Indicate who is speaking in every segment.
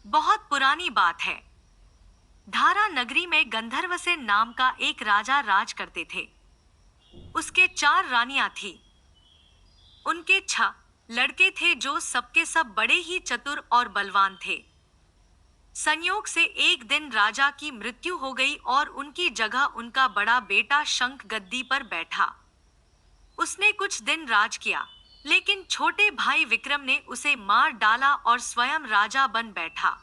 Speaker 1: बहुत पुरानी बात है। धारा नगरी में गंधर्वसेन नाम का एक राजा राज करते थे। उसके 4 रानियां थी। उनके 6 लड़के थे जो सबके सब बड़े ही चतुर और बलवान थे। संयोग से एक दिन राजा की मृत्यु हो गई और उनकी जगह उनका बड़ा बेटा शंख गद्दी पर बैठा। उसने कुछ दिन राज किया, लेकिन छोटे भाई विक्रम ने उसे मार डाला और स्वयं राजा बन बैठा।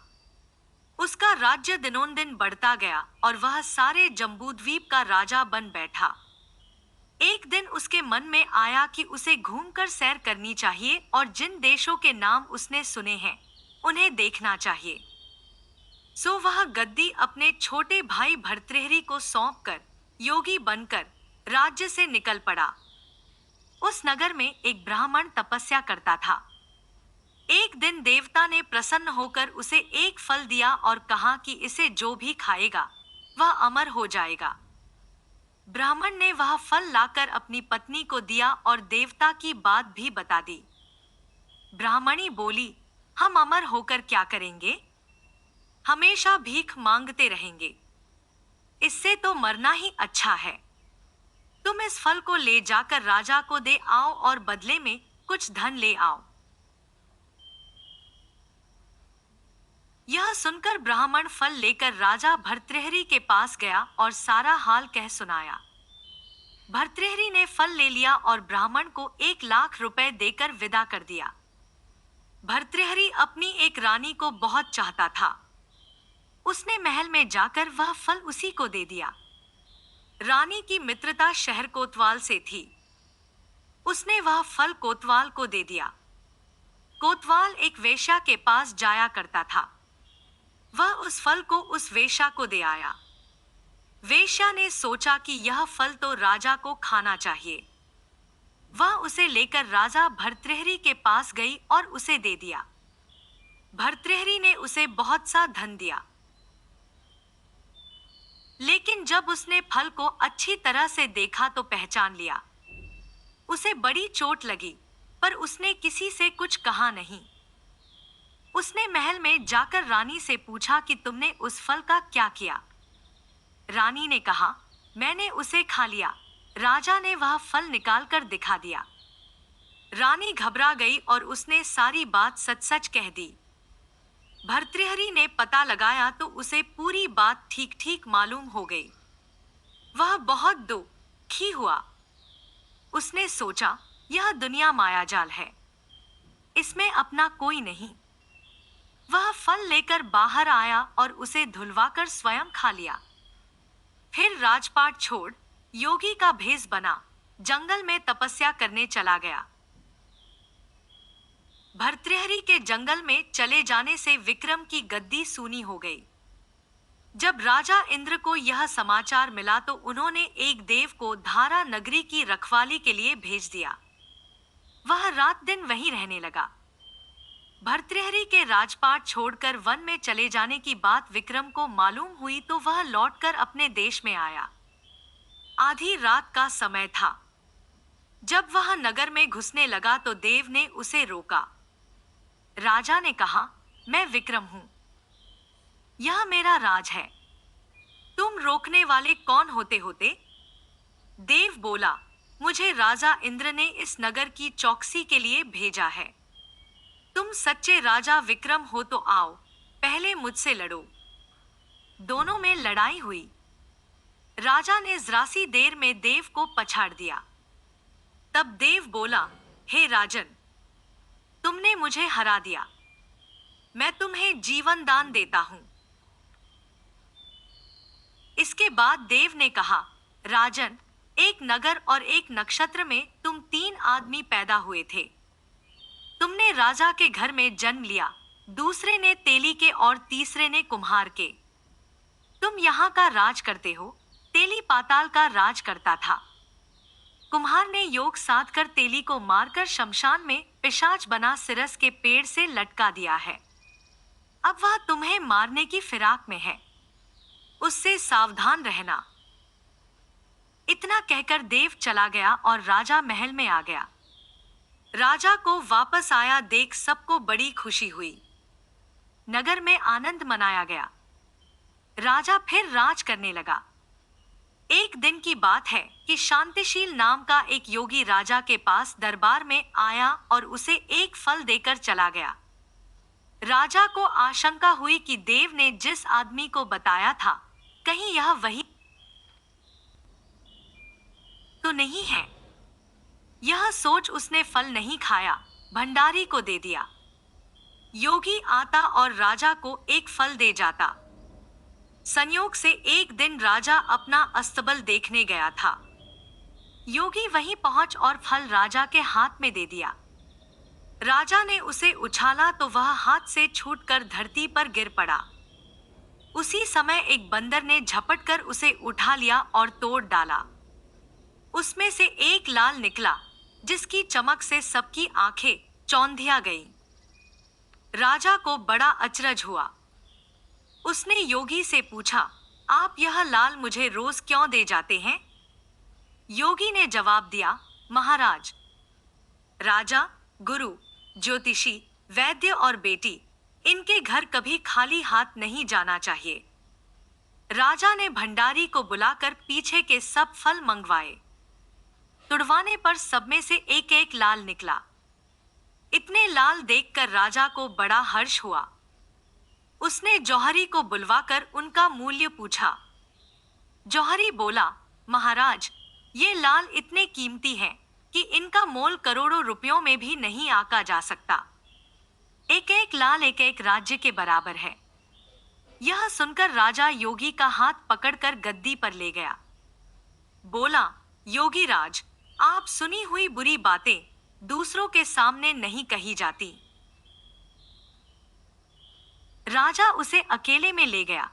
Speaker 1: उसका राज्य दिनोंदिन बढ़ता गया और वह सारे जम्बूद्वीप का राजा बन बैठा। एक दिन उसके मन में आया कि उसे घूमकर सैर करनी चाहिए और जिन देशों के नाम उसने सुने हैं उन्हें देखना चाहिए। सो वह गद्दी अपने छोटे भाई भर्तृहरि को सौंपकर योगी बनकर राज्य से निकल पड़ा। उस नगर में एक ब्राह्मण तपस्या करता था। एक दिन देवता ने प्रसन्न होकर उसे एक फल दिया और कहा कि इसे जो भी खाएगा वह अमर हो जाएगा। ब्राह्मण ने वह फल लाकर अपनी पत्नी को दिया और देवता की बात भी बता दी। ब्राह्मणी बोली, हम अमर होकर क्या करेंगे? हमेशा भीख मांगते रहेंगे। इससे तो मरना ही अच्छा है। तुम इस फल को ले जाकर राजा को दे आओ और बदले में कुछ धन ले आओ। यह सुनकर ब्राह्मण फल लेकर राजा भर्तृहरि के पास गया और सारा हाल कह सुनाया। भर्तृहरि ने फल ले लिया और ब्राह्मण को 1 लाख रुपए देकर विदा कर दिया। भर्तृहरि अपनी एक रानी को बहुत चाहता था। उसने महल में जाकर वह फल उसी को दे दिया। रानी की मित्रता शहर कोतवाल से थी। उसने वह फल कोतवाल को दे दिया। कोतवाल एक वेश्या के पास जाया करता था। वह उस फल को उस वेश्या को दे आया। वेश्या ने सोचा कि यह फल तो राजा को खाना चाहिए। वह उसे लेकर राजा भर्तृहरि के पास गई और उसे दे दिया। भर्तृहरि ने उसे बहुत सा धन दिया। लेकिन जब उसने फल को अच्छी तरह से देखा तो पहचान लिया। उसे बड़ी चोट लगी, पर उसने किसी से कुछ कहा नहीं। उसने महल में जाकर रानी से पूछा कि तुमने उस फल का क्या किया? रानी ने कहा, मैंने उसे खा लिया। राजा ने वह फल निकालकर दिखा दिया। रानी घबरा गई और उसने सारी बात सच सच कह दी। भर्तृहरि ने पता लगाया तो उसे पूरी बात ठीक ठीक मालूम हो गई। वह बहुत दुखी हुआ। उसने सोचा, यह दुनिया मायाजाल है, इसमें अपना कोई नहीं। वह फल लेकर बाहर आया और उसे धुलवाकर स्वयं खा लिया। फिर राजपाट छोड़ योगी का भेष बना जंगल में तपस्या करने चला गया। भर्तृहरि के जंगल में चले जाने से विक्रम की गद्दी सूनी हो गई। जब राजा इंद्र को यह समाचार मिला तो उन्होंने एक देव को धारा नगरी की रखवाली के लिए भेज दिया। वह रात दिन वहीं रहने लगा। भर्तृहरि के राजपाट छोड़कर वन में चले जाने की बात विक्रम को मालूम हुई तो वह लौटकर अपने देश में आया। आधी रात का समय था। जब वह नगर में घुसने लगा तो देव ने उसे रोका। राजा ने कहा, मैं विक्रम हूं, यह मेरा राज है। तुम रोकने वाले कौन होते? देव बोला, मुझे राजा इंद्र ने इस नगर की चौकसी के लिए भेजा है। तुम सच्चे राजा विक्रम हो तो आओ, पहले मुझसे लड़ो। दोनों में लड़ाई हुई। राजा ने जरा सी देर में देव को पछाड़ दिया। तब देव बोला, हे राजन, तुमने मुझे हरा दिया, मैं तुम्हें जीवन दान देता हूं। इसके बाद देव ने कहा, राजन, एक नगर और एक नक्षत्र में तुम 3 आदमी पैदा हुए थे। तुमने राजा के घर में जन्म लिया, दूसरे ने तेली के और तीसरे ने कुम्हार के। तुम यहाँ का राज करते हो, तेली पाताल का राज करता था। कुम्हार ने योग साध कर तेली को मारकर शमशान में पिशाच बना सिरस के पेड़ से लटका दिया है। अब वह तुम्हें मारने की फिराक में है, उससे सावधान रहना। इतना कहकर देव चला गया और राजा महल में आ गया। राजा को वापस आया देख सबको बड़ी खुशी हुई। नगर में आनंद मनाया गया। राजा फिर राज करने लगा। एक दिन की बात है कि शांतिशील नाम का एक योगी राजा के पास दरबार में आया और उसे एक फल देकर चला गया। राजा को आशंका हुई कि देव ने जिस आदमी को बताया था, कहीं यह वही तो नहीं है। यह सोच उसने फल नहीं खाया, भंडारी को दे दिया। योगी आता और राजा को एक फल दे जाता। संयोग से एक दिन राजा अपना अस्तबल देखने गया था। योगी वहीं पहुंच और फल राजा के हाथ में दे दिया। राजा ने उसे उछाला तो वह हाथ से छूटकर धरती पर गिर पड़ा। उसी समय एक बंदर ने झपटकर उसे उठा लिया और तोड़ डाला। उसमें से एक लाल निकला, जिसकी चमक से सबकी आंखें चौंधिया गईं। राजा को बड़ा अचरज हुआ। उसने योगी से पूछा, आप यह लाल मुझे रोज क्यों दे जाते हैं? योगी ने जवाब दिया, महाराज, राजा, गुरु, ज्योतिषी, वैद्य और बेटी, इनके घर कभी खाली हाथ नहीं जाना चाहिए। राजा ने भंडारी को बुलाकर पीछे के सब फल मंगवाए। तुड़वाने पर सब में से एक एक लाल निकला। इतने लाल देखकर राजा को बड़ा हर्ष हुआ। उसने जौहरी को बुलवाकर उनका मूल्य पूछा। जौहरी बोला, महाराज, ये लाल इतने कीमती हैं कि इनका मोल करोड़ों रुपयों में भी नहीं आका जा सकता। एक एक लाल एक एक राज्य के बराबर है। यह सुनकर राजा योगी का हाथ पकड़कर गद्दी पर ले गया। बोला, योगी राज, आप सुनी हुई बुरी बातें दूसरों के सामने नहीं कही जाती। राजा उसे अकेले में ले गया।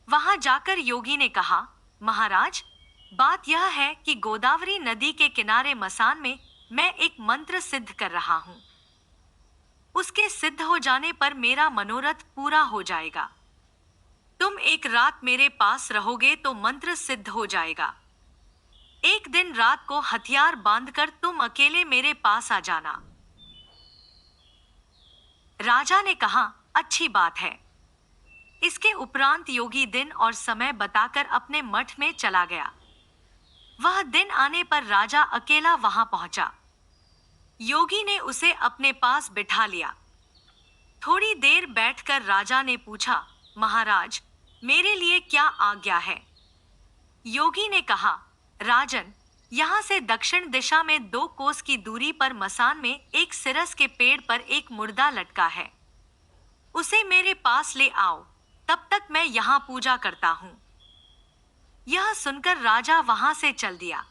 Speaker 1: वहां जाकर योगी ने कहा, महाराज, बात यह है कि गोदावरी नदी के किनारे मसान में मैं एक मंत्र सिद्ध कर रहा हूं। उसके सिद्ध हो जाने पर मेरा मनोरथ पूरा हो जाएगा। तुम एक रात मेरे पास रहोगे तो मंत्र सिद्ध हो जाएगा। एक दिन रात को हथियार बांधकर तुम अकेले मेरे पास आ जाना। राजा ने कहा, अच्छी बात है। इसके उपरांत योगी दिन और समय बताकर अपने मठ में चला गया। वह दिन आने पर राजा अकेला वहां पहुंचा। योगी ने उसे अपने पास बिठा लिया। थोड़ी देर बैठकर राजा ने पूछा, महाराज, मेरे लिए क्या आज्ञा है? योगी ने कहा, राजन, यहाँ से दक्षिण दिशा में 2 कोस की दूरी पर मसान में एक सिरस के पेड़ पर एक मुर्दा लटका है। उसे मेरे पास ले आओ, तब तक मैं यहाँ पूजा करता हूँ। यह सुनकर राजा वहां से चल दिया।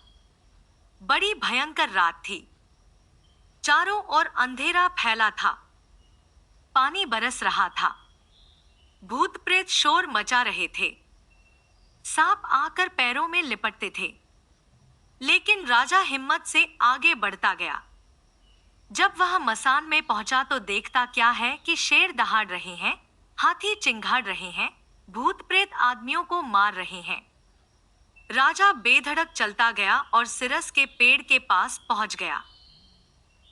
Speaker 1: बड़ी भयंकर रात थी। चारों ओर अंधेरा फैला था। पानी बरस रहा था। भूत प्रेत शोर मचा रहे थे। सांप आकर पैरों में लिपटते थे। लेकिन राजा हिम्मत से आगे बढ़ता गया। जब वह मसान में पहुंचा तो देखता क्या है कि शेर दहाड़ रहे हैं, हाथी चिंघाड़ रहे हैं, भूत प्रेत आदमियों को मार रहे हैं। राजा बेधड़क चलता गया और सिरस के पेड़ के पास पहुंच गया।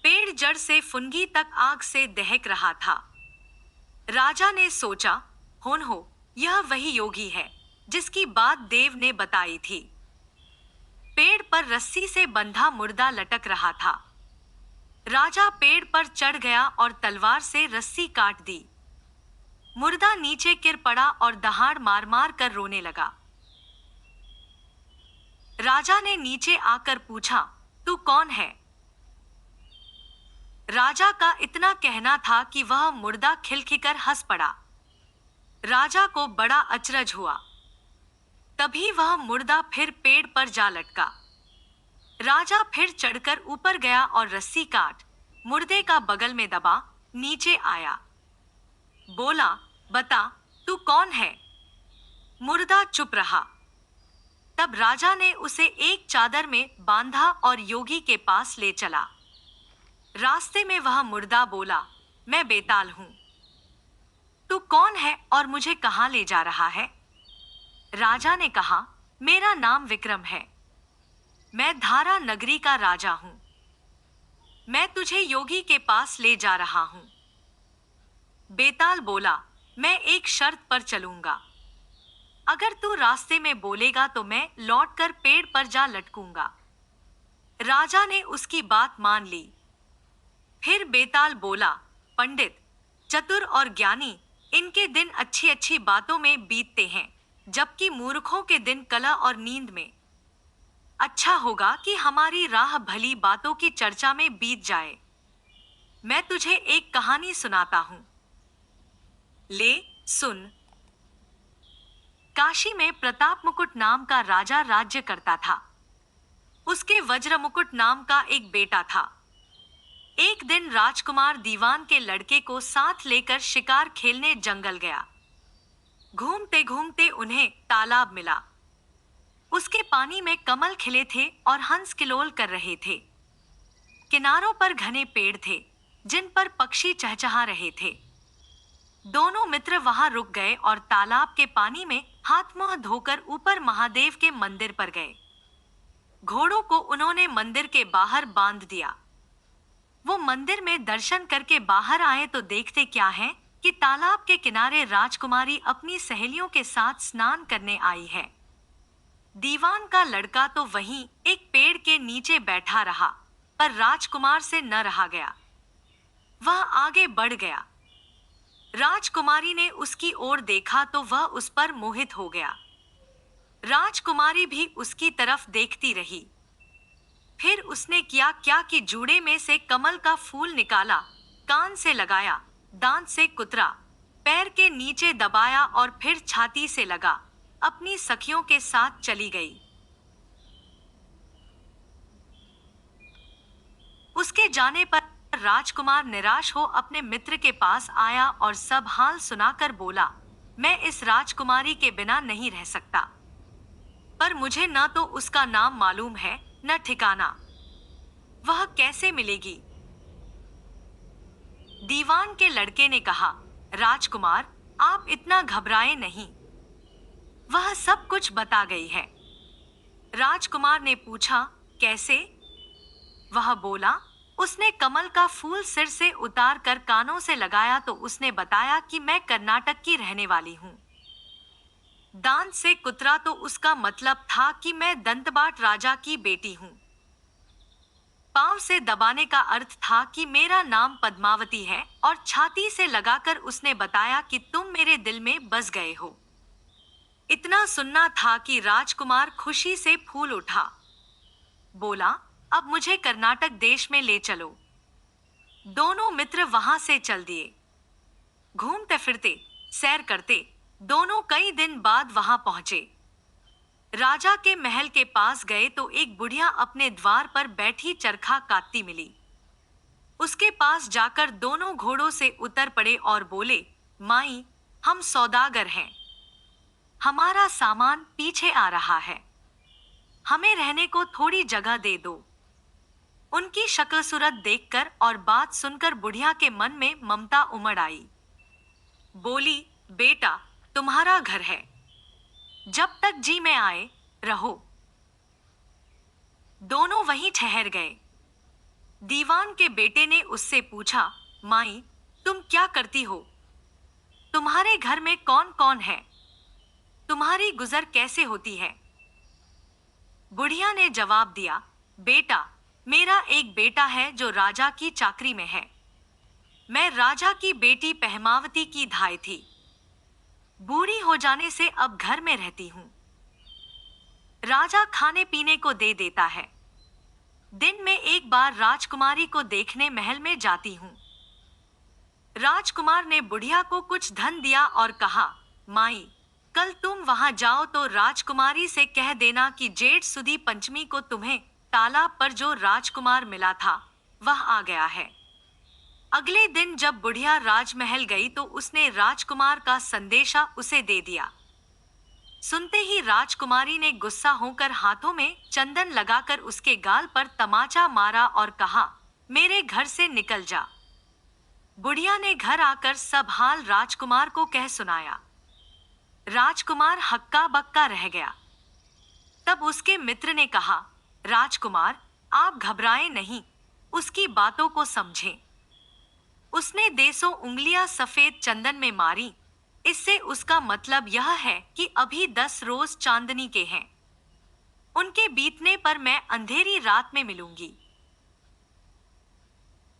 Speaker 1: पेड़ जड़ से फुनगी तक आग से दहक रहा था। राजा ने सोचा, हो यह वही योगी है जिसकी बात देव ने बताई थी। पेड़ पर रस्सी से बंधा मुर्दा लटक रहा था। राजा पेड़ पर चढ़ गया और तलवार से रस्सी काट दी। मुर्दा नीचे गिर पड़ा और दहाड़ मार मार कर रोने लगा। राजा ने नीचे आकर पूछा, तू कौन है? राजा का इतना कहना था कि वह मुर्दा खिलखिकर हंस पड़ा। राजा को बड़ा अचरज हुआ। तभी वह मुर्दा फिर पेड़ पर जा लटका। राजा फिर चढ़कर ऊपर गया और रस्सी काट मुर्दे का बगल में दबा नीचे आया। बोला, बता, तू कौन है? मुर्दा चुप रहा। तब राजा ने उसे एक चादर में बांधा और योगी के पास ले चला। रास्ते में वह मुर्दा बोला, मैं बेताल हूं। तू कौन है और मुझे कहां ले जा रहा है? राजा ने कहा, मेरा नाम विक्रम है। मैं धारा नगरी का राजा हूं। मैं तुझे योगी के पास ले जा रहा हूं। बेताल बोला, मैं एक शर्त पर चलूंगा। अगर तू रास्ते में बोलेगा तो मैं लौटकर पेड़ पर जा लटकूंगा। राजा ने उसकी बात मान ली। फिर बेताल बोला, पंडित, चतुर और ज्ञानी, इनके दिन अच्छी अच्छी बातों में बीतते हैं, जबकि मूर्खों के दिन कला और नींद में। अच्छा होगा कि हमारी राह भली बातों की चर्चा में बीत जाए। मैं तुझे एक कहानी सुनाता हूं, ले सुन। काशी में प्रताप मुकुट नाम का राजा राज्य करता था। उसके वज्र मुकुट नाम का एक बेटा था। एक दिन राजकुमार दीवान के लड़के को साथ लेकर शिकार खेलने जंगल गया। घूमते घूमते उन्हें तालाब मिला। उसके पानी में कमल खिले थे और हंस किलोल कर रहे थे। किनारों पर घने पेड़ थे, जिन पर पक्षी चहचहा रहे थे। दोनों मित्र वहां रुक गए और तालाब के पानी में हाथ मुंह धोकर ऊपर महादेव के मंदिर पर गए। घोड़ों को उन्होंने मंदिर के बाहर बांध दिया। वो मंदिर में दर्शन करके बाहर आए तो देखते क्या है कि तालाब के किनारे राजकुमारी अपनी सहेलियों के साथ स्नान करने आई है। दीवान का लड़का तो वहीं एक पेड़ के नीचे बैठा रहा, पर राजकुमार से न रहा गया। वह आगे बढ़ गया। राजकुमारी ने उसकी ओर देखा तो वह उस पर मोहित हो गया। राजकुमारी भी उसकी तरफ देखती रही। फिर उसने किया क्या कि जूड़े में से कमल का फूल निकाला, कान से लगाया, दांत से कुतरा, पैर के नीचे दबाया और फिर छाती से लगा, अपनी सखियों के साथ चली गई। उसके जाने पर राजकुमार निराश हो अपने मित्र के पास आया और सब हाल सुनाकर बोला, मैं इस राजकुमारी के बिना नहीं रह सकता, पर मुझे न तो उसका नाम मालूम है न ठिकाना। वह कैसे मिलेगी? दीवान के लड़के ने कहा, राजकुमार, आप इतना घबराए नहीं, वह सब कुछ बता गई है। राजकुमार ने पूछा, कैसे? वह बोला, उसने कमल का फूल सिर से उतार कर कानों से लगाया तो उसने बताया कि मैं कर्नाटक की रहने वाली हूँ। दांत से कुतरा तो उसका मतलब था कि मैं दंतबाट राजा की बेटी हूँ। पांव से दबाने का अर्थ था कि मेरा नाम पद्मावती है, और छाती से लगाकर उसने बताया कि तुम मेरे दिल में बस गए हो। इतना सुनना था कि राजकुमार खुशी से फूल उठा। बोला, अब मुझे कर्नाटक देश में ले चलो। दोनों मित्र वहां से चल दिए। घूमते फिरते, सैर करते दोनों कई दिन बाद वहां पहुंचे। राजा के महल के पास गए तो एक बुढ़िया अपने द्वार पर बैठी चरखा काटती मिली। उसके पास जाकर दोनों घोड़ों से उतर पड़े और बोले, माई, हम सौदागर हैं, हमारा सामान पीछे आ रहा है, हमें रहने को थोड़ी जगह दे दो। उनकी शक्ल सूरत देखकर और बात सुनकर बुढ़िया के मन में ममता उमड़ आई। बोली, बेटा, तुम्हारा घर है, जब तक जी में आए रहो। दोनों वहीं ठहर गए। दीवान के बेटे ने उससे पूछा, माई, तुम क्या करती हो? तुम्हारे घर में कौन कौन है? तुम्हारी गुजर कैसे होती है? बुढ़िया ने जवाब दिया, बेटा, मेरा एक बेटा है जो राजा की चाकरी में है। मैं राजा की बेटी पहमावती की धाई थी। बूढ़ी हो जाने से अब घर में रहती हूँ। राजा खाने पीने को दे देता है। दिन में एक बार राजकुमारी को देखने महल में जाती हूँ। राजकुमार ने बुढ़िया को कुछ धन दिया और कहा, माई, कल तुम वहां जाओ तो राजकुमारी से कह देना कि जेठ सुदी पंचमी को तुम्हें तालाब पर जो राजकुमार मिला था वह आ गया है। अगले दिन जब बुढ़िया राजमहल गई तो उसने राजकुमार का संदेशा उसे दे दिया। सुनते ही राजकुमारी ने गुस्सा होकर हाथों में चंदन लगाकर उसके गाल पर तमाचा मारा और कहा, मेरे घर से निकल जा। बुढ़िया ने घर आकर सब हाल राजकुमार को कह सुनाया। राजकुमार हक्का बक्का रह गया। तब उसके मित्र ने कहा, राजकुमार, आप घबराएं नहीं, उसकी बातों को समझें। उसने 150 उंगलियां सफेद चंदन में मारी। इससे उसका मतलब यह है कि अभी 10 रोज चांदनी के हैं। उनके बीतने पर मैं अंधेरी रात में मिलूंगी।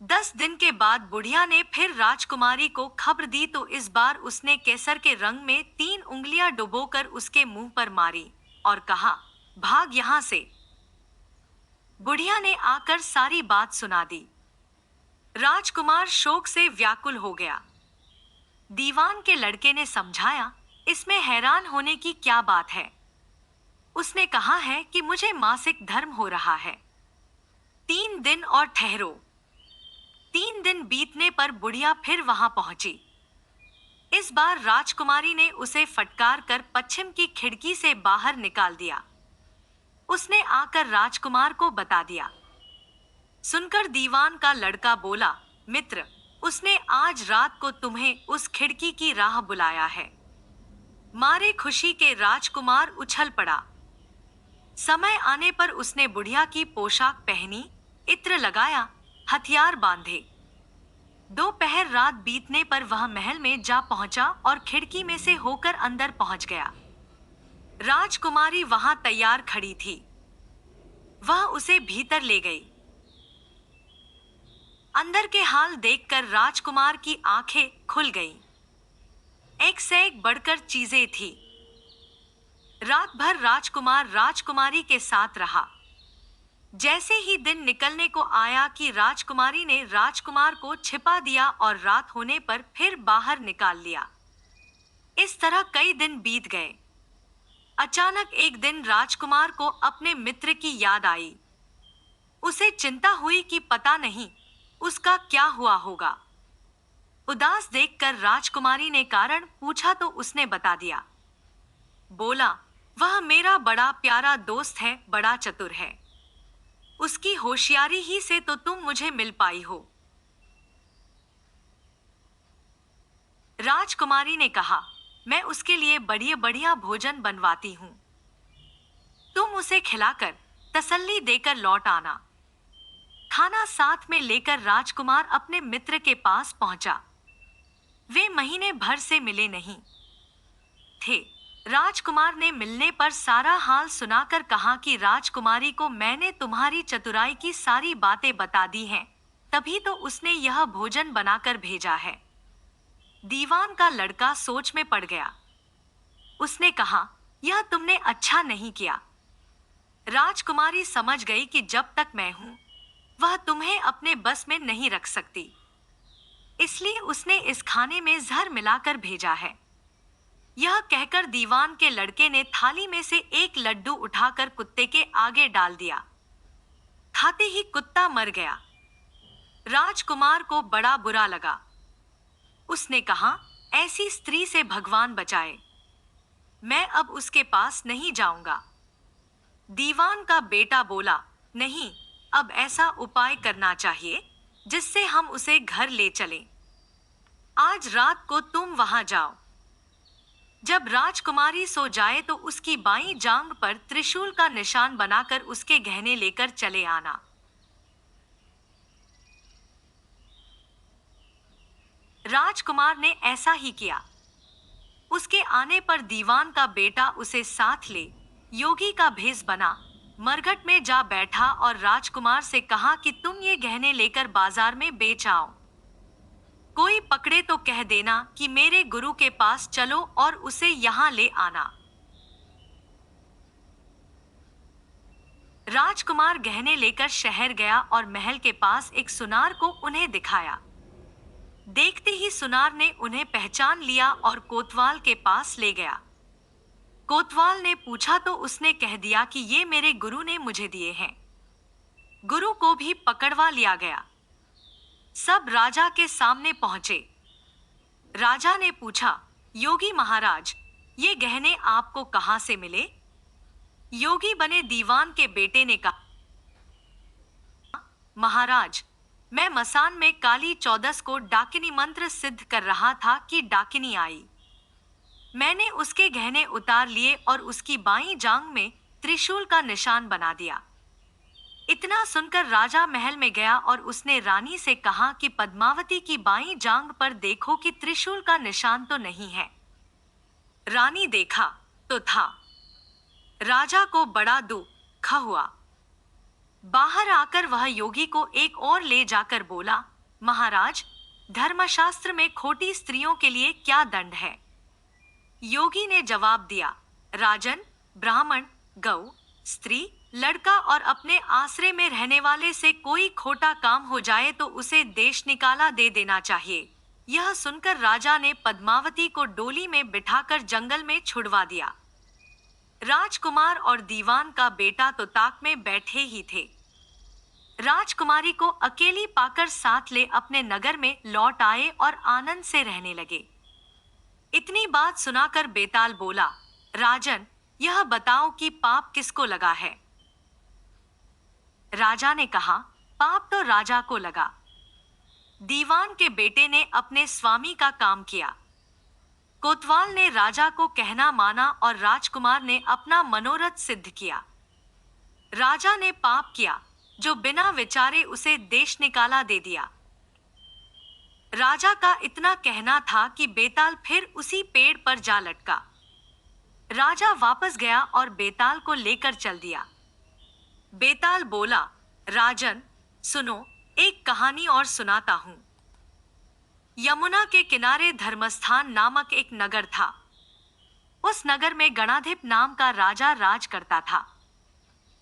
Speaker 1: 10 दिन के बाद बुढ़िया ने फिर राजकुमारी को खबर दी तो इस बार उसने केसर के रंग में 3 उंगलियां डुबोकर उसके मुंह पर मारी और कहा, भाग यहां से। बुढ़िया ने आकर सारी बात सुना दी। राजकुमार शोक से व्याकुल हो गया। दीवान के लड़के ने समझाया, इसमें हैरान होने की क्या बात है। उसने कहा है कि मुझे मासिक धर्म हो रहा है। 3 दिन और ठहरो। 3 दिन बीतने पर बुढ़िया फिर वहां पहुंची। इस बार राजकुमारी ने उसे फटकार कर पश्चिम की खिड़की से बाहर निकाल दिया। उसने आकर राजकुमार को बता दिया। सुनकर दीवान का लड़का बोला, मित्र, उसने आज रात को तुम्हें उस खिड़की की राह बुलाया है। मारे खुशी के राजकुमार उछल पड़ा। समय आने पर उसने बुढ़िया की पोशाक पहनी, इत्र लगाया, हथियार बांधे। दोपहर रात बीतने पर वह महल में जा पहुंचा और खिड़की में से होकर अंदर पहुंच गया। राजकुमारी वहां तैयार खड़ी थी। वह उसे भीतर ले गई। अंदर के हाल देखकर राजकुमार की आंखें खुल गईं। एक से एक बढ़कर चीजें थी। रात भर राजकुमार राजकुमारी के साथ रहा। जैसे ही दिन निकलने को आया कि राजकुमारी ने राजकुमार को छिपा दिया और रात होने पर फिर बाहर निकाल लिया। इस तरह कई दिन बीत गए। अचानक एक दिन राजकुमार को अपने मित्र की याद आई। उसे चिंता हुई कि पता नहीं उसका क्या हुआ होगा। उदास देखकर राजकुमारी ने कारण पूछा तो उसने बता दिया। बोला, वह मेरा बड़ा प्यारा दोस्त है, बड़ा चतुर है। उसकी होशियारी ही से तो तुम मुझे मिल पाई हो। राजकुमारी ने कहा, मैं उसके लिए बढ़िया बढ़िया भोजन बनवाती हूं। तुम उसे खिलाकर तसल्ली देकर लौट आना। खाना साथ में लेकर राजकुमार अपने मित्र के पास पहुंचा। वे महीने भर से मिले नहीं थे। राजकुमार ने मिलने पर सारा हाल सुनाकर कहा कि राजकुमारी को मैंने तुम्हारी चतुराई की सारी बातें बता दी हैं, तभी तो उसने यह भोजन बनाकर भेजा है। दीवान का लड़का सोच में पड़ गया। उसने कहा, यह तुमने अच्छा नहीं किया। राजकुमारी समझ गई कि जब तक मैं हूं, वह तुम्हें अपने बस में नहीं रख सकती। इसलिए उसने इस खाने में जहर मिलाकर भेजा है। यह कहकर दीवान के लड़के ने थाली में से एक लड्डू उठाकर कुत्ते के आगे डाल दिया। खाते ही कुत्ता मर गया। राजकुमार को बड़ा बुरा लगा। उसने कहा, ऐसी स्त्री से भगवान बचाए। मैं अब उसके पास नहीं जाऊंगा। दीवान का बेटा बोला, नहीं, अब ऐसा उपाय करना चाहिए जिससे हम उसे घर ले चलें। आज रात को तुम वहां जाओ। जब राजकुमारी सो जाए तो उसकी बाईं जांघ पर त्रिशूल का निशान बनाकर उसके गहने लेकर चले आना। राजकुमार ने ऐसा ही किया। उसके आने पर दीवान का बेटा उसे साथ ले योगी का भेष बना मरघट में जा बैठा और राजकुमार से कहा कि तुम ये गहने लेकर बाजार में बेच आओ। कोई पकड़े तो कह देना कि मेरे गुरु के पास चलो और उसे यहां ले आना। राजकुमार गहने लेकर शहर गया और महल के पास एक सुनार को उन्हें दिखाया। देखते ही सुनार ने उन्हें पहचान लिया और कोतवाल के पास ले गया। कोतवाल ने पूछा तो उसने कह दिया कि ये मेरे गुरु ने मुझे दिए हैं। गुरु को भी पकड़वा लिया गया। सब राजा के सामने पहुंचे। राजा ने पूछा, योगी महाराज, ये गहने आपको कहां से मिले? योगी बने दीवान के बेटे ने कहा, महाराज, मैं मसान में काली चौदस को डाकिनी मंत्र सिद्ध कर रहा था कि डाकिनी आई। मैंने उसके गहने उतार लिए और उसकी बाईं जांघ में त्रिशूल का निशान बना दिया। इतना सुनकर राजा महल में गया और उसने रानी से कहा कि पद्मावती की बाईं जांघ पर देखो कि त्रिशूल का निशान तो नहीं है। रानी देखा तो था। राजा को बड़ा दुख हुआ। बाहर आकर वह योगी को एक और ले जाकर बोला, महाराज, धर्मशास्त्र में खोटी स्त्रियों के लिए क्या दंड है? योगी ने जवाब दिया, राजन, ब्राह्मण, गौ, स्त्री, लड़का और अपने आश्रय में रहने वाले से कोई खोटा काम हो जाए तो उसे देश निकाला दे देना चाहिए। यह सुनकर राजा ने पद्मावती को डोली में बिठाकर जंगल में छुड़वा दिया। राजकुमार और दीवान का बेटा तो ताक में बैठे ही थे। राजकुमारी को अकेली पाकर साथ ले अपने नगर में लौट आए और आनंद से रहने लगे। इतनी बात सुनाकर बेताल बोला, राजन, यह बताओ कि पाप किसको लगा है? राजा ने कहा, पाप तो राजा को लगा। दीवान के बेटे ने अपने स्वामी का काम किया। कोतवाल ने राजा को कहना माना और राजकुमार ने अपना मनोरथ सिद्ध किया। राजा ने पाप किया जो बिना विचारे उसे देश निकाला दे दिया। राजा का इतना कहना था कि बेताल फिर उसी पेड़ पर जा लटका। राजा वापस गया और बेताल को लेकर चल दिया। बेताल बोला, राजन, सुनो, एक कहानी और सुनाता हूं। यमुना के किनारे धर्मस्थान नामक एक नगर था। उस नगर में गणाधिप नाम का राजा राज करता था।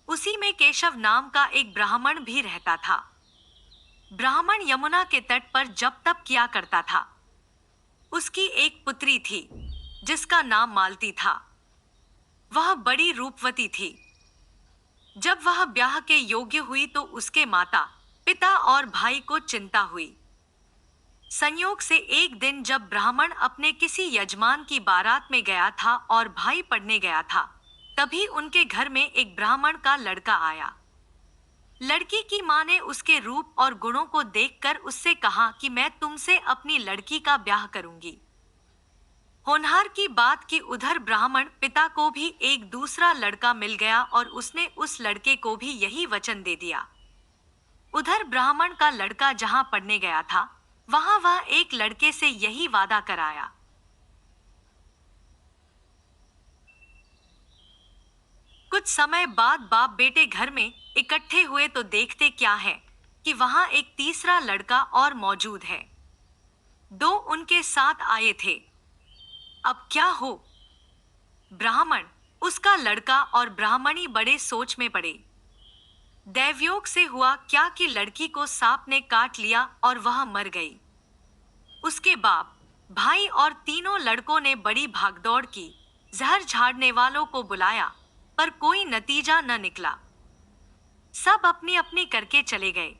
Speaker 1: उसी में केशव नाम का एक ब्राह्मण भी रहता था। ब्राह्मण यमुना के तट पर जप तप किया करता था। उसकी एक पुत्री थी जिसका नाम मालती था। वह बड़ी रूपवती थी। जब वह ब्याह के योग्य हुई तो उसके माता, पिता और भाई को चिंता हुई। संयोग से एक दिन जब ब्राह्मण अपने किसी यजमान की बारात में गया था और भाई पढ़ने गया था, तभी उनके घर में एक ब्राह्मण का लड़का आया। लड़की की मां ने उसके रूप और गुणों को देखकर उससे कहा कि मैं तुमसे अपनी लड़की का ब्याह करूंगी। होनहार की बात कि उधर ब्राह्मण पिता को भी एक दूसरा लड़का मिल गया और उसने उस लड़के को भी यही वचन दे दिया। उधर ब्राह्मण का लड़का जहां पढ़ने गया था, वहां वह एक लड़के से यही वादा कराया। कुछ समय बाद बाप बेटे घर में इकट्ठे हुए तो देखते क्या है कि वहां एक तीसरा लड़का और मौजूद है। दो उनके साथ आए थे। अब क्या हो? ब्राह्मण, उसका लड़का और ब्राह्मणी बड़े सोच में पड़े। दैवयोग से हुआ क्या कि लड़की को सांप ने काट लिया और वह मर गई। उसके बाप, भाई और तीनों लड़कों ने बड़ी भागदौड़ की, जहर झाड़ने वालों को बुलाया, पर कोई नतीजा न निकला। सब अपनी अपनी करके चले गए।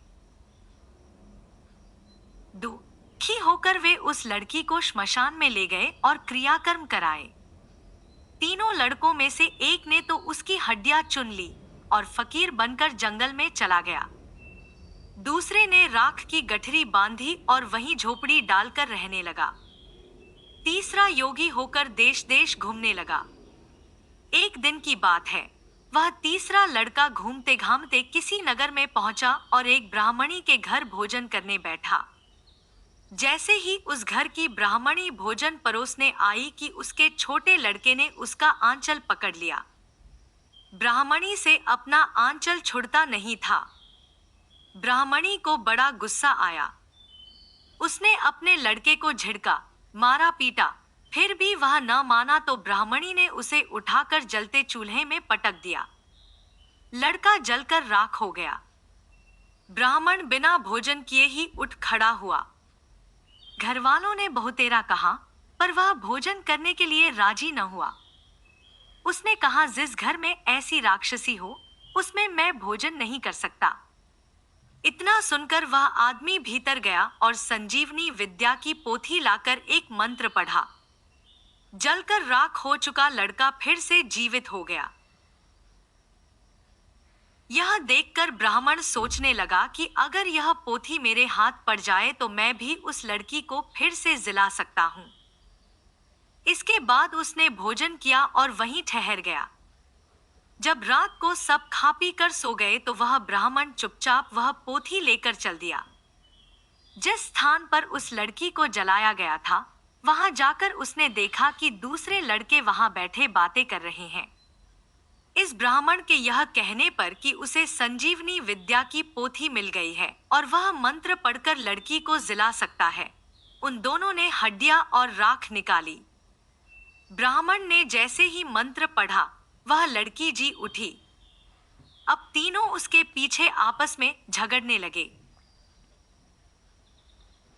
Speaker 1: दुखी होकर वे उस लड़की को श्मशान में ले गए और क्रियाकर्म कराए। तीनों लड़कों में से एक ने तो उसकी हड्डियां चुन ली और फकीर बनकर जंगल में चला गया। दूसरे ने राख की गठरी बांधी और वहीं झोपड़ी डालकर रहने लगा। तीसरा योगी होकर देश देश घूमने लगा। एक दिन की बात है, वह तीसरा लड़का घूमते घामते किसी नगर में पहुंचा और एक ब्राह्मणी के घर भोजन करने बैठा। जैसे ही उस घर की ब्राह्मणी भोजन परोसने आई कि उसके छोटे लड़के ने उसका आंचल पकड़ लिया। ब्राह्मणी से अपना आंचल छुड़ता नहीं था। ब्राह्मणी को बड़ा गुस्सा आया। उसने अपने लड़के को झिड़का, मारा पीटा, फिर भी वह न माना तो ब्राह्मणी ने उसे उठाकर जलते चूल्हे में पटक दिया। लड़का जलकर राख हो गया। ब्राह्मण बिना भोजन किए ही उठ खड़ा हुआ। घरवालों ने बहुतेरा कहा, पर वह भोजन करने के लिए राजी न हुआ। उसने कहा, जिस घर में ऐसी राक्षसी हो, उसमें मैं भोजन नहीं कर सकता। इतना सुनकर वह आदमी भीतर गया और संजीवनी विद्या की पोथी लाकर एक मंत्र पढ़ा। जलकर राख हो चुका लड़का फिर से जीवित हो गया। यह देखकर ब्राह्मण सोचने लगा कि अगर यह पोथी मेरे हाथ पड़ जाए तो मैं भी उस लड़की को फिर से जिला सकता हूं। इसके बाद उसने भोजन किया और वहीं ठहर गया। जब रात को सब खा पी कर सो गए तो वह ब्राह्मण चुपचाप वह पोथी लेकर चल दिया। जिस स्थान पर उस लड़की को जलाया गया था, वहां जाकर उसने देखा कि दूसरे लड़के वहां बैठे बातें कर रहे हैं। इस ब्राह्मण के यह कहने पर कि उसे संजीवनी विद्या की पोथी मिल गई है और वह मंत्र पढ़कर लड़की को जिला सकता है, उन दोनों ने हड्डियां और राख निकाली। ब्राह्मण ने जैसे ही मंत्र पढ़ा, वह लड़की जी उठी। अब तीनों उसके पीछे आपस में झगड़ने लगे।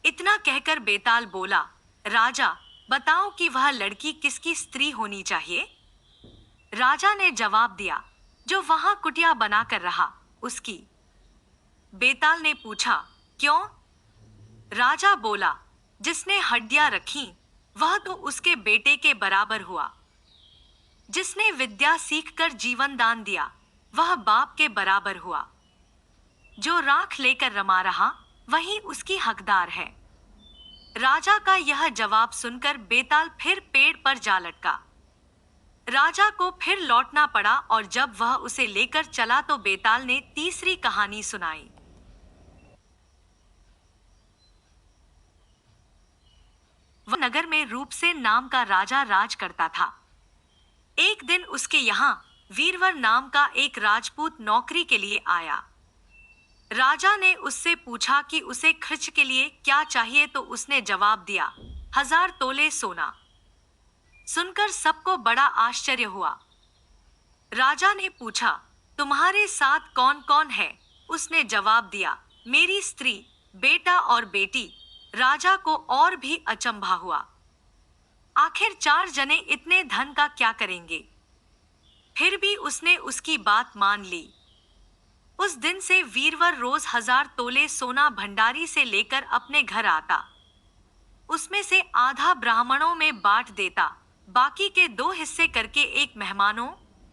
Speaker 1: इतना कहकर बेताल बोला, राजा, बताओ कि वह लड़की किसकी स्त्री होनी चाहिए? राजा ने जवाब दिया, जो वहां कुटिया बनाकर रहा, उसकी। बेताल ने पूछा, क्यों? राजा बोला, जिसने हड्डियां रखी, वह तो उसके बेटे के बराबर हुआ। जिसने विद्या सीखकर जीवन दान दिया, वह बाप के बराबर हुआ। जो राख लेकर रमा रहा, वही उसकी हकदार है। राजा का यह जवाब सुनकर बेताल फिर पेड़ पर जा लटका। राजा को फिर लौटना पड़ा और जब वह उसे लेकर चला तो बेताल ने तीसरी कहानी सुनाई। वह नगर में रूपसेन नाम का राजा राज करता था। एक दिन उसके यहाँ वीरवर नाम का एक राजपूत नौकरी के लिए आया। राजा ने उससे पूछा कि उसे खर्च के लिए क्या चाहिए तो उसने जवाब दिया, 1000 तोले सोना। सुनकर सबको बड़ा आश्चर्य हुआ। राजा ने पूछा, तुम्हारे साथ कौन कौन है? उसने जवाब दिया, मेरी स्त्री, बेटा और बेटी। राजा को और भी अचंभा हुआ। आखिर 4 जने इतने धन का क्या करेंगे? फिर भी उसने उसकी बात मान ली। उस दिन से वीरवर रोज 1000 तोले सोना भंडारी से लेकर अपने घर आता। उसमें से आधा ब्राह्मणों में बांट देता, बाकी के 2 हिस्से करके एक मेहमानों,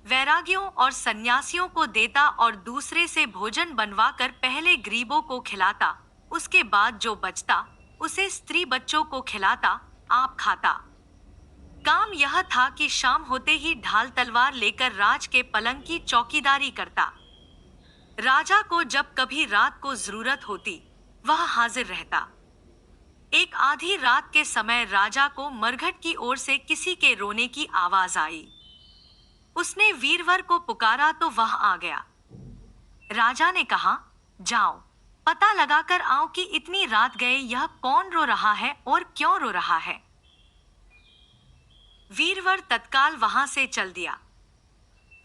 Speaker 1: वैरागियों और सन्यासियों को देता और दूसरे से भोजन बनवाकर पहले गरीबों को खिलाता। उसके बाद जो बचता उसे स्त्री बच्चों को खिलाता, आप खाता। काम यह था कि शाम होते ही ढाल तलवार लेकर राज के पलंग की चौकीदारी करता। राजा को जब कभी रात को जरूरत होती, वह हाजिर रहता। एक आधी रात के समय राजा को मरघट की ओर से किसी के रोने की आवाज आई। उसने वीरवर को पुकारा तो वह आ गया। राजा ने कहा, जाओ, पता लगाकर आओ कि इतनी रात गए यह कौन रो रहा है और क्यों रो रहा है। वीरवर तत्काल वहां से चल दिया।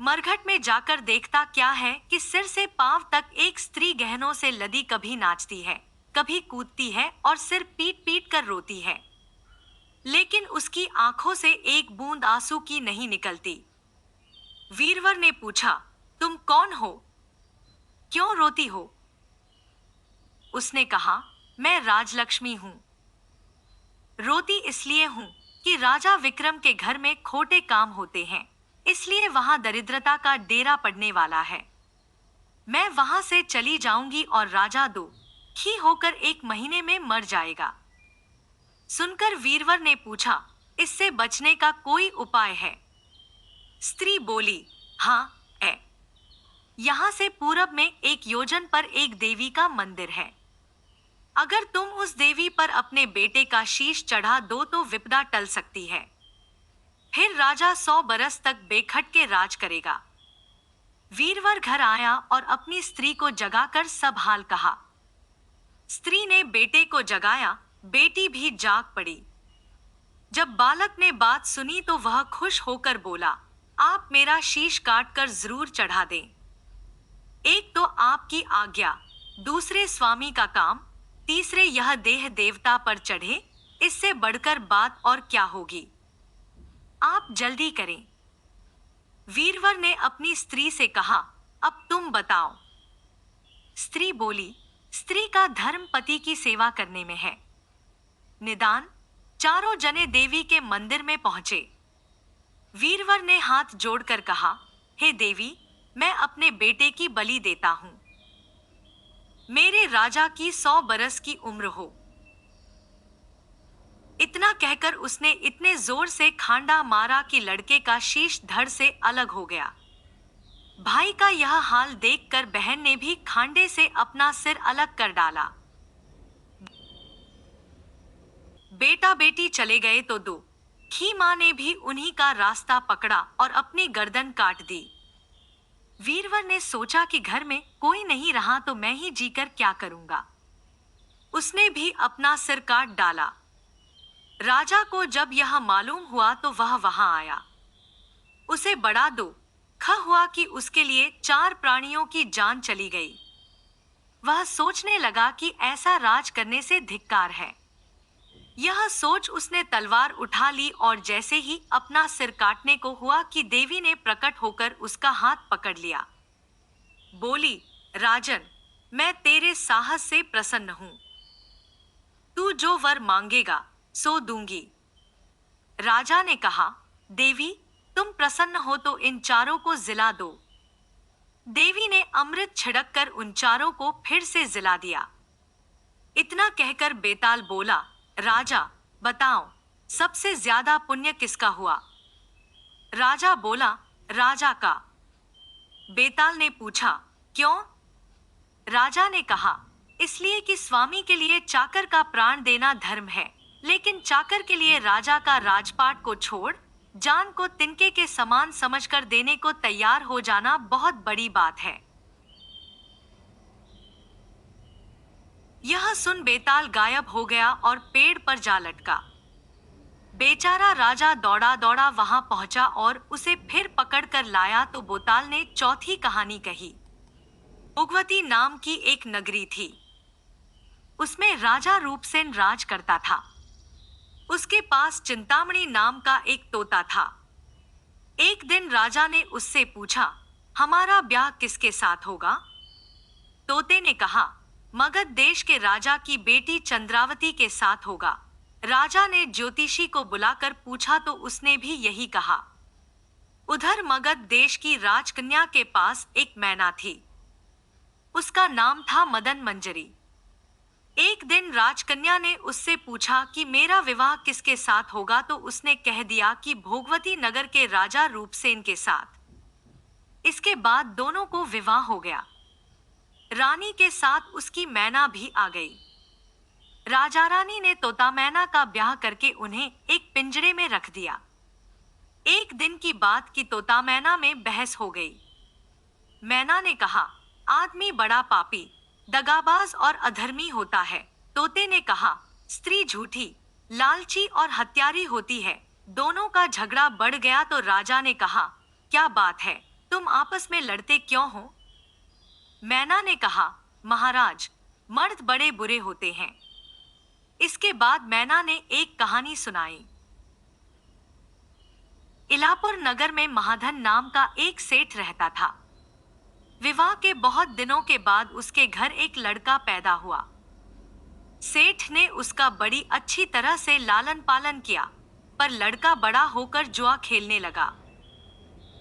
Speaker 1: मरघट में जाकर देखता क्या है कि सिर से पांव तक एक स्त्री गहनों से लदी कभी नाचती है, कभी कूदती है और सिर पीट पीट कर रोती है, लेकिन उसकी आंखों से एक बूंद आंसू की नहीं निकलती। वीरवर ने पूछा, तुम कौन हो? क्यों रोती हो? उसने कहा, मैं राजलक्ष्मी हूं। रोती इसलिए हूं कि राजा विक्रम के घर में खोटे काम होते हैं, इसलिए वहां दरिद्रता का डेरा पड़ने वाला है। मैं वहां से चली जाऊंगी और राजा दुखी होकर 1 महीने में मर जाएगा। सुनकर वीरवर ने पूछा, इससे बचने का कोई उपाय है? स्त्री बोली, हाँ है। यहाँ से पूरब में 1 योजन पर एक देवी का मंदिर है। अगर तुम उस देवी पर अपने बेटे का शीश चढ़ा दो तो विपदा टल सकती है। फिर राजा 100 बरस तक बेखटके राज करेगा। वीरवर घर आया और अपनी स्त्री को जगाकर सब हाल कहा। स्त्री ने बेटे को जगाया, बेटी भी जाग पड़ी। जब बालक ने बात सुनी तो वह खुश होकर बोला, आप मेरा शीश काट कर जरूर चढ़ा दें। एक तो आपकी आज्ञा, दूसरे स्वामी का काम, तीसरे यह देह देवता पर चढ़े, इससे बढ़कर बात और क्या होगी? आप जल्दी करें। वीरवर ने अपनी स्त्री से कहा, अब तुम बताओ। स्त्री बोली, स्त्री का धर्म पति की सेवा करने में है। निदान 4 जने देवी के मंदिर में पहुंचे। वीरवर ने हाथ जोड़कर कहा, हे देवी, मैं अपने बेटे की बलि देता हूं। मेरे राजा की 100 बरस की उम्र हो। इतना कहकर उसने इतने जोर से खांडा मारा कि लड़के का शीश धड़ से अलग हो गया। भाई का यह हाल देखकर बहन ने भी खांडे से अपना सिर अलग कर डाला। बेटा बेटी चले गए तो दुखी माँ ने भी उन्हीं का रास्ता पकड़ा और अपनी गर्दन काट दी। वीरवर ने सोचा कि घर में कोई नहीं रहा तो मैं ही जीकर क्या करूंगा। उसने भी अपना सिर काट डाला। राजा को जब यह मालूम हुआ तो वह वहां आया। उसे बड़ा दुख हुआ कि उसके लिए 4 प्राणियों की जान चली गई। वह सोचने लगा कि ऐसा राज करने से धिक्कार है। यह सोच उसने तलवार उठा ली और जैसे ही अपना सिर काटने को हुआ कि देवी ने प्रकट होकर उसका हाथ पकड़ लिया। बोली, राजन, मैं तेरे साहस से प्रसन्न हूं। तू जो वर मांगेगा सो दूंगी। राजा ने कहा, देवी, तुम प्रसन्न हो तो इन चारों को जिला दो। देवी ने अमृत छिड़ककर उन चारों को फिर से जिला दिया। इतना कहकर बेताल बोला, राजा, बताओ, सबसे ज्यादा पुण्य किसका हुआ? राजा बोला, राजा का। बेताल ने पूछा, क्यों? राजा ने कहा, इसलिए कि स्वामी के लिए चाकर का प्राण देना धर्म है, लेकिन चाकर के लिए राजा का राजपाट को छोड़ जान को तिनके के समान समझकर देने को तैयार हो जाना बहुत बड़ी बात है। यह सुन बेताल गायब हो गया और पेड़ पर जा लटका। बेचारा राजा दौड़ा दौड़ा वहां पहुंचा और उसे फिर पकड़कर लाया तो बेताल ने चौथी कहानी कही। भोगवती नाम की एक नगरी थी। उसमें राजा रूपसेन राज करता था। उसके पास चिंतामणि नाम का एक तोता था। एक दिन राजा ने उससे पूछा, हमारा ब्याह किसके साथ होगा? तोते ने कहा, मगध देश के राजा की बेटी चंद्रावती के साथ होगा। राजा ने ज्योतिषी को बुलाकर पूछा तो उसने भी यही कहा। उधर मगध देश की राजकन्या के पास एक मैना थी। उसका नाम था मदन मंजरी। एक दिन राजकन्या ने उससे पूछा कि मेरा विवाह किसके साथ होगा तो उसने कह दिया कि भोगवती नगर के राजा रूपसेन के साथ। इसके बाद दोनों को विवाह हो गया। रानी के साथ उसकी मैना भी आ गई। राजा रानी ने तोता मैना का ब्याह करके उन्हें एक पिंजरे में रख दिया। एक दिन की बात की तोता मैना में बहस हो गई। मैना ने कहा, आदमी बड़ा पापी, दगाबाज और अधर्मी होता है। तोते ने कहा, स्त्री झूठी, लालची और हत्यारी होती है। दोनों का झगड़ा बढ़ गया तो राजा ने कहा, क्या बात है, तुम आपस में लड़ते क्यों हो? मैना ने कहा, महाराज, मर्द बड़े बुरे होते हैं। इसके बाद मैना ने एक कहानी सुनाई। इलापुर नगर में महाधन नाम का एक सेठ रहता था। विवाह के बहुत दिनों के बाद उसके घर एक लड़का पैदा हुआ। सेठ ने उसका बड़ी अच्छी तरह से लालन पालन किया, पर लड़का बड़ा होकर जुआ खेलने लगा।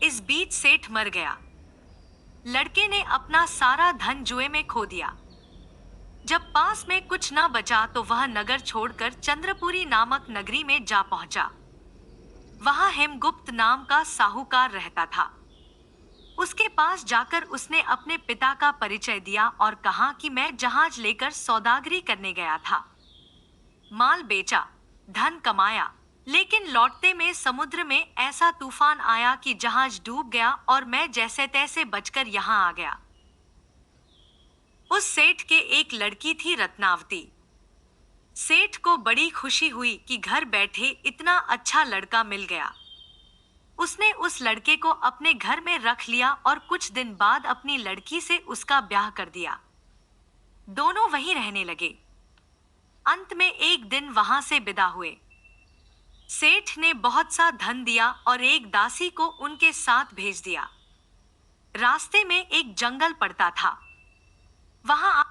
Speaker 1: इस बीच सेठ मर गया। लड़के ने अपना सारा धन जुए में खो दिया। जब पास में कुछ न बचा तो वह नगर छोड़कर चंद्रपुरी नामक नगरी में जा पहुंचा। वहां हेमगुप्त नाम का साहूकार रहता था। उसके पास जाकर उसने अपने पिता का परिचय दिया और कहा कि मैं जहाज लेकर सौदागरी करने गया था। माल बेचा, धन कमाया, लेकिन लौटते में समुद्र में ऐसा तूफान आया कि जहाज डूब गया और मैं जैसे तैसे बचकर यहाँ आ गया। उस सेठ के एक लड़की थी रत्नावती। सेठ को बड़ी खुशी हुई कि घर बैठे इतना अच्छा लड़का मिल गया। उसने उस लड़के को अपने घर में रख लिया और कुछ दिन बाद अपनी लड़की से उसका ब्याह कर दिया। दोनों वहीं रहने लगे। अंत में एक दिन वहां से विदा हुए। सेठ ने बहुत सा धन दिया और एक दासी को उनके साथ भेज दिया। रास्ते में एक जंगल पड़ता था। वहां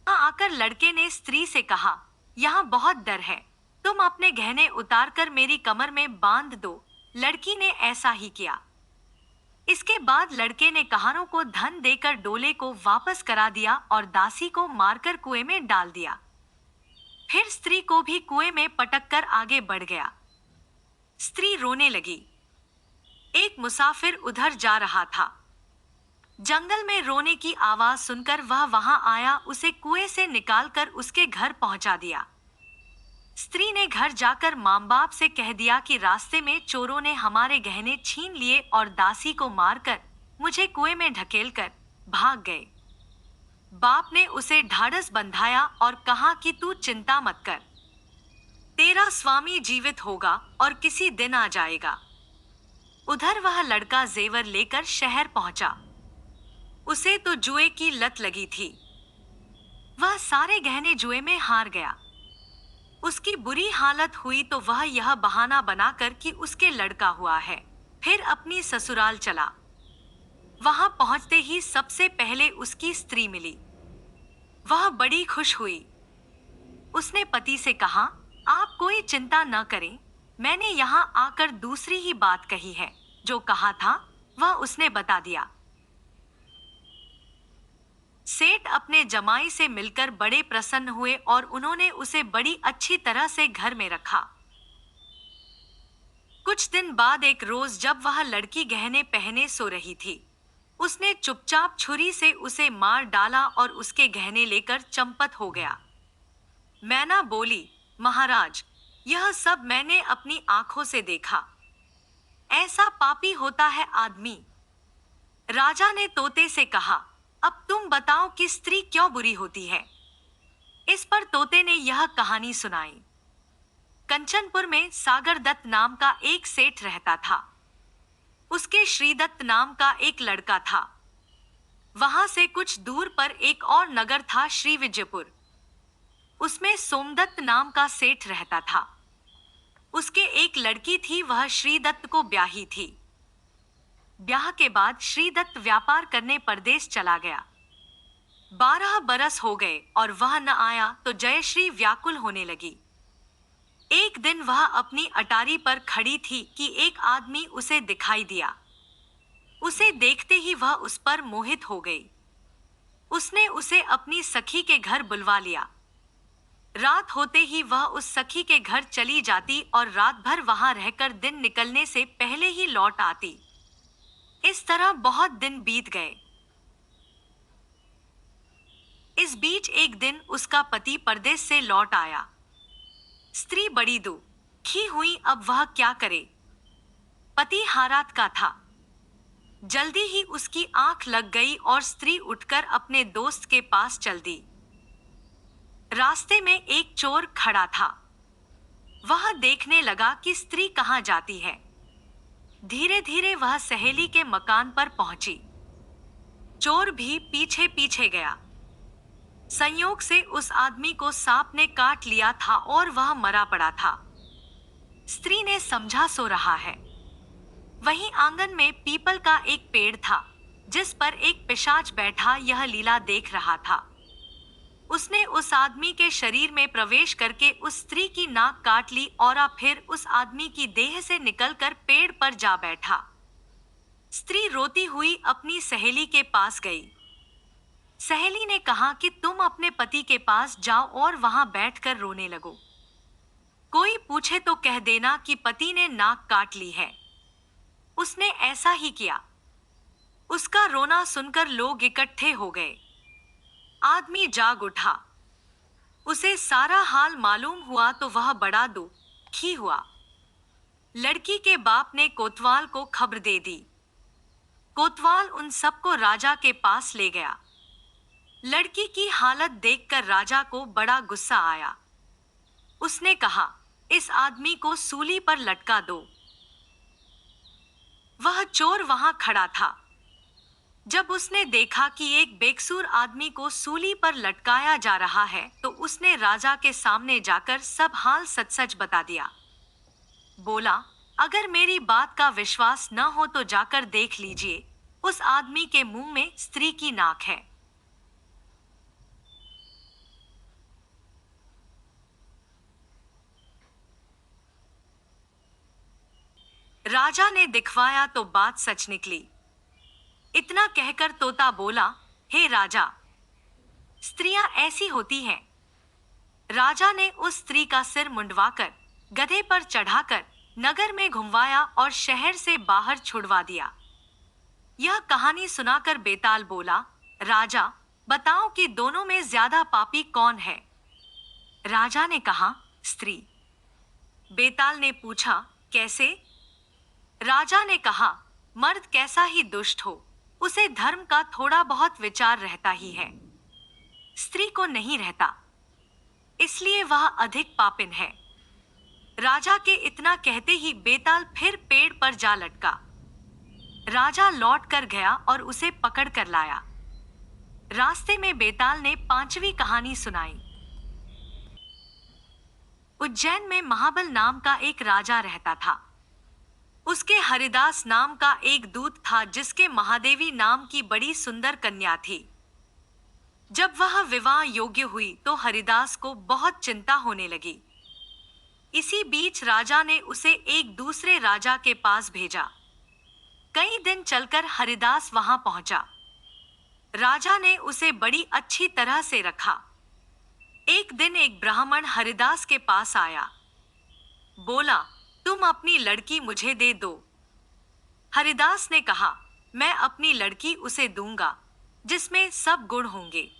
Speaker 1: आकर लड़के ने स्त्री से कहा, यहाँ बहुत डर है, तुम अपने गहने उतारकर मेरी कमर में बांध दो। लड़की ने ऐसा ही किया। इसके बाद लड़के ने कहारों को धन देकर डोले को वापस करा दिया और दासी को मारकर कुएं में डाल दिया। फिर स्त्री को भी कुएं में पटक कर आगे बढ़ गया। स्त्री रोने लगी। एक मुसाफिर उधर जा रहा था। जंगल में रोने की आवाज सुनकर वह वहां आया, उसे कुएं से निकालकर उसके घर पहुंचा दिया। स्त्री ने घर जाकर मां बाप से कह दिया कि रास्ते में चोरों ने हमारे गहने छीन लिए और दासी को मारकर मुझे कुएं में ढकेलकर भाग गए। बाप ने उसे ढाढ़स बंधाया और कहा कि तू चिंता मत कर, तेरा स्वामी जीवित होगा और किसी दिन आ जाएगा। उधर वह लड़का जेवर लेकर शहर पहुंचा। उसे तो जुए की लत लगी थी। वह सारे गहने जुए में हार गया। उसकी बुरी हालत हुई तो वह यह बहाना बनाकर कि उसके लड़का हुआ है, फिर अपनी ससुराल चला। वहां पहुंचते ही सबसे पहले उसकी स्त्री मिली। वह बड़ी खुश हुई। उसने पति से कहा, आप कोई चिंता न करें, मैंने यहाँ आकर दूसरी ही बात कही है, जो कहा था वह उसने बता दिया। सेठ अपने जमाई से मिलकर बड़े प्रसन्न हुए और उन्होंने उसे बड़ी अच्छी तरह से घर में रखा। कुछ दिन बाद एक रोज जब वह लड़की गहने पहने सो रही थी, उसने चुपचाप छुरी से उसे मार डाला और उसके गहने लेकर चंपत हो गया। मैना बोली, महाराज, यह सब मैंने अपनी आंखों से देखा। ऐसा पापी होता है आदमी। राजा ने तोते से कहा, अब तुम बताओ कि स्त्री क्यों बुरी होती है। इस पर तोते ने यह कहानी सुनाई। कंचनपुर में सागर दत्त नाम का एक सेठ रहता था। उसके श्रीदत्त नाम का एक लड़का था। वहां से कुछ दूर पर एक और नगर था, श्री विजयपुर। उसमें सोमदत्त नाम का सेठ रहता था। उसके एक लड़की थी, वह श्रीदत्त को ब्याही थी। ब्याह के बाद श्रीदत्त व्यापार करने परदेश चला गया। 12 बरस हो गए और वह न आया तो जयश्री व्याकुल होने लगी। एक दिन वह अपनी अटारी पर खड़ी थी कि एक आदमी उसे दिखाई दिया। उसे देखते ही वह उस पर मोहित हो गई। उसने उसे अपनी सखी के घर बुलवा लिया। रात होते ही वह उस सखी के घर चली जाती और रात भर वहां रहकर दिन निकलने से पहले ही लौट आती। इस तरह बहुत दिन बीत गए। इस बीच एक दिन उसका पति परदेश से लौट आया। स्त्री बड़ी दुखी हुई, अब वह क्या करे। पति हारात का था। जल्दी ही उसकी आंख लग गई और स्त्री उठकर अपने दोस्त के पास चल दी। रास्ते में एक चोर खड़ा था। वह देखने लगा कि स्त्री कहां जाती है। धीरे धीरे वह सहेली के मकान पर पहुंची। चोर भी पीछे पीछे गया। संयोग से उस आदमी को सांप ने काट लिया था और वह मरा पड़ा था। स्त्री ने समझा सो रहा है। वहीं आंगन में पीपल का एक पेड़ था, जिस पर एक पिशाच बैठा यह लीला देख रहा था। उसने उस आदमी के शरीर में प्रवेश करके उस स्त्री की नाक काट ली और फिर उस आदमी की देह से निकलकर पेड़ पर जा बैठा। स्त्री रोती हुई अपनी सहेली के पास गई। सहेली ने कहा कि तुम अपने पति के पास जाओ और वहां बैठकर रोने लगो। कोई पूछे तो कह देना कि पति ने नाक काट ली है। उसने ऐसा ही किया। उसका रोना सुनकर लोग इकट्ठे हो गए। आदमी जाग उठा। उसे सारा हाल मालूम हुआ तो वह बड़ा दुखी हुआ। लड़की के बाप ने कोतवाल को खबर दे दी। कोतवाल उन सबको राजा के पास ले गया। लड़की की हालत देखकर राजा को बड़ा गुस्सा आया। उसने कहा, इस आदमी को सूली पर लटका दो। वह चोर वहां खड़ा था। जब उसने देखा कि एक बेकसूर आदमी को सूली पर लटकाया जा रहा है तो उसने राजा के सामने जाकर सब हाल सच सच बता दिया। बोला, अगर मेरी बात का विश्वास न हो तो जाकर देख लीजिए, उस आदमी के मुंह में स्त्री की नाक है। राजा ने दिखवाया तो बात सच निकली। इतना कहकर तोता बोला, हे राजा, स्त्रियां ऐसी होती हैं। राजा ने उस स्त्री का सिर मुंडवाकर गधे पर चढ़ाकर नगर में घुमवाया और शहर से बाहर छुड़वा दिया। यह कहानी सुनाकर बेताल बोला, राजा, बताओ कि दोनों में ज्यादा पापी कौन है? राजा ने कहा, स्त्री। बेताल ने पूछा, कैसे? राजा ने कहा, मर्द कैसा ही दुष्ट हो, उसे धर्म का थोड़ा बहुत विचार रहता ही है, स्त्री को नहीं रहता, इसलिए वह अधिक पापिन है। राजा के इतना कहते ही बेताल फिर पेड़ पर जा लटका। राजा लौट कर गया और उसे पकड़ कर लाया। रास्ते में बेताल ने 5वीं कहानी सुनाई। उज्जैन में महाबल नाम का एक राजा रहता था। उसके हरिदास नाम का एक दूत था जिसके महादेवी नाम की बड़ी सुंदर कन्या थी। जब वह विवाह योग्य हुई तो हरिदास को बहुत चिंता होने लगी। इसी बीच राजा ने उसे एक दूसरे राजा के पास भेजा। कई दिन चलकर हरिदास वहां पहुंचा। राजा ने उसे बड़ी अच्छी तरह से रखा। एक दिन एक ब्राह्मण हरिदास के पास आया। बोला, तुम अपनी लड़की मुझे दे दो। हरिदास ने कहा, मैं अपनी लड़की उसे दूंगा जिसमें सब गुण होंगे।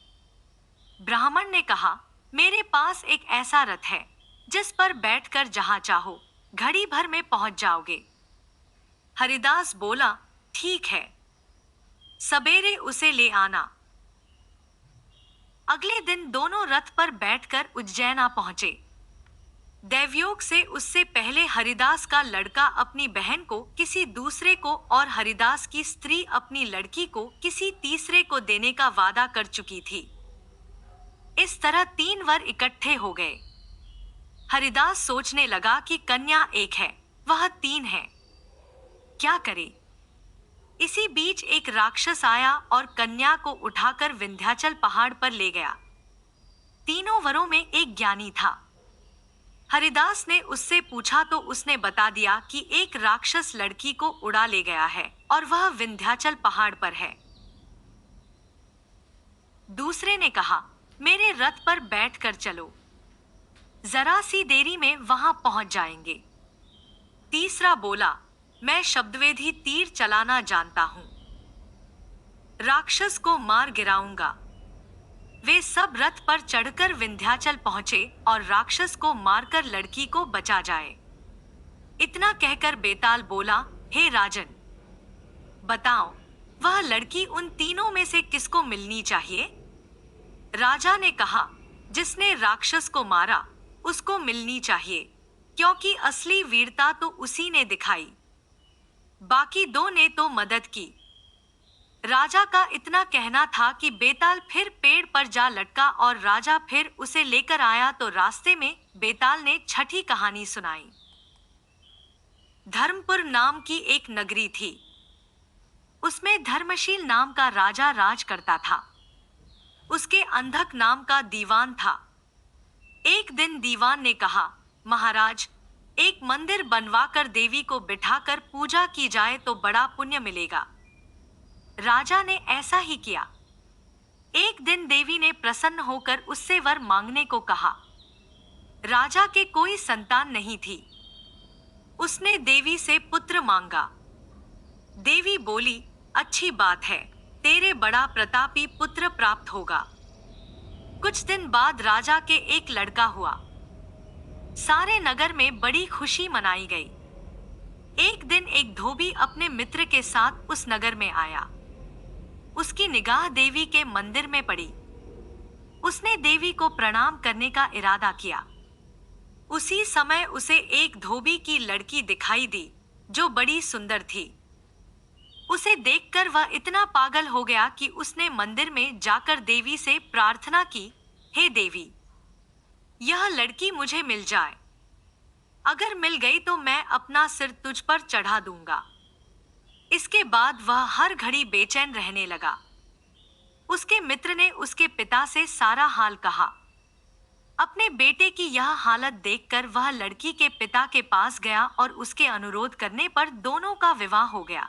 Speaker 1: ब्राह्मण ने कहा, मेरे पास एक ऐसा रथ है जिस पर बैठकर जहां चाहो घड़ी भर में पहुंच जाओगे। हरिदास बोला, ठीक है, सवेरे उसे ले आना। अगले दिन दोनों रथ पर बैठकर उज्जैन आ पहुंचे। दैवयोग से उससे पहले हरिदास का लड़का अपनी बहन को किसी दूसरे को और हरिदास की स्त्री अपनी लड़की को किसी तीसरे को देने का वादा कर चुकी थी। इस तरह 3 वर इकट्ठे हो गए। हरिदास सोचने लगा कि कन्या एक है, वह 3 है, क्या करे? इसी बीच एक राक्षस आया और कन्या को उठाकर विंध्याचल पहाड़ पर ले गया। तीनों वरों में एक ज्ञानी था। हरिदास ने उससे पूछा तो उसने बता दिया कि एक राक्षस लड़की को उड़ा ले गया है और वह विंध्याचल पहाड़ पर है। दूसरे ने कहा, मेरे रथ पर बैठकर चलो, जरा सी देरी में वहां पहुंच जाएंगे। तीसरा बोला, मैं शब्दवेधी तीर चलाना जानता हूं, राक्षस को मार गिराऊंगा। वे सब रथ पर चढ़कर विंध्याचल पहुंचे और राक्षस को मारकर लड़की को बचा जाए। इतना कहकर बेताल बोला, हे राजन, बताओ वह लड़की उन तीनों में से किसको मिलनी चाहिए? राजा ने कहा, जिसने राक्षस को मारा उसको मिलनी चाहिए, क्योंकि असली वीरता तो उसी ने दिखाई, बाकी 2 ने तो मदद की। राजा का इतना कहना था कि बेताल फिर पेड़ पर जा लटका और राजा फिर उसे लेकर आया तो रास्ते में बेताल ने 6ठी कहानी सुनाई। धर्मपुर नाम की एक नगरी थी। उसमें धर्मशील नाम का राजा राज करता था। उसके अंधक नाम का दीवान था। एक दिन दीवान ने कहा, महाराज, एक मंदिर बनवाकर देवी को बिठाकर पूजा की जाए तो बड़ा पुण्य मिलेगा। राजा ने ऐसा ही किया। एक दिन देवी ने प्रसन्न होकर उससे वर मांगने को कहा। राजा के कोई संतान नहीं थी। उसने देवी से पुत्र मांगा। देवी बोली, अच्छी बात है, तेरे बड़ा प्रतापी पुत्र प्राप्त होगा। कुछ दिन बाद राजा के एक लड़का हुआ। सारे नगर में बड़ी खुशी मनाई गई। एक दिन एक धोबी अपने मित्र के साथ उस नगर में आया। उसकी निगाह देवी के मंदिर में पड़ी। उसने देवी को प्रणाम करने का इरादा किया। उसी समय उसे एक धोबी की लड़की दिखाई दी जो बड़ी सुंदर थी। उसे देखकर वह इतना पागल हो गया कि उसने मंदिर में जाकर देवी से प्रार्थना की, हे देवी, यह लड़की मुझे मिल जाए। अगर मिल गई तो मैं अपना सिर तुझ पर चढ़ा दूंगा। इसके बाद वह हर घड़ी बेचैन रहने लगा। उसके मित्र ने उसके पिता से सारा हाल कहा। अपने बेटे की यह हालत देखकर वह लड़की के पिता के पास गया और उसके अनुरोध करने पर दोनों का विवाह हो गया।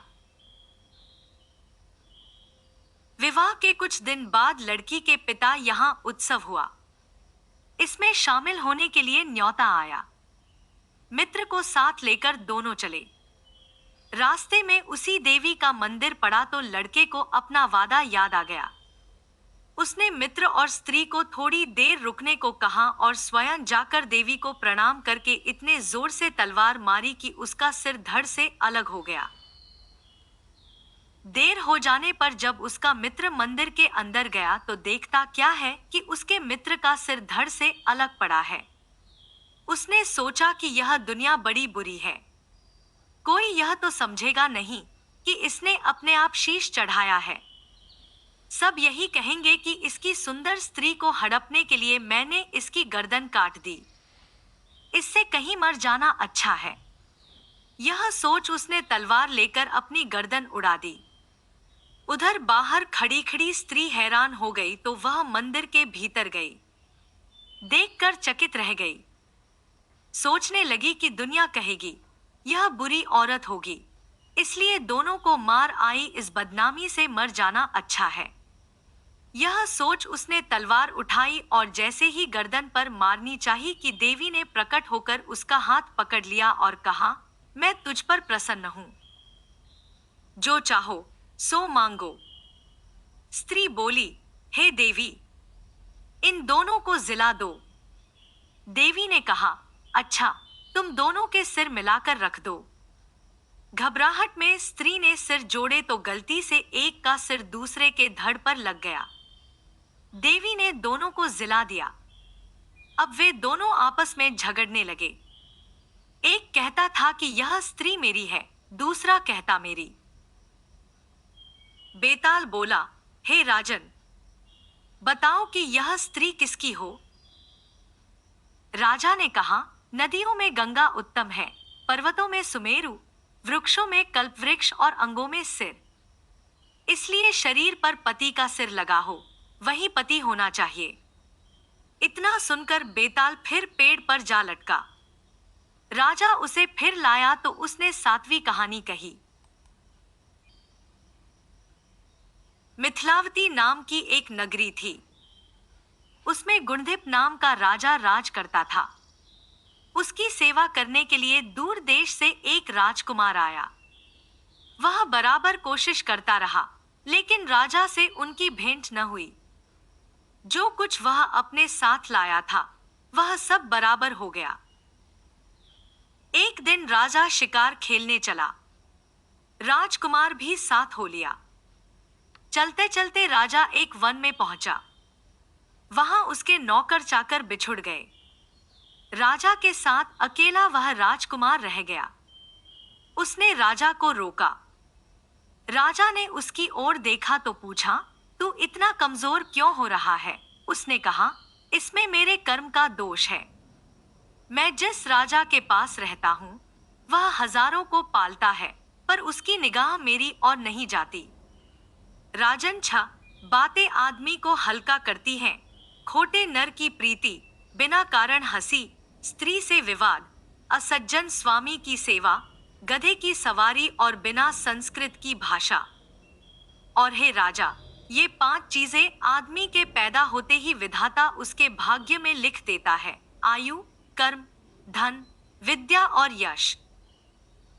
Speaker 1: विवाह के कुछ दिन बाद लड़की के पिता यहाँ उत्सव हुआ। इसमें शामिल होने के लिए न्योता आया। मित्र को साथ लेकर दोनों चले। रास्ते में उसी देवी का मंदिर पड़ा तो लड़के को अपना वादा याद आ गया। उसने मित्र और स्त्री को थोड़ी देर रुकने को कहा और स्वयं जाकर देवी को प्रणाम करके इतने जोर से तलवार मारी कि उसका सिर धड़ से अलग हो गया। देर हो जाने पर जब उसका मित्र मंदिर के अंदर गया तो देखता क्या है कि उसके मित्र का सिर धड़ से अलग पड़ा है। उसने सोचा कि यह दुनिया बड़ी बुरी है, कोई यह तो समझेगा नहीं कि इसने अपने आप शीश चढ़ाया है। सब यही कहेंगे कि इसकी सुंदर स्त्री को हड़पने के लिए मैंने इसकी गर्दन काट दी। इससे कहीं मर जाना अच्छा है। यह सोच उसने तलवार लेकर अपनी गर्दन उड़ा दी। उधर बाहर खड़ी खड़ी स्त्री हैरान हो गई तो वह मंदिर के भीतर गई। देखकर चकित रह गई। सोचने लगी कि दुनिया कहेगी यह बुरी औरत होगी, इसलिए दोनों को मार आई, इस बदनामी से मर जाना अच्छा है। यह सोच उसने तलवार उठाई और जैसे ही गर्दन पर मारनी चाहिए कि देवी ने प्रकट होकर उसका हाथ पकड़ लिया और कहा, मैं तुझ पर प्रसन्न हूं, जो चाहो सो मांगो। स्त्री बोली, हे देवी, इन दोनों को जिला दो। देवी ने कहा, अच्छा, तुम दोनों के सिर मिलाकर रख दो। घबराहट में स्त्री ने सिर जोड़े तो गलती से एक का सिर दूसरे के धड़ पर लग गया। देवी ने दोनों को जिला दिया। अब वे दोनों आपस में झगड़ने लगे। एक कहता था कि यह स्त्री मेरी है, दूसरा कहता मेरी। बेताल बोला, हे राजन, बताओ कि यह स्त्री किसकी हो। राजा ने कहा, नदियों में गंगा उत्तम है, पर्वतों में सुमेरु, वृक्षों में कल्पवृक्ष और अंगों में सिर। इसलिए शरीर पर पति का सिर लगा हो, वही पति होना चाहिए। इतना सुनकर बेताल फिर पेड़ पर जा लटका। राजा उसे फिर लाया तो उसने सातवीं कहानी कही। मिथिलावती नाम की एक नगरी थी। उसमें गुणधिप नाम का राजा राज करता था। उसकी सेवा करने के लिए दूर देश से एक राजकुमार आया। वह बराबर कोशिश करता रहा, लेकिन राजा से उनकी भेंट न हुई। जो कुछ वह अपने साथ लाया था वह सब बराबर हो गया। एक दिन राजा शिकार खेलने चला। राजकुमार भी साथ हो लिया। चलते चलते राजा एक वन में पहुंचा। वहां उसके नौकर चाकर बिछुड़ गए। राजा के साथ अकेला वह राजकुमार रह गया। उसने राजा को रोका। राजा ने उसकी ओर देखा तो पूछा, तू इतना कमजोर क्यों हो रहा है? उसने कहा, इसमें मेरे कर्म का दोष है। मैं जिस राजा के पास रहता हूं वह हजारों को पालता है, पर उसकी निगाह मेरी और नहीं जाती। राजन छा, बातें आदमी को हल्का करती हैं। खोटे नर की प्रीति, बिना कारण हंसी, स्त्री से विवाद, असज्जन स्वामी की सेवा, गधे की सवारी और बिना संस्कृत की भाषा। और हे राजा, ये 5 चीजें आदमी के पैदा होते ही विधाता उसके भाग्य में लिख देता है: आयु, कर्म, धन, विद्या और यश।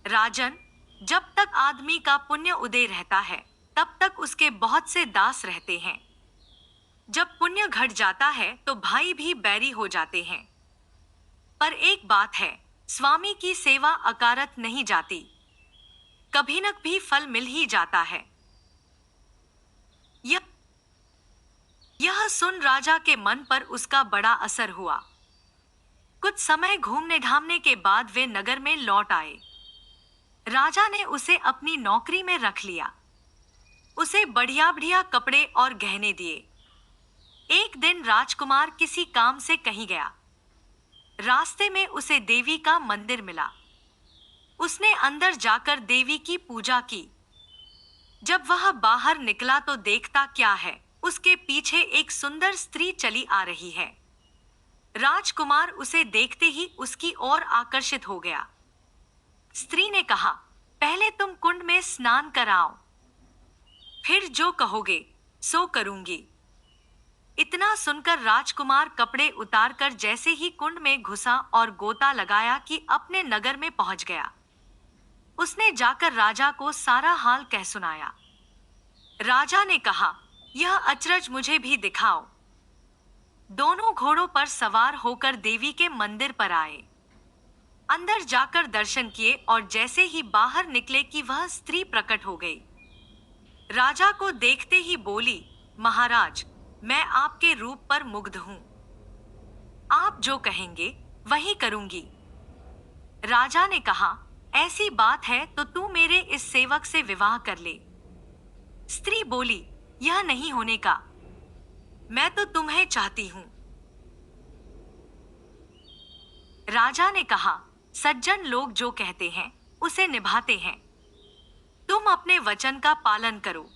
Speaker 1: राजन, जब तक आदमी का पुण्य उदय रहता है तब तक उसके बहुत से दास रहते हैं। जब पुण्य घट जाता है तो भाई भी बैरी हो जाते हैं। पर एक बात है, स्वामी की सेवा अकारत नहीं जाती, कभी न भी फल मिल ही जाता है। यह सुन राजा के मन पर उसका बड़ा असर हुआ। कुछ समय घूमने ढामने के बाद वे नगर में लौट आए। राजा ने उसे अपनी नौकरी में रख लिया। उसे बढ़िया बढ़िया कपड़े और गहने दिए। एक दिन राजकुमार किसी काम से कहीं गया। रास्ते में उसे देवी का मंदिर मिला। उसने अंदर जाकर देवी की पूजा की। जब वह बाहर निकला तो देखता क्या है, उसके पीछे एक सुंदर स्त्री चली आ रही है। राजकुमार उसे देखते ही उसकी ओर आकर्षित हो गया। स्त्री ने कहा, पहले तुम कुंड में स्नान कराओ, फिर जो कहोगे सो करूंगी। इतना सुनकर राजकुमार कपड़े उतारकर जैसे ही कुंड में घुसा और गोता लगाया कि अपने नगर में पहुंच गया। उसने जाकर राजा को सारा हाल कह सुनाया। राजा ने कहा, यह अचरज मुझे भी दिखाओ। दोनों घोड़ों पर सवार होकर देवी के मंदिर पर आए। अंदर जाकर दर्शन किए और जैसे ही बाहर निकले कि वह स्त्री प्रकट हो गई। राजा को देखते ही बोली, महाराज, मैं आपके रूप पर मुग्ध हूं। आप जो कहेंगे वही करूंगी। राजा ने कहा, ऐसी बात है तो तू मेरे इस सेवक से विवाह कर ले। स्त्री बोली, यह नहीं होने का। मैं तो तुम्हें चाहती हूं। राजा ने कहा, सज्जन लोग जो कहते हैं उसे निभाते हैं। तुम अपने वचन का पालन करो।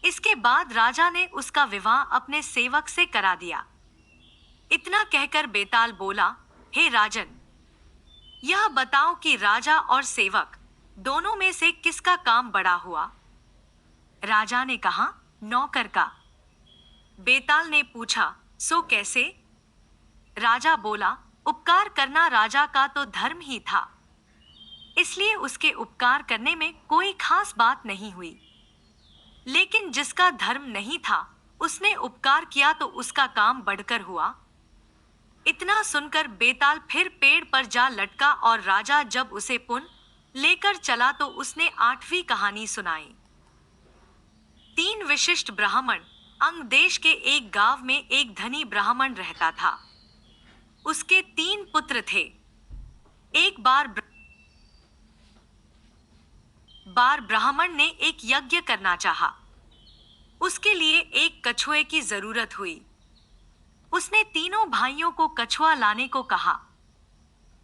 Speaker 1: इसके बाद राजा ने उसका विवाह अपने सेवक से करा दिया। इतना कहकर बेताल बोला, हे राजन, यह बताओ कि राजा और सेवक दोनों में से किसका काम बड़ा हुआ? राजा ने कहा, नौकर का। बेताल ने पूछा, सो कैसे? राजा बोला, उपकार करना राजा का तो धर्म ही था, इसलिए उसके उपकार करने में कोई खास बात नहीं हुई। लेकिन जिसका धर्म नहीं था उसने उपकार किया तो उसका काम बढ़कर हुआ। इतना सुनकर बेताल फिर पेड़ पर जा लटका और राजा जब उसे पुनः लेकर चला तो उसने 8वीं कहानी सुनाई। 3 विशिष्ट ब्राह्मण। अंग देश के एक गांव में एक धनी ब्राह्मण रहता था। उसके 3 पुत्र थे। एक बार ब्राह्मण ने एक यज्ञ करना चाहा। उसके लिए एक कछुए की जरूरत हुई। उसने तीनों भाइयों को कछुआ लाने को कहा।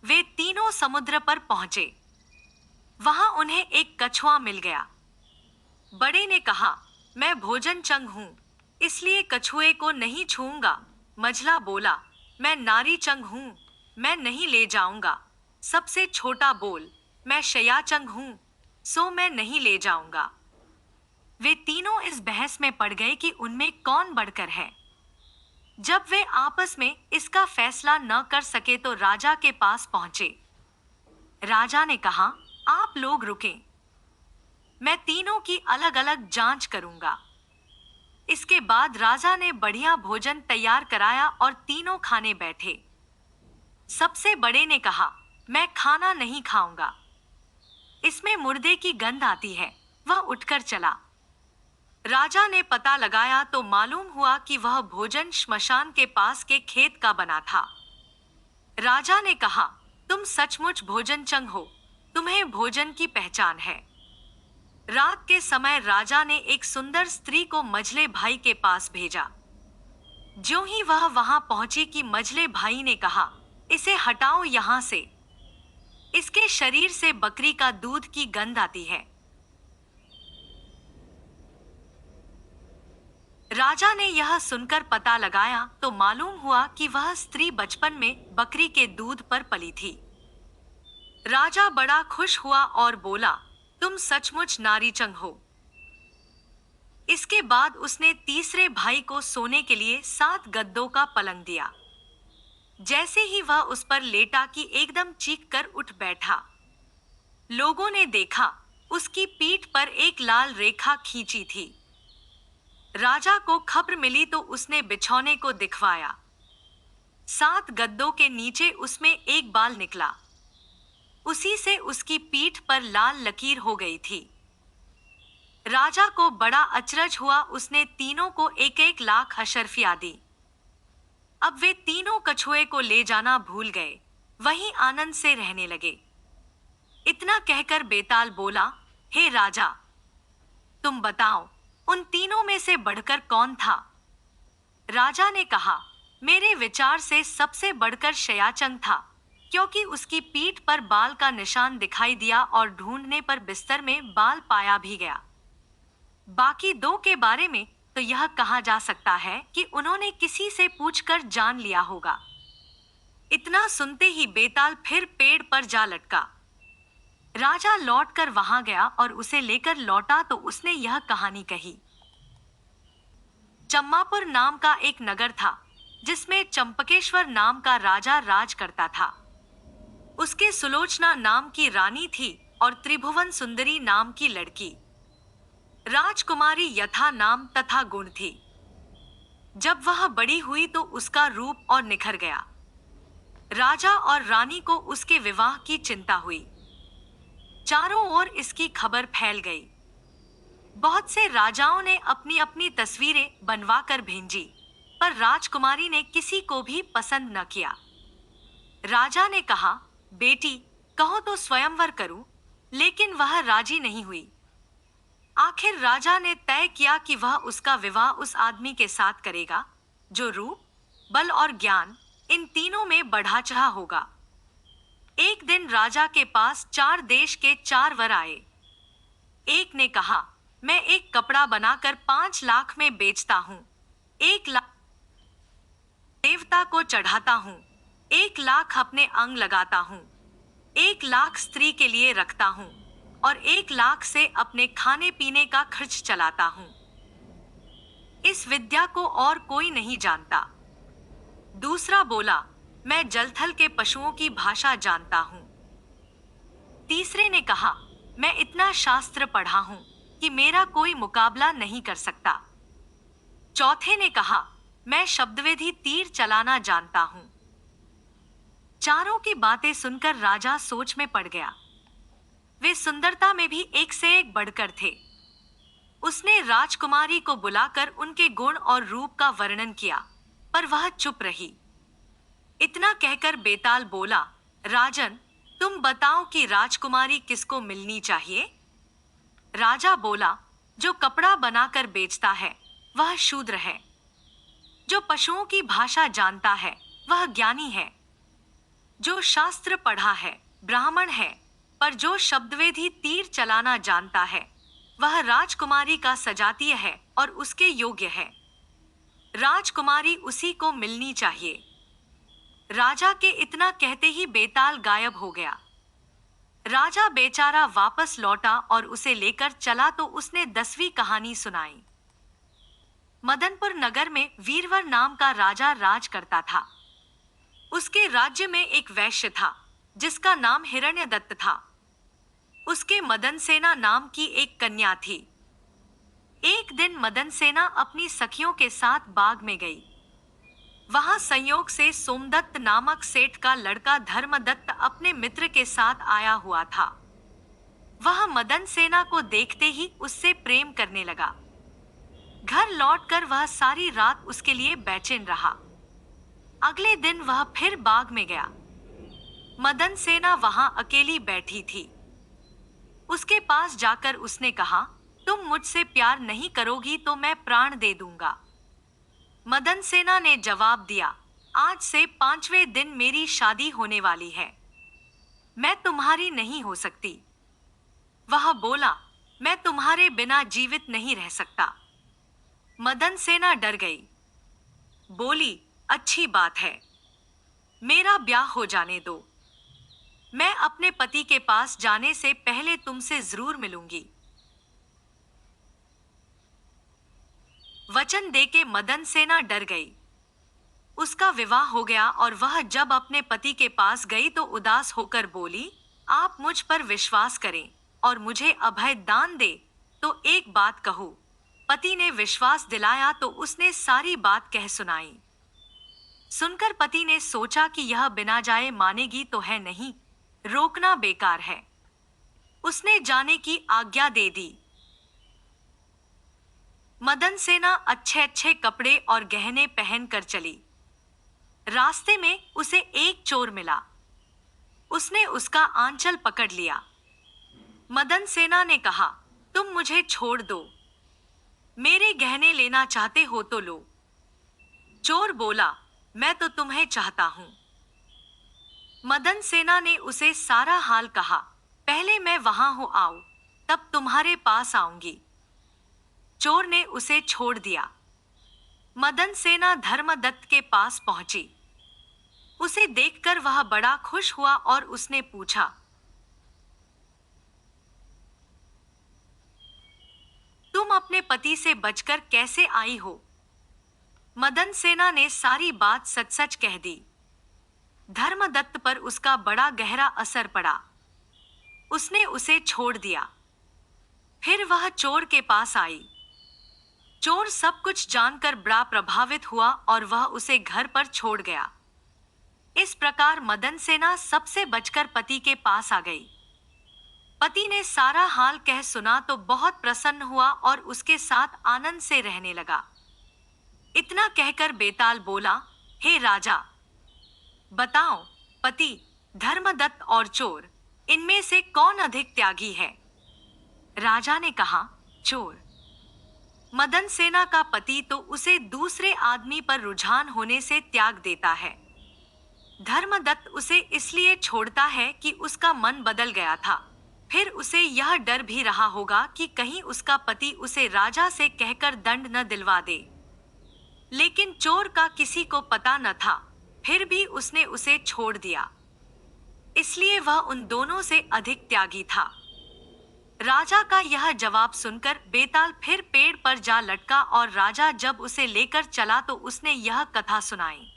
Speaker 1: वे तीनों समुद्र पर पहुंचे। वहां उन्हें एक कछुआ मिल गया। बड़े ने कहा, मैं भोजन चंग हूं, इसलिए कछुए को नहीं छूऊंगा। मझला बोला, मैं नारी चंग हूं, मैं नहीं ले जाऊंगा। सबसे छोटा बोल, मैं शयाचंग हूं, सो मैं नहीं ले जाऊंगा। वे तीनों इस बहस में पड़ गए कि उनमें कौन बढ़कर है। जब वे आपस में इसका फैसला न कर सके तो राजा के पास पहुंचे। राजा ने कहा, आप लोग रुकें, मैं तीनों की अलग अलग जांच करूंगा। इसके बाद राजा ने बढ़िया भोजन तैयार कराया और तीनों खाने बैठे। सबसे बड़े ने कहा, मैं खाना नहीं खाऊंगा, इसमें मुर्दे की गंध आती है। वह उठकर चला। राजा ने पता लगाया तो मालूम हुआ कि वह भोजन श्मशान के पास के खेत का बना था। राजा ने कहा, तुम सचमुच भोजन चंग हो, तुम्हें भोजन की पहचान है। रात के समय राजा ने एक सुंदर स्त्री को मझले भाई के पास भेजा। ज्यों ही वह वहां पहुंची कि मझले भाई ने कहा, इसे हटाओ यहां से, इसके शरीर से बकरी का दूध की गंध आती है। राजा ने यह सुनकर पता लगाया तो मालूम हुआ कि वह स्त्री बचपन में बकरी के दूध पर पली थी। राजा बड़ा खुश हुआ और बोला, तुम सचमुच नारीचंग हो। इसके बाद उसने तीसरे भाई को सोने के लिए 7 गद्दों का पलंग दिया। जैसे ही वह उस पर लेटा कि एकदम चीख कर उठ बैठा। लोगों ने देखा, उसकी पीठ पर एक लाल रेखा खींची थी। राजा को खबर मिली तो उसने बिछौने को दिखवाया। 7 गद्दों के नीचे उसमें एक बाल निकला। उसी से उसकी पीठ पर लाल लकीर हो गई थी। राजा को बड़ा अचरज हुआ। उसने तीनों को 1-1 लाख अशर्फिया दी। अब वे तीनों कछुए को ले जाना भूल गए, वहीं आनंद से रहने लगे। इतना कहकर बेताल बोला, हे राजा, तुम बताओ, उन तीनों में से बढ़कर कौन था? राजा ने कहा, मेरे विचार से सबसे बढ़कर शयाचंग था, क्योंकि उसकी पीठ पर बाल का निशान दिखाई दिया और ढूंढने पर बिस्तर में बाल पाया भी गया। बाकी 2 के बारे में तो यह कहा जा सकता है कि उन्होंने किसी से पूछकर जान लिया होगा। इतना सुनते ही बेताल फिर पेड़ पर जा लटका। राजा लौटकर वहां गया और उसे लेकर लौटा तो उसने यह कहानी कही। चम्मापुर नाम का एक नगर था जिसमें चंपकेश्वर नाम का राजा राज करता था। उसके सुलोचना नाम की रानी थी और त्रिभुवन सुंदरी नाम की लड़की। राजकुमारी यथा नाम तथा गुण थी। जब वह बड़ी हुई तो उसका रूप और निखर गया। राजा और रानी को उसके विवाह की चिंता हुई। चारों ओर इसकी खबर फैल गई। बहुत से राजाओं ने अपनी अपनी तस्वीरें बनवा कर भेजी, पर राजकुमारी ने किसी को भी पसंद न किया। राजा ने कहा, बेटी कहो तो स्वयंवर करूं, लेकिन वह राजी नहीं हुई। आखिर राजा ने तय किया कि वह उसका विवाह उस आदमी के साथ करेगा जो रूप, बल और ज्ञान इन तीनों में बढ़ा चढ़ा होगा। एक दिन राजा के पास 4 देश के 4 वर आए। एक ने कहा, मैं एक कपड़ा बनाकर 5 लाख में बेचता हूँ, 1 लाख देवता को चढ़ाता हूँ, 1 लाख अपने अंग लगाता हूँ, 1 लाख स्त्री के लिए रखता हूँ और 1 लाख से अपने खाने पीने का खर्च चलाता हूँ। इस विद्या को और कोई नहीं जानता। दूसरा बोला, मैं जलथल के पशुओं की भाषा जानता हूँ। तीसरे ने कहा, मैं इतना शास्त्र पढ़ा हूँ कि मेरा कोई मुकाबला नहीं कर सकता। चौथे ने कहा, मैं शब्दवेधी तीर चलाना जानता हूँ। चारों की बातें सुनकर राजा सोच में पड़ गया। वे सुंदरता में भी एक से एक बढ़कर थे। उसने राजकुमारी को बुलाकर उनके गुण और रूप का वर्णन किया, पर वह चुप रही। इतना कहकर बेताल बोला, राजन तुम बताओ कि राजकुमारी किसको मिलनी चाहिए? राजा बोला, जो कपड़ा बनाकर बेचता है वह शूद्र है, जो पशुओं की भाषा जानता है वह ज्ञानी है, जो शास्त्र पढ़ा है ब्राह्मण है, पर जो शब्दवेधी तीर चलाना जानता है वह राजकुमारी का सजातीय है और उसके योग्य है। राजकुमारी उसी को मिलनी चाहिए। राजा के इतना कहते ही बेताल गायब हो गया। राजा बेचारा वापस लौटा और उसे लेकर चला तो उसने 10वीं कहानी सुनाई। मदनपुर नगर में वीरवर नाम का राजा राज करता था। उसके राज्य में एक वैश्य था जिसका नाम हिरण्यदत्त था। उसके मदन सेना नाम की एक कन्या थी। एक दिन मदन सेना अपनी सखियों के साथ बाग में गई। वहां संयोग से सोमदत्त नामक सेठ का लड़का धर्मदत्त अपने मित्र के साथ आया हुआ था। वह मदन सेना को देखते ही उससे प्रेम करने लगा। घर लौटकर वह सारी रात उसके लिए बेचैन रहा। अगले दिन वह फिर बाग में गया। मदन सेना वहां अकेली बैठी थी। उसके पास जाकर उसने कहा, तुम मुझसे प्यार नहीं करोगी तो मैं प्राण दे दूंगा। मदन सेना ने जवाब दिया, आज से 5वें दिन मेरी शादी होने वाली है, मैं तुम्हारी नहीं हो सकती। वह बोला, मैं तुम्हारे बिना जीवित नहीं रह सकता। मदन सेना डर गई। बोली, अच्छी बात है, मेरा ब्याह हो जाने दो। मैं अपने पति के पास जाने से पहले तुमसे जरूर मिलूंगी। वचन देके मदन सेना डर गई। उसका विवाह हो गया और वह जब अपने पति के पास गई तो उदास होकर बोली, आप मुझ पर विश्वास करें और मुझे अभय दान दे तो एक बात कहूं। पति ने विश्वास दिलाया तो उसने सारी बात कह सुनाई। सुनकर पति ने सोचा कि यह बिना जाए मानेगी तो है नहीं, रोकना बेकार है। उसने जाने की आज्ञा दे दी। मदन सेना अच्छे अच्छे कपड़े और गहने पहन कर चली। रास्ते में उसे एक चोर मिला। उसने उसका आंचल पकड़ लिया। मदन सेना ने कहा, तुम मुझे छोड़ दो, मेरे गहने लेना चाहते हो तो लो। चोर बोला, मैं तो तुम्हें चाहता हूं। मदन सेना ने उसे सारा हाल कहा, पहले मैं वहां हो आऊं, तब तुम्हारे पास आऊंगी। चोर ने उसे छोड़ दिया। मदन सेना धर्मदत्त के पास पहुंची। उसे देखकर वह बड़ा खुश हुआ और उसने पूछा, तुम अपने पति से बचकर कैसे आई हो? मदन सेना ने सारी बात सच सच कह दी। धर्मदत्त पर उसका बड़ा गहरा असर पड़ा। उसने उसे छोड़ दिया। फिर वह चोर के पास आई। चोर सब कुछ जानकर बड़ा प्रभावित हुआ और वह उसे घर पर छोड़ गया। इस प्रकार मदन सेना सबसे बचकर पति के पास आ गई। पति ने सारा हाल कह सुना तो बहुत प्रसन्न हुआ और उसके साथ आनंद से रहने लगा। इतना कहकर बेताल बोला, हे राजा, बताओ, पति, धर्मदत्त और चोर, इनमें से कौन अधिक त्यागी है? राजा ने कहा, चोर। मदन सेना का पति तो उसे दूसरे आदमी पर रुझान होने से त्याग देता है। धर्मदत्त उसे इसलिए छोड़ता है कि उसका मन बदल गया था। फिर उसे यह डर भी रहा होगा कि कहीं उसका पति उसे राजा से कहकर दंड न दिलवा दे। लेकिन चोर का किसी को पता न था, फिर भी उसने उसे छोड़ दिया। इसलिए वह उन दोनों से अधिक त्यागी था। राजा का यह जवाब सुनकर बेताल फिर पेड़ पर जा लटका और राजा जब उसे लेकर चला तो उसने यह कथा सुनाई।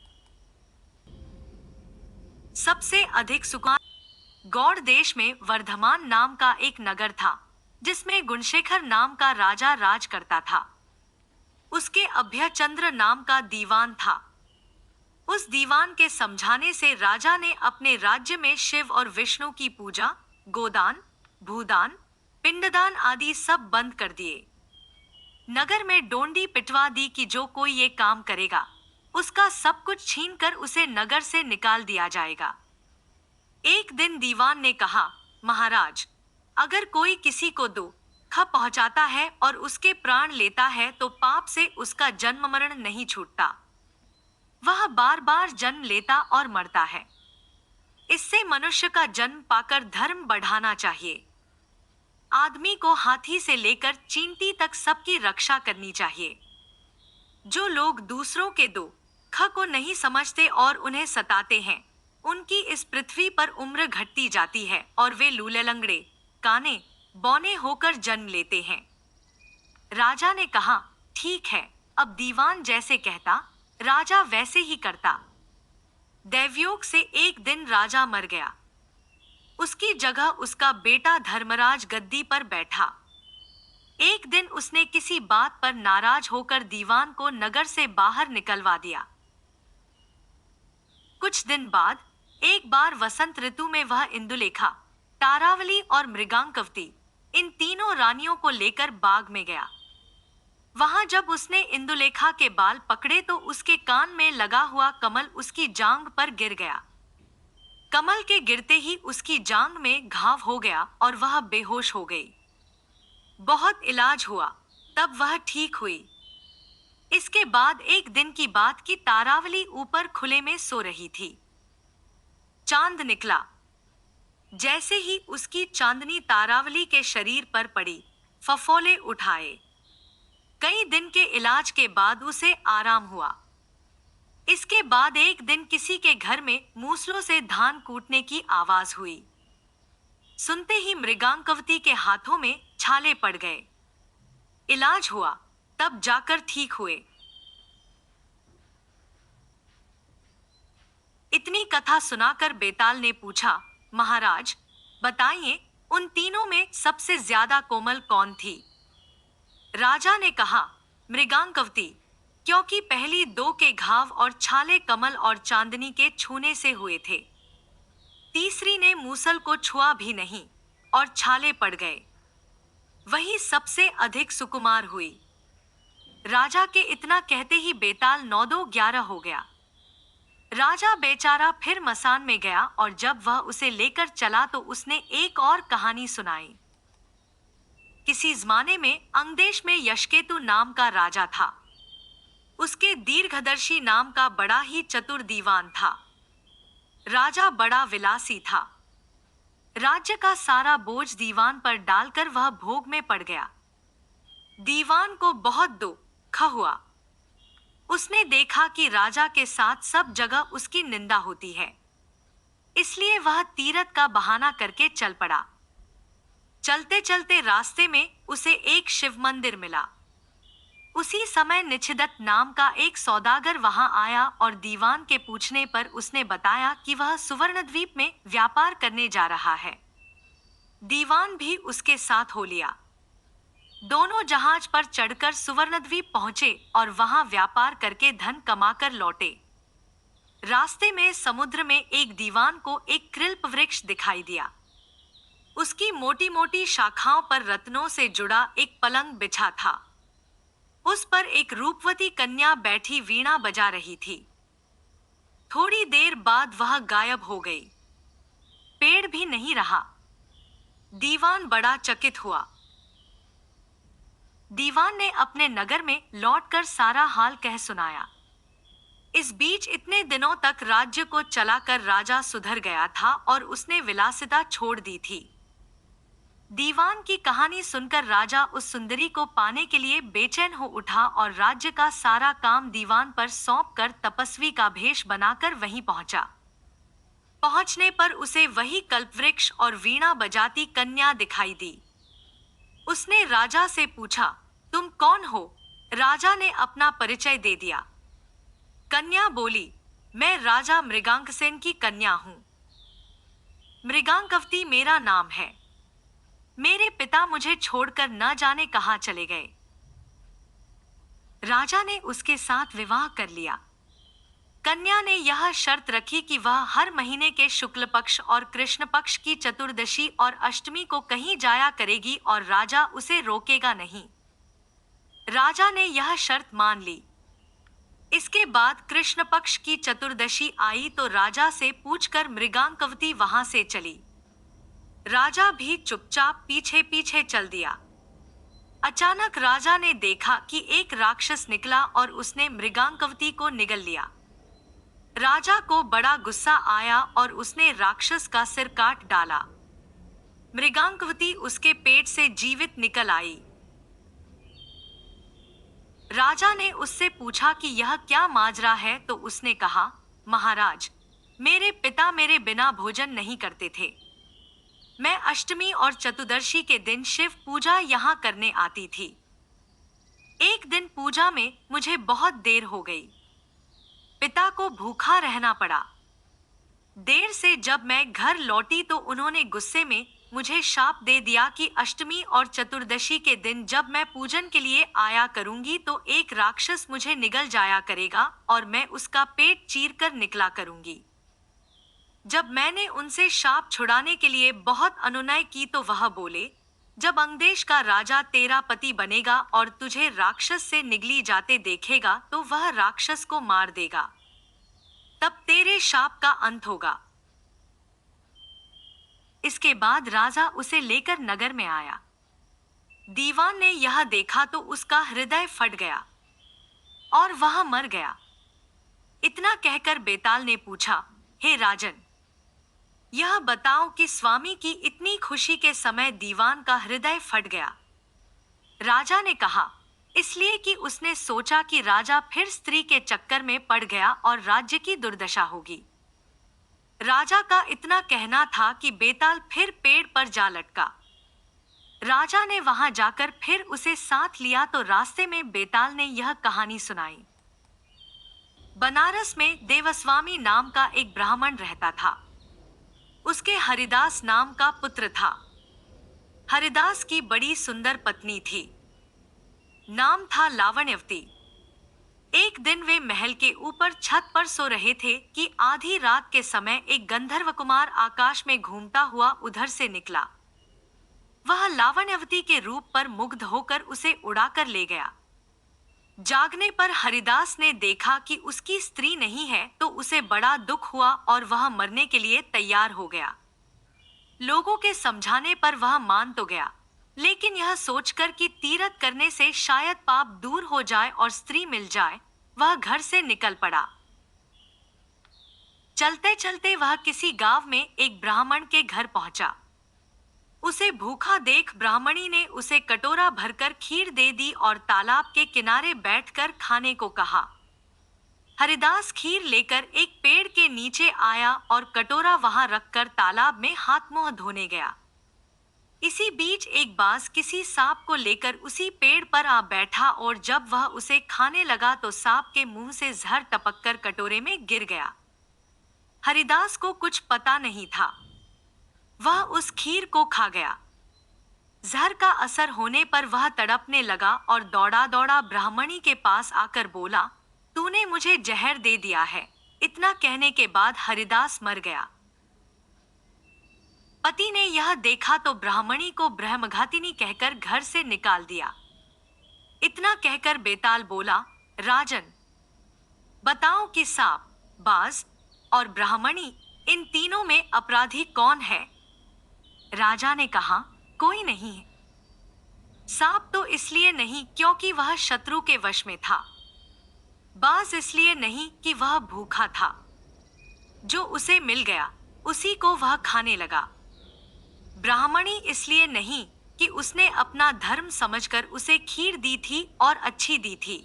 Speaker 1: सबसे अधिक सुकान। गौड़ देश में वर्धमान नाम का एक नगर था, जिसमें गुणशेखर नाम का राजा राज करता था। उसके अभयचंद्र नाम का दीवान था। उस दीवान के समझाने से राजा ने अपने राज्य में शिव और विष्णु की पूजा, गोदान, भूदान, पिंडदान आदि सब बंद कर दिए। नगर में डोंडी पिटवा दी कि जो कोई ये काम करेगा, उसका सब कुछ छीनकर उसे नगर से निकाल दिया जाएगा। एक दिन दीवान ने कहा, महाराज, अगर कोई किसी को दुख पहुंचाता है और उसके प्राण लेता है तो पाप से उसका जन्म मरण नहीं छूटता। वह बार बार जन्म लेता और मरता है। इससे मनुष्य का जन्म पाकर धर्म बढ़ाना चाहिए। आदमी को हाथी से लेकर चींटी तक सबकी रक्षा करनी चाहिए। जो लोग दूसरों के दुख को नहीं समझते और उन्हें सताते हैं, उनकी इस पृथ्वी पर उम्र घटती जाती है और वे लूले लंगड़े, काने, बौने होकर जन्म लेते हैं। राजा ने कहा, ठीक है, अब दीवान जैसे कहता, राजा वैसे ही करता। दैवयोग से एक दिन राजा मर गया। उसकी जगह उसका बेटा धर्मराज गद्दी पर बैठा। एक दिन उसने किसी बात पर नाराज होकर दीवान को नगर से बाहर निकलवा दिया। कुछ दिन बाद एक बार वसंत ऋतु में वह इंदुलेखा, तारावली और मृगांकवती, इन तीनों रानियों को लेकर बाग में गया। वहां जब उसने इंदुलेखा के बाल पकड़े तो उसके कान में लगा हुआ कमल उसकी जांघ पर गिर गया। कमल के गिरते ही उसकी जांघ में घाव हो गया और वह बेहोश हो गई। बहुत इलाज हुआ, तब वह ठीक हुई। इसके बाद एक दिन की बात की तारावली ऊपर खुले में सो रही थी। चांद निकला। जैसे ही उसकी चांदनी तारावली के शरीर पर पड़ी, फफोले उठाए। कई दिन के इलाज के बाद उसे आराम हुआ। इसके बाद एक दिन किसी के घर में मूसलों से धान कूटने की आवाज हुई। सुनते ही मृगांकवती के हाथों में छाले पड़ गए। इलाज हुआ, तब जाकर ठीक हुए। इतनी कथा सुनाकर बेताल ने पूछा, महाराज, बताइए, उन तीनों में सबसे ज्यादा कोमल कौन थी? राजा ने कहा, मृगांकवती, क्योंकि पहली दो के घाव और छाले कमल और चांदनी के छूने से हुए थे। तीसरी ने मूसल को छुआ भी नहीं और छाले पड़ गए। वही सबसे अधिक सुकुमार हुई। राजा के इतना कहते ही बेताल 9-2-11 हो गया। राजा बेचारा फिर मसान में गया और जब वह उसे लेकर चला तो उसने एक और कहानी सुनाई। किसी जमाने में अंगदेश में यशकेतु नाम का राजा था। उसके दीर्घदर्शी नाम का बड़ा ही चतुर दीवान था। राजा बड़ा विलासी था। राज्य का सारा बोझ दीवान पर डालकर वह भोग में पड़ गया। दीवान को बहुत दुख हुआ। उसने देखा कि राजा के साथ सब जगह उसकी निंदा होती है, इसलिए वह तीरथ का बहाना करके चल पड़ा। चलते चलते रास्ते में उसे एक शिव मंदिर मिला। उसी समय निशिदत नाम का एक सौदागर वहां आया और दीवान के पूछने पर उसने बताया कि वह सुवर्णद्वीप में व्यापार करने जा रहा है। दीवान भी उसके साथ हो लिया। दोनों जहाज पर चढ़कर सुवर्णद्वीप पहुंचे और वहां व्यापार करके धन कमाकर लौटे। रास्ते में समुद्र में एक दीवान को एक कृल्प वृक्ष दिखाई दिया। उसकी मोटी मोटी शाखाओं पर रत्नों से जुड़ा एक पलंग बिछा था। उस पर एक रूपवती कन्या बैठी वीणा बजा रही थी। थोड़ी देर बाद वह गायब हो गई। पेड़ भी नहीं रहा। दीवान बड़ा चकित हुआ। दीवान ने अपने नगर में लौटकर सारा हाल कह सुनाया। इस बीच इतने दिनों तक राज्य को चलाकर राजा सुधर गया था और उसने विलासिता छोड़ दी थी। दीवान की कहानी सुनकर राजा उस सुंदरी को पाने के लिए बेचैन हो उठा और राज्य का सारा काम दीवान पर सौंपकर तपस्वी का भेष बनाकर वहीं पहुंचा। पहुंचने पर उसे वही कल्पवृक्ष और वीणा बजाती कन्या दिखाई दी। उसने राजा से पूछा, तुम कौन हो? राजा ने अपना परिचय दे दिया। कन्या बोली, मैं राजा मृगांकसेन की कन्या हूं। मृगांकवती मेरा नाम है। मेरे पिता मुझे छोड़कर न जाने कहां चले गए। राजा ने उसके साथ विवाह कर लिया। कन्या ने यह शर्त रखी कि वह हर महीने के शुक्ल पक्ष और कृष्ण पक्ष की चतुर्दशी और अष्टमी को कहीं जाया करेगी और राजा उसे रोकेगा नहीं। राजा ने यह शर्त मान ली। इसके बाद कृष्ण पक्ष की चतुर्दशी आई तो राजा से पूछकर मृगांकवती वहां से चली। राजा भी चुपचाप पीछे पीछे चल दिया। अचानक राजा ने देखा कि एक राक्षस निकला और उसने मृगांकवती को निगल लिया। राजा को बड़ा गुस्सा आया और उसने राक्षस का सिर काट डाला। मृगांकवती उसके पेट से जीवित निकल आई। राजा ने उससे पूछा कि यह क्या माजरा है तो उसने कहा, महाराज, मेरे पिता मेरे बिना भोजन नहीं करते थे। मैं अष्टमी और चतुर्दशी के दिन शिव पूजा यहाँ करने आती थी। एक दिन पूजा में मुझे बहुत देर हो गई। पिता को भूखा रहना पड़ा। देर से जब मैं घर लौटी तो उन्होंने गुस्से में मुझे शाप दे दिया कि अष्टमी और चतुर्दशी के दिन जब मैं पूजन के लिए आया करूंगी तो एक राक्षस मुझे निगल जाया करेगा और मैं उसका पेट चीरकर निकला करूंगी। जब मैंने उनसे शाप छुड़ाने के लिए बहुत अनुनय की तो वह बोले, जब अंगदेश का राजा तेरा पति बनेगा और तुझे राक्षस से निगली जाते देखेगा तो वह राक्षस को मार देगा, तब तेरे शाप का अंत होगा। इसके बाद राजा उसे लेकर नगर में आया। दीवान ने यह देखा तो उसका हृदय फट गया और वह मर गया। इतना कहकर बेताल ने पूछा, हे राजन, यह बताओ कि स्वामी की इतनी खुशी के समय दीवान का हृदय फट गया। राजा ने कहा, इसलिए कि उसने सोचा कि राजा फिर स्त्री के चक्कर में पड़ गया और राज्य की दुर्दशा होगी। राजा का इतना कहना था कि बेताल फिर पेड़ पर जा लटका। राजा ने वहां जाकर फिर उसे साथ लिया तो रास्ते में बेताल ने यह कहानी सुनाई। बनारस में देवस्वामी नाम का एक ब्राह्मण रहता था। उसके हरिदास नाम का पुत्र था। हरिदास की बड़ी सुंदर पत्नी थी। नाम था लावण्यवती। एक दिन वे महल के ऊपर छत पर सो रहे थे कि आधी रात के समय एक गंधर्व कुमार आकाश में घूमता हुआ उधर से निकला। वह लावण्यवती के रूप पर मुग्ध होकर उसे उड़ाकर ले गया। जागने पर हरिदास ने देखा कि उसकी स्त्री नहीं है तो उसे बड़ा दुख हुआ और वह मरने के लिए तैयार हो गया। लोगों के समझाने पर वह मान तो गया, लेकिन यह सोचकर कि तीरथ करने से शायद पाप दूर हो जाए और स्त्री मिल जाए, वह घर से निकल पड़ा। चलते चलते वह किसी गांव में एक ब्राह्मण के घर पहुंचा। उसे भूखा देख ब्राह्मणी ने उसे कटोरा भरकर खीर दे दी और तालाब के किनारे बैठकर खाने को कहा। हरिदास खीर लेकर एक पेड़ के नीचे आया और कटोरा वहां रखकर तालाब में हाथ मुंह धोने गया। इसी बीच एक बाज किसी सांप को लेकर उसी पेड़ पर आ बैठा और जब वह उसे खाने लगा तो सांप के मुंह से जहर टपककर कटोरे में गिर गया। हरिदास को कुछ पता नहीं था। वह उस खीर को खा गया। जहर का असर होने पर वह तड़पने लगा और दौड़ा दौड़ा ब्राह्मणी के पास आकर बोला, तूने मुझे जहर दे दिया है। इतना कहने के बाद हरिदास मर गया। पति ने यह देखा तो ब्राह्मणी को ब्रह्मघातिनी कहकर घर से निकाल दिया। इतना कहकर बेताल बोला, राजन, बताओ कि सांप, बाज और ब्राह्मणी इन तीनों में अपराधी कौन है? राजा ने कहा, कोई नहीं है। सांप तो इसलिए नहीं क्योंकि वह शत्रु के वश में था। बाज इसलिए नहीं कि वह भूखा था। जो उसे मिल गया उसी को वह खाने लगा। ब्राह्मणी इसलिए नहीं कि उसने अपना धर्म समझकर उसे खीर दी थी और अच्छी दी थी।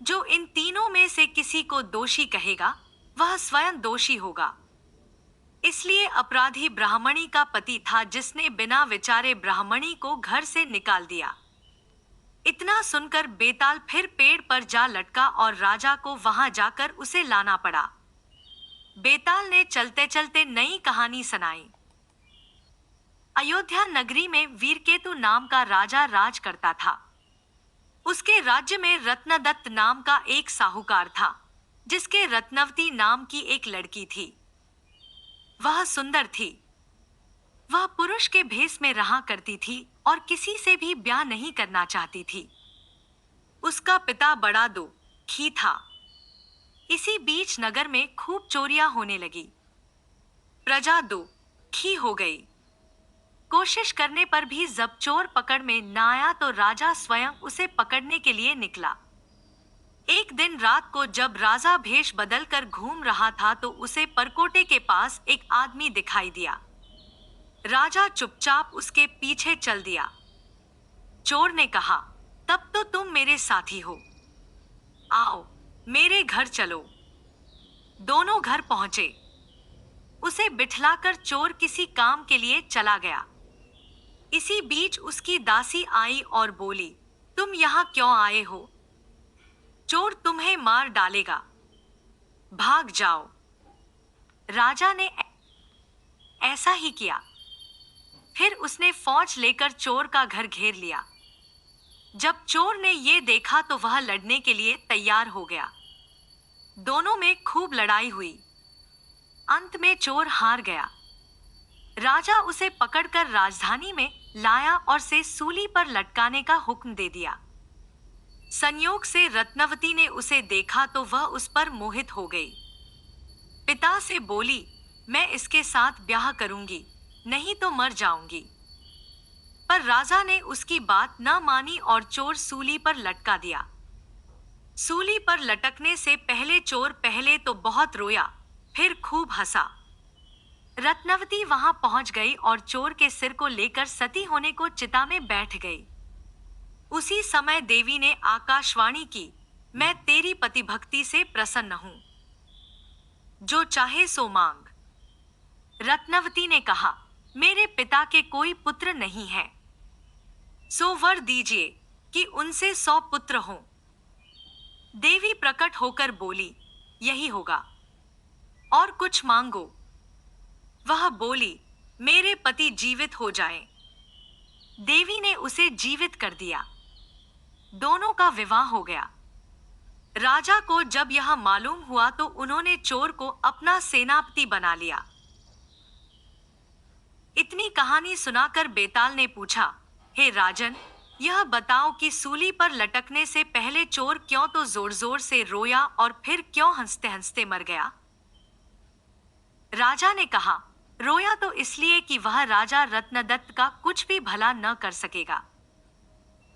Speaker 1: जो इन तीनों में से किसी को दोषी कहेगा वह स्वयं दोषी होगा। इसलिए अपराधी ब्राह्मणी का पति था जिसने बिना विचारे ब्राह्मणी को घर से निकाल दिया। इतना सुनकर बेताल फिर पेड़ पर जा लटका और राजा को वहां जाकर उसे लाना पड़ा। बेताल ने चलते चलते नई कहानी सुनाई। अयोध्या नगरी में वीरकेतु नाम का राजा राज करता था। उसके राज्य में रत्नदत्त नाम का एक साहूकार था, जिसके रत्नवती नाम की एक लड़की थी। वह सुंदर थी। वह पुरुष के भेष में रहा करती थी और किसी से भी ब्याह नहीं करना चाहती थी। उसका पिता बड़ा दुखी था। इसी बीच नगर में खूब चोरियां होने लगी। प्रजा दुखी हो गई। कोशिश करने पर भी जब चोर पकड़ में न आया तो राजा स्वयं उसे पकड़ने के लिए निकला। एक दिन रात को जब राजा भेष बदलकर घूम रहा था तो उसे परकोटे के पास एक आदमी दिखाई दिया। राजा चुपचाप उसके पीछे चल दिया। चोर ने कहा, तब तो तुम मेरे साथी हो, आओ मेरे घर चलो। दोनों घर पहुंचे। उसे बिठलाकर चोर किसी काम के लिए चला गया। इसी बीच उसकी दासी आई और बोली, तुम यहाँ क्यों आए हो? चोर तुम्हें मार डालेगा, भाग जाओ। राजा ने ऐसा ही किया। फिर उसने फौज लेकर चोर का घर घेर लिया। जब चोर ने ये देखा तो वह लड़ने के लिए तैयार हो गया। दोनों में खूब लड़ाई हुई। अंत में चोर हार गया। राजा उसे पकड़कर राजधानी में लाया और से सूली पर लटकाने का हुक्म दे दिया। संयोग से रत्नवती ने उसे देखा तो वह उस पर मोहित हो गई। पिता से बोली, मैं इसके साथ ब्याह करूंगी, नहीं तो मर जाऊंगी। पर राजा ने उसकी बात न मानी और चोर सूली पर लटका दिया। सूली पर लटकने से पहले चोर पहले तो बहुत रोया, फिर खूब हंसा। रत्नवती वहां पहुंच गई और चोर के सिर को लेकर सती होने को चिता में बैठ गई। उसी समय देवी ने आकाशवाणी की, मैं तेरी पतिभक्ति से प्रसन्न हूं, जो चाहे सो मांग। रत्नवती ने कहा, मेरे पिता के कोई पुत्र नहीं है, सो वर दीजिए कि उनसे 100 पुत्र हों। देवी प्रकट होकर बोली, यही होगा, और कुछ मांगो। वह बोली, मेरे पति जीवित हो जाएं। देवी ने उसे जीवित कर दिया। दोनों का विवाह हो गया। राजा को जब यह मालूम हुआ तो उन्होंने चोर को अपना सेनापति बना लिया। इतनी कहानी सुनाकर बेताल ने पूछा, हे राजन, यह बताओ कि सूली पर लटकने से पहले चोर क्यों तो जोर जोर से रोया और फिर क्यों हंसते हंसते मर गया? राजा ने कहा, रोया तो इसलिए कि वह राजा रत्नदत्त का कुछ भी भला न कर सकेगा।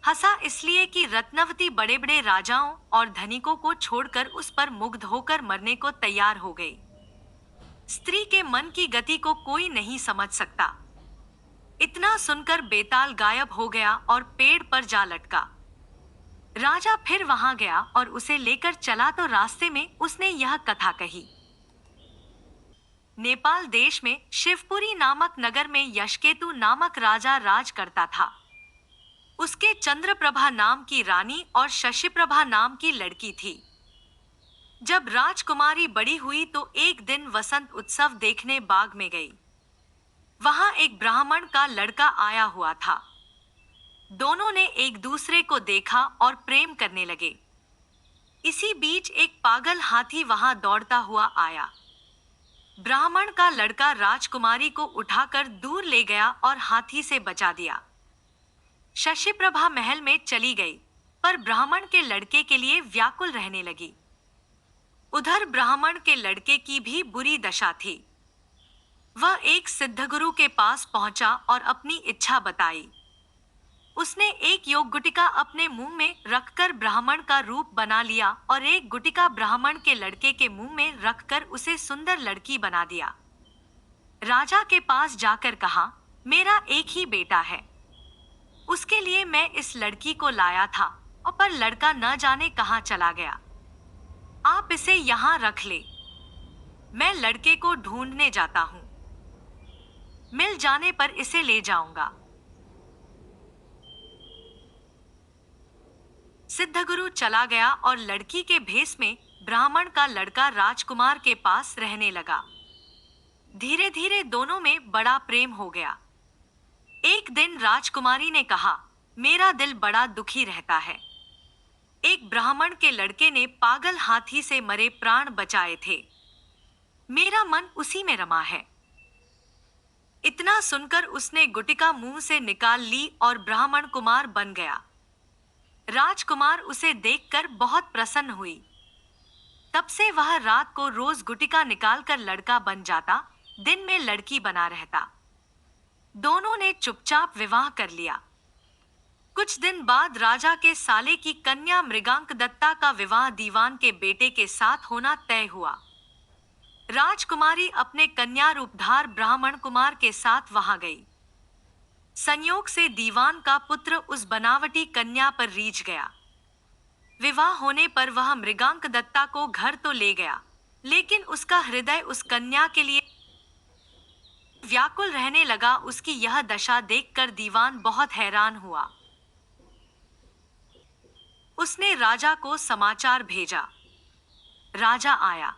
Speaker 1: हंसा इसलिए कि रत्नवती बड़े बड़े राजाओं और धनिकों को छोड़कर उस पर मुग्ध होकर मरने को तैयार हो गई। स्त्री के मन की गति को कोई नहीं समझ सकता। इतना सुनकर बेताल गायब हो गया और पेड़ पर जा लटका। राजा फिर वहां गया और उसे लेकर चला तो रास्ते में उसने यह कथा कही। नेपाल देश में शिवपुरी नामक नगर में यशकेतु नामक राजा राज करता था। उसके चंद्रप्रभा नाम की रानी और शशिप्रभा नाम की लड़की थी। जब राजकुमारी बड़ी हुई तो एक दिन वसंत उत्सव देखने बाग में गई। वहां एक ब्राह्मण का लड़का आया हुआ था। दोनों ने एक दूसरे को देखा और प्रेम करने लगे। इसी बीच एक पागल हाथी वहां दौड़ता हुआ आया। ब्राह्मण का लड़का राजकुमारी को उठाकर दूर ले गया और हाथी से बचा दिया। शशिप्रभा महल में चली गई, पर ब्राह्मण के लड़के के लिए व्याकुल रहने लगी। उधर ब्राह्मण के लड़के की भी बुरी दशा थी। वह एक सिद्धगुरु के पास पहुंचा और अपनी इच्छा बताई। उसने एक योग गुटिका अपने मुंह में रखकर ब्राह्मण का रूप बना लिया और एक गुटिका ब्राह्मण के लड़के के मुंह में रखकर उसे सुंदर लड़की बना दिया। राजा के पास जाकर कहा, मेरा एक ही बेटा है, उसके लिए मैं इस लड़की को लाया था, और पर लड़का न जाने कहां चला गया। आप इसे यहां रख ले, मैं लड़के को ढूंढने जाता हूं, मिल जाने पर इसे ले जाऊंगा। सिद्धगुरु चला गया और लड़की के भेष में ब्राह्मण का लड़का राजकुमार के पास रहने लगा। धीरे धीरे दोनों में बड़ा प्रेम हो गया। एक दिन राजकुमारी ने कहा, मेरा दिल बड़ा दुखी रहता है। एक ब्राह्मण के लड़के ने पागल हाथी से मरे प्राण बचाए थे, मेरा मन उसी में रमा है। इतना सुनकर उसने गुटिका मुंह से निकाल ली और ब्राह्मण कुमार बन गया। राजकुमार उसे देखकर बहुत प्रसन्न हुई। तब से वह रात को रोज गुटिका निकालकर लड़का बन जाता, दिन में लड़की बना रहता। दोनों ने चुपचाप विवाह कर लिया। कुछ दिन बाद राजा के साले की कन्या मृगांक दत्ता का विवाह दीवान के बेटे के साथ होना तय हुआ। राजकुमारी अपने कन्या रूपधार ब्राह्मण कुमार के साथ वहां गई। संयोग से दीवान का पुत्र उस बनावटी कन्या पर रीझ गया। विवाह होने पर वह मृगांक दत्ता को घर तो ले गया, लेकिन उसका हृदय उस कन्या के लिए व्याकुल रहने लगा। उसकी यह दशा देखकर दीवान बहुत हैरान हुआ। उसने राजा को समाचार भेजा। राजा आया।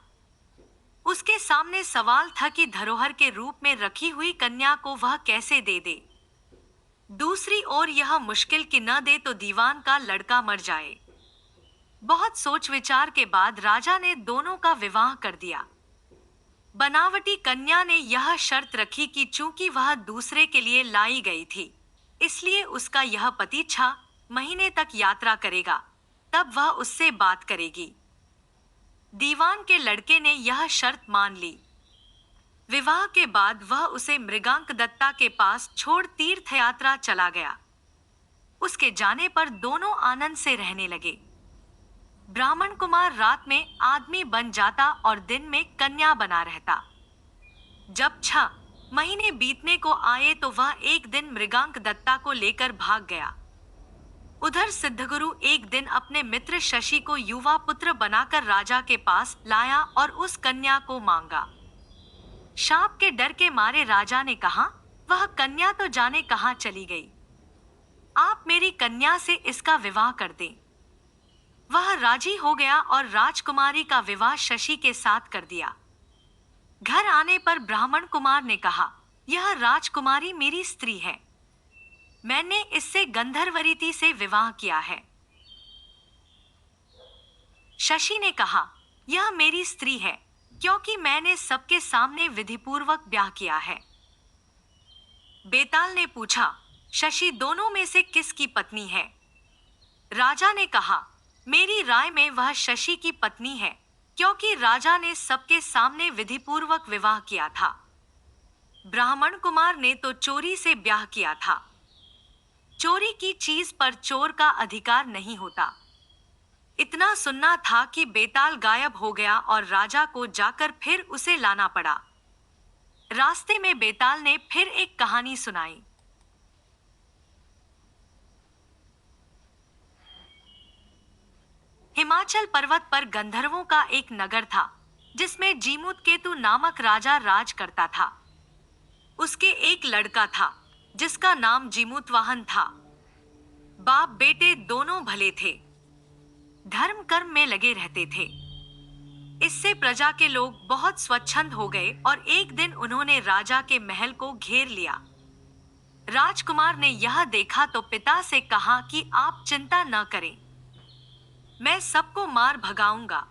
Speaker 1: उसके सामने सवाल था कि धरोहर के रूप में रखी हुई कन्या को वह कैसे दे दे। दूसरी ओर यह मुश्किल कि न दे तो दीवान का लड़का मर जाए। बहुत सोच विचार के बाद राजा ने दोनों का विवाह कर दिया। बनावटी कन्या ने यह शर्त रखी कि चूंकि वह दूसरे के लिए लाई गई थी, इसलिए उसका यह पति 6 महीने तक यात्रा करेगा, तब वह उससे बात करेगी। दीवान के लड़के ने यह शर्त मान ली। विवाह के बाद वह उसे मृगांक दत्ता के पास छोड़ तीर्थ यात्रा चला गया। उसके जाने पर दोनों आनंद से रहने लगे। ब्राह्मण कुमार रात में आदमी बन जाता और दिन में कन्या बना रहता। जब 6 महीने बीतने को आए तो वह एक दिन मृगांक दत्ता को लेकर भाग गया। उधर सिद्धगुरु एक दिन अपने मित्र शशि को युवा पुत्र बनाकर राजा के पास लाया और उस कन्या को मांगा। शाप के डर के मारे राजा ने कहा, वह कन्या तो जाने कहां चली गई, आप मेरी कन्या से इसका विवाह कर दें। वह राजी हो गया और राजकुमारी का विवाह शशि के साथ कर दिया। घर आने पर ब्राह्मण कुमार ने कहा, यह राजकुमारी मेरी स्त्री है, मैंने इससे गंधर्वरीति से विवाह किया है। शशि ने कहा, यह मेरी स्त्री है, क्योंकि मैंने सबके सामने विधिपूर्वक ब्याह किया है। बेताल ने पूछा, शशि दोनों में से किसकी पत्नी है? राजा ने कहा, मेरी राय में वह शशि की पत्नी है, क्योंकि राजा ने सबके सामने विधिपूर्वक विवाह किया था। ब्राह्मण कुमार ने तो चोरी से ब्याह किया था। चोरी की चीज पर चोर का अधिकार नहीं होता। इतना सुनना था कि बेताल गायब हो गया और राजा को जाकर फिर उसे लाना पड़ा। रास्ते में बेताल ने फिर एक कहानी सुनाई। हिमाचल पर्वत पर गंधर्वों का एक नगर था। जिसमें जीमूत केतु नामक राजा राज करता था। उसके एक लड़का था जिसका नाम जीमूतवाहन था। बाप बेटे दोनों भले थे, धर्म कर्म में लगे रहते थे। इससे प्रजा के लोग बहुत स्वच्छंद हो गए और एक दिन उन्होंने राजा के महल को घेर लिया। राजकुमार ने यह देखा तो पिता से कहा कि आप चिंता न करें, मैं सबको मार भगाऊंगा।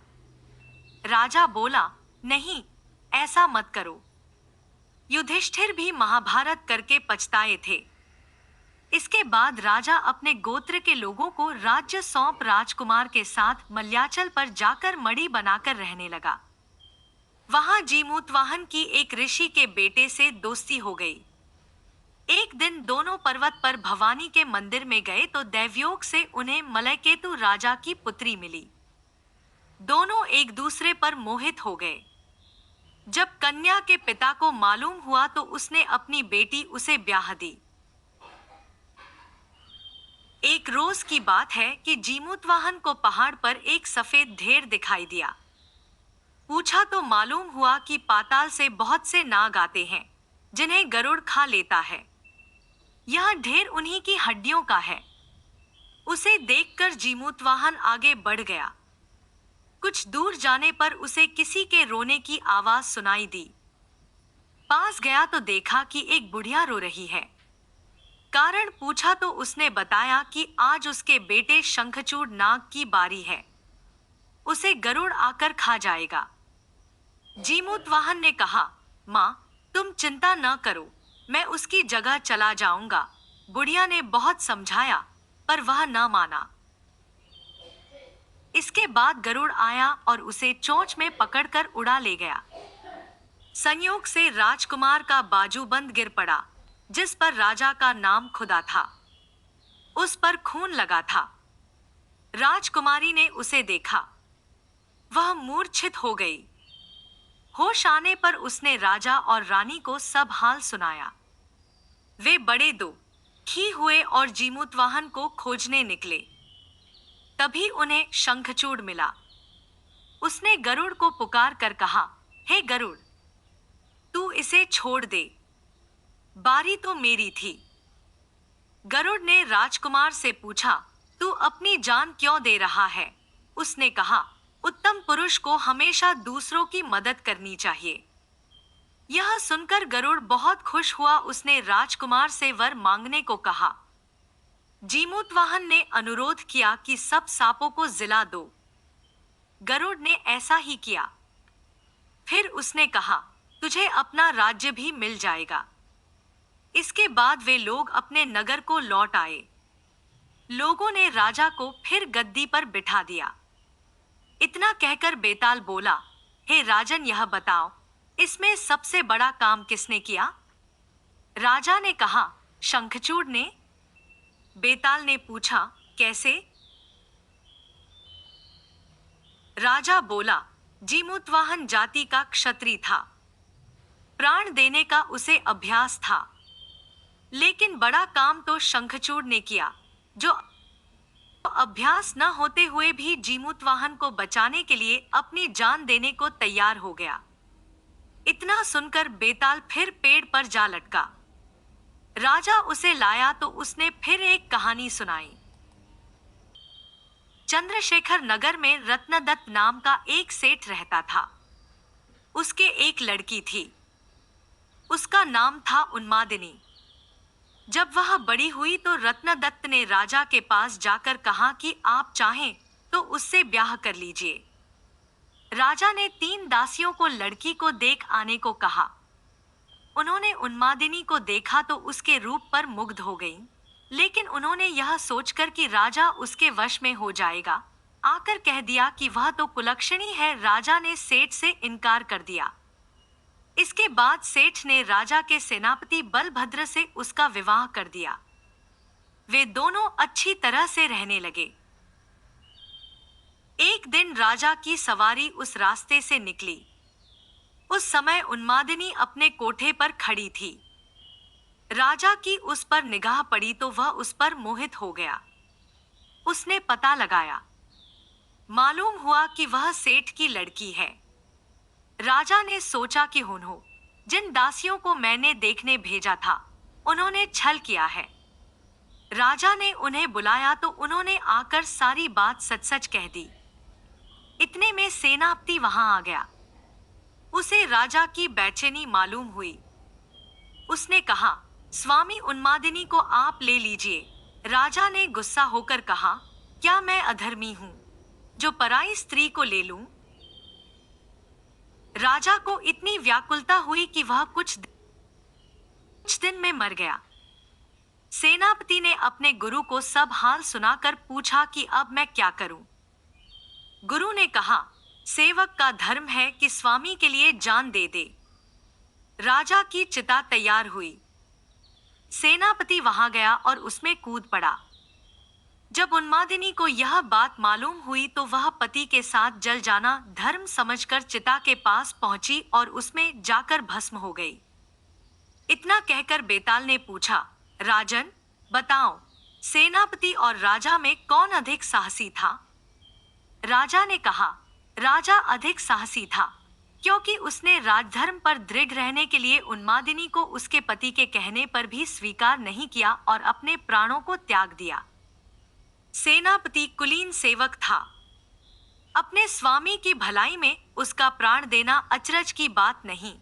Speaker 1: राजा बोला, नहीं, ऐसा मत करो। युधिष्ठिर भी महाभारत करके पछताए थे। इसके बाद राजा अपने गोत्र के लोगों को राज्य सौंप राजकुमार के साथ मल्याचल पर जाकर मड़ी बनाकर रहने लगा। वहां जीमूतवाहन की एक ऋषि के बेटे से दोस्ती हो गई। एक दिन दोनों पर्वत पर भवानी के मंदिर में गए तो दैवयोग से उन्हें मलयकेतु राजा की पुत्री मिली। दोनों एक दूसरे पर मोहित हो गए। जब कन्या के पिता को मालूम हुआ तो उसने अपनी बेटी उसे ब्याह दी। एक रोज की बात है कि जीमूतवाहन को पहाड़ पर एक सफेद ढेर दिखाई दिया। पूछा तो मालूम हुआ कि पाताल से बहुत से नाग आते हैं जिन्हें गरुड़ खा लेता है। यह ढेर उन्हीं की हड्डियों का है। उसे देखकर जीमूतवाहन आगे बढ़ गया। कुछ दूर जाने पर उसे किसी के रोने की आवाज सुनाई दी। पास गया तो देखा कि एक बुढ़िया रो रही है। कारण पूछा तो उसने बताया कि आज उसके बेटे शंखचूड़ नाग की बारी है, उसे गरुड़ आकर खा जाएगा। जीमूतवाहन ने कहा, माँ, तुम चिंता न करो, मैं उसकी जगह चला जाऊंगा। बुढ़िया ने बहुत समझाया पर वह न माना। इसके बाद गरुड़ आया और उसे चोंच में पकड़कर उड़ा ले गया। संयोग से राजकुमार का बाजूबंद गिर पड़ा जिस पर राजा का नाम खुदा था। उस पर खून लगा था। राजकुमारी ने उसे देखा, वह मूर्छित हो गई। होश आने पर उसने राजा और रानी को सब हाल सुनाया। वे बड़े दुखी हुए और जीमूतवाहन को खोजने निकले। तभी उन्हें शंखचूड़ मिला। उसने गरुड़ को पुकार कर कहा, हे गरुड़, तू इसे छोड़ दे, बारी तो मेरी थी। गरुड़ ने राजकुमार से पूछा, तू अपनी जान क्यों दे रहा है? उसने कहा, उत्तम पुरुष को हमेशा दूसरों की मदद करनी चाहिए। यह सुनकर गरुड़ बहुत खुश हुआ। उसने राजकुमार से वर मांगने को कहा। जीमूतवाहन ने अनुरोध किया कि सब सांपों को जिला दो। गरुड़ ने ऐसा ही किया। फिर उसने कहा, तुझे अपना राज्य भी मिल जाएगा। इसके बाद वे लोग अपने नगर को लौट आए। लोगों ने राजा को फिर गद्दी पर बिठा दिया। इतना कहकर बेताल बोला, हे राजन, यह बताओ, इसमें सबसे बड़ा काम किसने किया? राजा ने कहा, शंखचूड़ ने। बेताल ने पूछा, कैसे? राजा बोला, जीमूतवाहन जाति का क्षत्रिय था, प्राण देने का उसे अभ्यास था। लेकिन बड़ा काम तो शंखचूड़ ने किया, जो अभ्यास न होते हुए भी जीमूतवाहन को बचाने के लिए अपनी जान देने को तैयार हो गया। इतना सुनकर बेताल फिर पेड़ पर जा लटका। राजा उसे लाया तो उसने फिर एक कहानी सुनाई। चंद्रशेखर नगर में रत्नदत्त नाम का एक सेठ रहता था। उसके एक लड़की थी, उसका नाम था उन्मादिनी। जब वह बड़ी हुई तो रत्नदत्त ने राजा के पास जाकर कहा कि आप चाहें तो उससे ब्याह कर लीजिए। राजा ने 3 दासियों को लड़की को देख आने को कहा। उन्होंने उन्मादिनी को देखा तो उसके रूप पर मुग्ध हो गईं, लेकिन उन्होंने यह सोचकर कि राजा उसके वश में हो जाएगा, आकर कह दिया कि वह तो कुलक्षणी है। राजा ने सेठ से इनकार कर दिया। इसके बाद सेठ ने राजा के सेनापति बलभद्र से उसका विवाह कर दिया। वे दोनों अच्छी तरह से रहने लगे। एक दिन राजा की सवारी उस रास्ते से निकली। उस समय उन्मादिनी अपने कोठे पर खड़ी थी। राजा की उस पर निगाह पड़ी तो वह उस पर मोहित हो गया। उसने पता लगाया, मालूम हुआ कि वह सेठ की लड़की है। राजा ने सोचा कि हुन्हो, जिन दासियों को मैंने देखने भेजा था, उन्होंने छल किया है। राजा ने उन्हें बुलाया तो उन्होंने आकर सारी बात सच सच कह दी। इतने में सेनापति वहां आ गया। उसे राजा की बेचैनी मालूम हुई। उसने कहा, स्वामी उन्मादिनी को आप ले लीजिए। राजा ने गुस्सा होकर कहा, क्या मैं अधर्मी हूं जो पराई स्त्री को ले लूं? राजा को इतनी व्याकुलता हुई कि वह कुछ दिन में मर गया। सेनापति ने अपने गुरु को सब हाल सुनाकर पूछा कि अब मैं क्या करूं? गुरु ने कहा, सेवक का धर्म है कि स्वामी के लिए जान दे दे। राजा की चिता तैयार हुई। सेनापति वहां गया और उसमें कूद पड़ा। जब उन्मादिनी को यह बात मालूम हुई तो वह पति के साथ जल जाना धर्म समझकर चिता के पास पहुंची और उसमें जाकर भस्म हो गई। इतना कहकर बेताल ने पूछा, राजन, बताओ, सेनापति और राजा में कौन अधिक साहसी था? राजा ने कहा, राजा अधिक साहसी था, क्योंकि उसने राजधर्म पर दृढ़ रहने के लिए उन्मादिनी को उसके पति के कहने पर भी स्वीकार नहीं किया और अपने प्राणों को त्याग दिया। सेनापति कुलीन सेवक था। अपने स्वामी की भलाई में उसका प्राण देना अचरज की बात नहीं।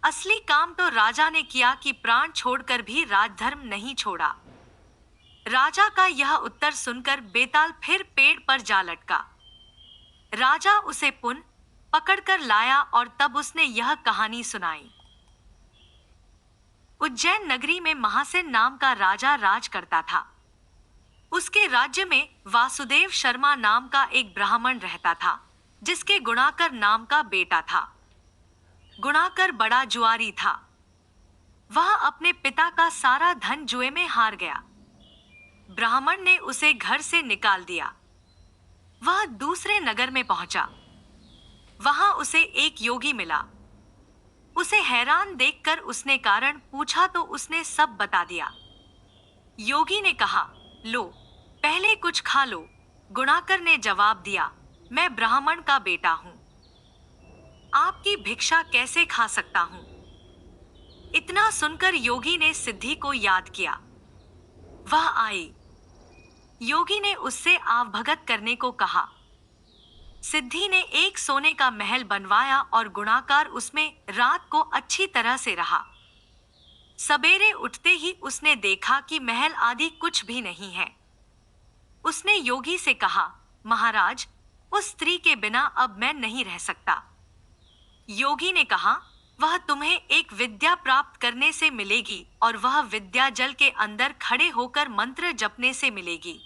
Speaker 1: असली काम तो राजा ने किया कि प्राण छोड़कर भी राजधर्म नहीं छोड़ा। राजा का यह उत्तर सुनकर बेताल फिर पेड़ पर जा लटका। राजा उसे पुनः पकड़कर लाया और तब उसने यह कहानी सुनाई। उज्जैन नगरी में महासेन नाम का राजा राज करता था। उसके राज्य में वासुदेव शर्मा नाम का एक ब्राह्मण रहता था, जिसके गुणाकर नाम का बेटा था। गुणाकर बड़ा जुआरी था। वह अपने पिता का सारा धन जुए में हार गया। ब्राह्मण ने उसे घर से निकाल दिया। वह दूसरे नगर में पहुंचा। वहां उसे एक योगी मिला। उसे हैरान देखकर उसने कारण पूछा तो उसने सब बता दिया। योगी ने कहा, लो, पहले कुछ खा लो। गुणाकर ने जवाब दिया, मैं ब्राह्मण का बेटा हूं, आपकी भिक्षा कैसे खा सकता हूं? इतना सुनकर योगी ने सिद्धि को याद किया। वह आई। योगी ने उससे आवभगत करने को कहा। सिद्धि ने एक सोने का महल बनवाया और गुणाकार उसमें रात को अच्छी तरह से रहा। सवेरे उठते ही उसने देखा कि महल आदि कुछ भी नहीं है। उसने योगी से कहा, महाराज, उस स्त्री के बिना अब मैं नहीं रह सकता। योगी ने कहा, वह तुम्हें एक विद्या प्राप्त करने से मिलेगी और वह विद्या जल के अंदर खड़े होकर मंत्र जपने से मिलेगी।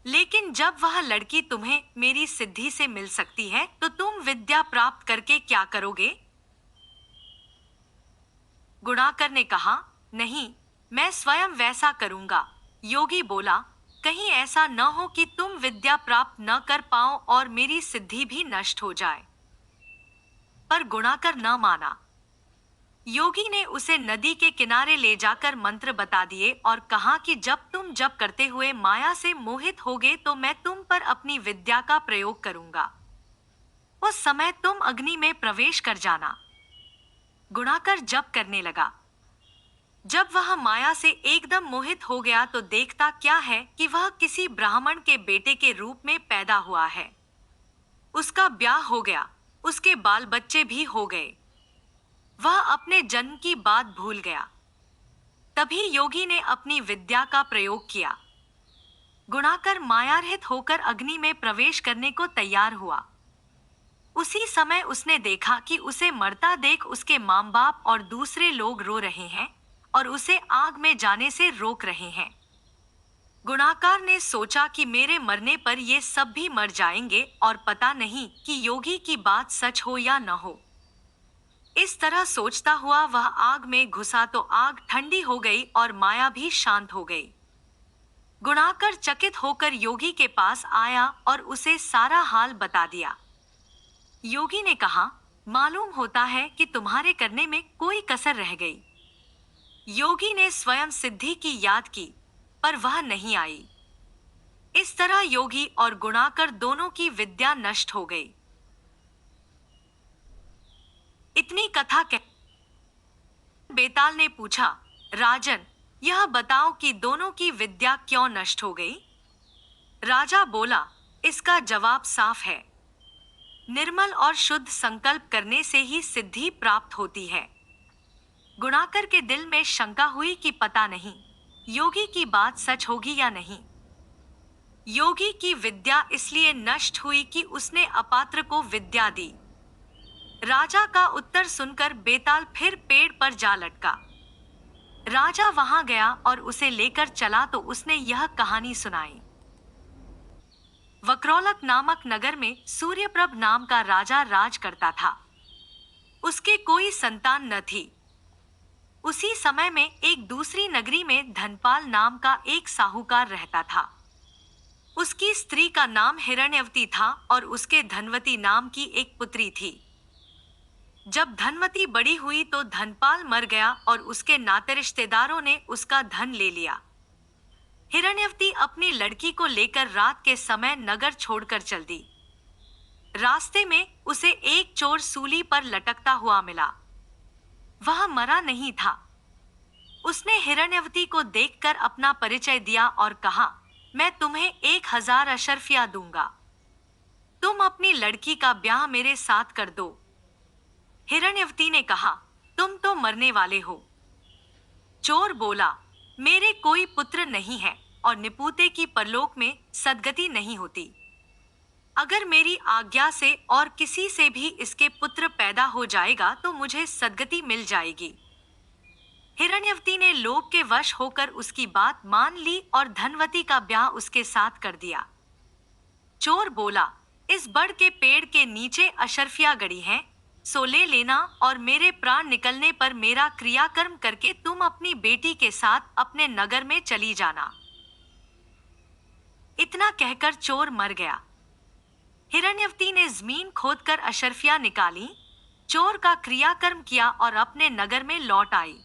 Speaker 1: लेकिन जब वह लड़की तुम्हें मेरी सिद्धि से मिल सकती है तो तुम विद्या प्राप्त करके क्या करोगे? गुणाकर ने कहा, नहीं, मैं स्वयं वैसा करूंगा। योगी बोला, कहीं ऐसा न हो कि तुम विद्या प्राप्त न कर पाओ और मेरी सिद्धि भी नष्ट हो जाए। पर गुणाकर न माना। योगी ने उसे नदी के किनारे ले जाकर मंत्र बता दिए और कहा कि जब तुम जप करते हुए माया से मोहित होगे तो मैं तुम पर अपनी विद्या का प्रयोग करूंगा। उस समय तुम अग्नि में प्रवेश कर जाना। गुणाकर जप करने लगा। जब वह माया से एकदम मोहित हो गया तो देखता क्या है कि वह किसी ब्राह्मण के बेटे के रूप में पैदा हुआ है। उसका ब्याह हो गया, उसके बाल बच्चे भी हो गए। वह अपने जन्म की बात भूल गया। तभी योगी ने अपनी विद्या का प्रयोग किया। गुणाकर मायारहित होकर अग्नि में प्रवेश करने को तैयार हुआ। उसी समय उसने देखा कि उसे मरता देख उसके माँ बाप और दूसरे लोग रो रहे हैं और उसे आग में जाने से रोक रहे हैं। गुणाकार ने सोचा कि मेरे मरने पर ये सब भी मर जाएंगे और पता नहीं कि योगी की बात सच हो या न हो। इस तरह सोचता हुआ वह आग में घुसा तो आग ठंडी हो गई और माया भी शांत हो गई। गुणाकर चकित होकर योगी के पास आया और उसे सारा हाल बता दिया। योगी ने कहा, मालूम होता है कि तुम्हारे करने में कोई कसर रह गई। योगी ने स्वयं सिद्धि की याद की, पर वह नहीं आई। इस तरह योगी और गुणाकर दोनों की विद्या नष्ट हो गई। कथा कह बेताल ने पूछा, राजन, यह बताओ कि दोनों की विद्या क्यों नष्ट हो गई? राजा बोला, इसका जवाब साफ है। निर्मल और शुद्ध संकल्प करने से ही सिद्धि प्राप्त होती है। गुणाकर के दिल में शंका हुई कि पता नहीं योगी की बात सच होगी या नहीं। योगी की विद्या इसलिए नष्ट हुई कि उसने अपात्र को विद्या दी। राजा का उत्तर सुनकर बेताल फिर पेड़ पर जा लटका। राजा वहां गया और उसे लेकर चला तो उसने यह कहानी सुनाई। वक्रोलक नामक नगर में सूर्यप्रभ नाम का राजा राज करता था। उसके कोई संतान न थी। उसी समय में एक दूसरी नगरी में धनपाल नाम का एक साहूकार रहता था। उसकी स्त्री का नाम हिरण्यवती था और उसके धनवती नाम की एक पुत्री थी। जब धनवती बड़ी हुई तो धनपाल मर गया और उसके नाते रिश्तेदारों ने उसका धन ले लिया। हिरण्यवती अपनी लड़की को लेकर रात के समय नगर छोड़कर चल दी। रास्ते में उसे एक चोर सूली पर लटकता हुआ मिला। वह मरा नहीं था। उसने हिरण्यवती को देखकर अपना परिचय दिया और कहा, मैं तुम्हें 1000 अशर्फिया दूंगा। तुम अपनी लड़की का ब्याह मेरे साथ कर दो। हिरण्यवती ने कहा, तुम तो मरने वाले हो। चोर बोला, मेरे कोई पुत्र नहीं है और निपुते की परलोक में सद्गति नहीं होती। अगर मेरी आज्ञा से और किसी से भी इसके पुत्र पैदा हो जाएगा तो मुझे सद्गति मिल जाएगी। हिरण्यवती ने लोभ के वश होकर उसकी बात मान ली और धनवती का ब्याह उसके साथ कर दिया। चोर बोला, इस बड़ के पेड़ के नीचे अशर्फिया गड़ी हैं, सो ले लेना और मेरे प्राण निकलने पर मेरा क्रियाकर्म करके तुम अपनी बेटी के साथ अपने नगर में चली जाना। इतना कहकर चोर मर गया। हिरण्यवती ने जमीन खोदकर अशर्फिया निकाली, चोर का क्रियाकर्म किया और अपने नगर में लौट आई।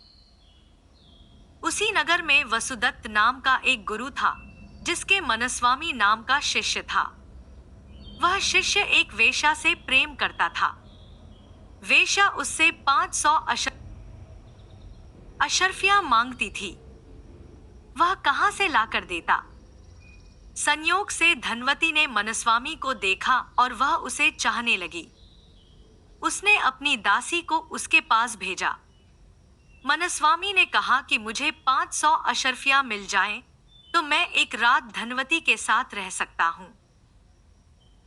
Speaker 1: उसी नगर में वसुदत्त नाम का एक गुरु था, जिसके मनस्वामी नाम का शिष्य था। वह शिष्य एक वेश्या से प्रेम करता था। वेश्या उससे 500 अशर्फिया मांगती थी। वह कहां से लाकर देता? संयोग से धनवती ने मनस्वामी को देखा और वह उसे चाहने लगी। उसने अपनी दासी को उसके पास भेजा। मनस्वामी ने कहा कि मुझे 500 अशर्फिया मिल जाएं, तो मैं एक रात धनवती के साथ रह सकता हूं।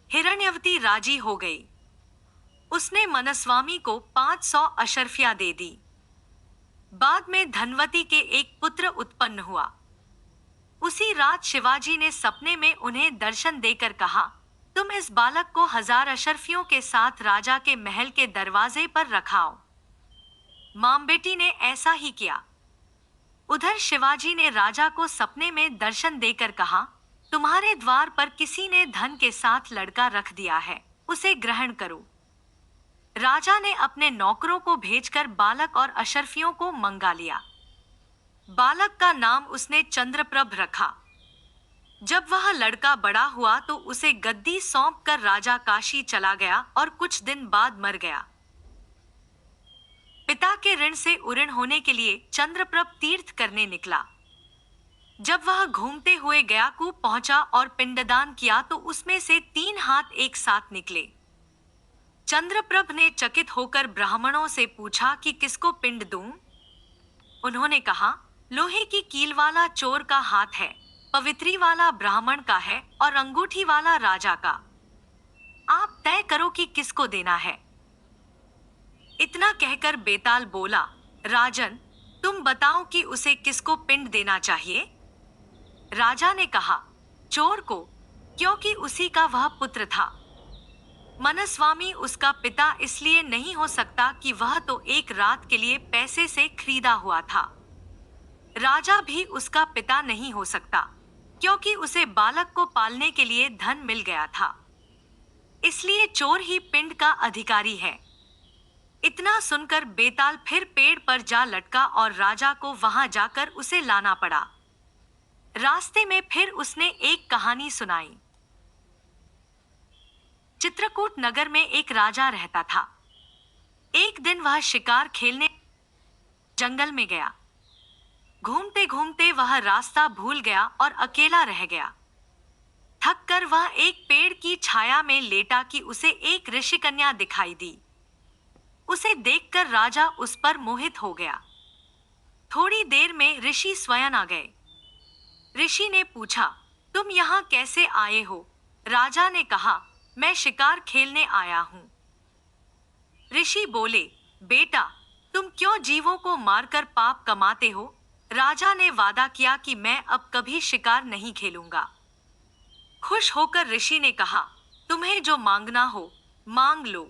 Speaker 1: हिरण्यवती राजी हो गई। उसने मनस्वामी को 500 अशर्फिया दे दी। बाद में धनवती के एक पुत्र उत्पन्न हुआ। उसी रात शिवाजी ने सपने में उन्हें दर्शन देकर कहा, तुम इस बालक को 1000 अशर्फियों के साथ राजा के महल के दरवाजे पर रखाओ। मां बेटी ने ऐसा ही किया। उधर शिवाजी ने राजा को सपने में दर्शन देकर कहा, तुम्हारे द्वार पर किसी ने धन के साथ लड़का रख दिया है, उसे ग्रहण करो। राजा ने अपने नौकरों को भेजकर बालक और अशर्फियों को मंगा लिया। बालक का नाम उसने चंद्रप्रभ रखा। जब वह लड़का बड़ा हुआ तो उसे गद्दी सौंपकर राजा काशी चला गया और कुछ दिन बाद मर गया। पिता के ऋण से उऋण होने के लिए चंद्रप्रभ तीर्थ करने निकला। जब वह घूमते हुए गयाकूप पहुंचा और पिंडदान किया तो उसमें से 3 हाथ एक साथ निकले। चंद्रप्रभ ने चकित होकर ब्राह्मणों से पूछा कि किसको पिंड दूं? उन्होंने कहा, लोहे की कील वाला चोर का हाथ है, पवित्री वाला ब्राह्मण का है और अंगूठी वाला राजा का। आप तय करो कि किसको देना है। इतना कहकर बेताल बोला, राजन, तुम बताओ कि उसे किसको पिंड देना चाहिए? राजा ने कहा, चोर को, क्योंकि उसी का वह पुत्र था। मनस्वामी उसका पिता इसलिए नहीं हो सकता कि वह तो एक रात के लिए पैसे से खरीदा हुआ था। राजा भी उसका पिता नहीं हो सकता, क्योंकि उसे बालक को पालने के लिए धन मिल गया था। इसलिए चोर ही पिंड का अधिकारी है। इतना सुनकर बेताल फिर पेड़ पर जा लटका और राजा को वहां जाकर उसे लाना पड़ा। रास्ते में फिर उसने एक कहानी सुनाई। चित्रकूट नगर में एक राजा रहता था। एक दिन वह शिकार खेलने जंगल में गया। घूमते घूमते वह रास्ता भूल गया और अकेला रह गया। थक कर वह एक पेड़ की छाया में लेटा कि उसे एक ऋषि कन्या दिखाई दी। उसे देखकर राजा उस पर मोहित हो गया। थोड़ी देर में ऋषि स्वयं आ गए। ऋषि ने पूछा, तुम यहाँ कैसे आए हो? राजा ने कहा, मैं शिकार खेलने आया हूँ। ऋषि बोले, बेटा, तुम क्यों जीवों को मारकर पाप कमाते हो? राजा ने वादा किया कि मैं अब कभी शिकार नहीं खेलूंगा। खुश होकर ऋषि ने कहा, तुम्हें जो मांगना हो मांग लो।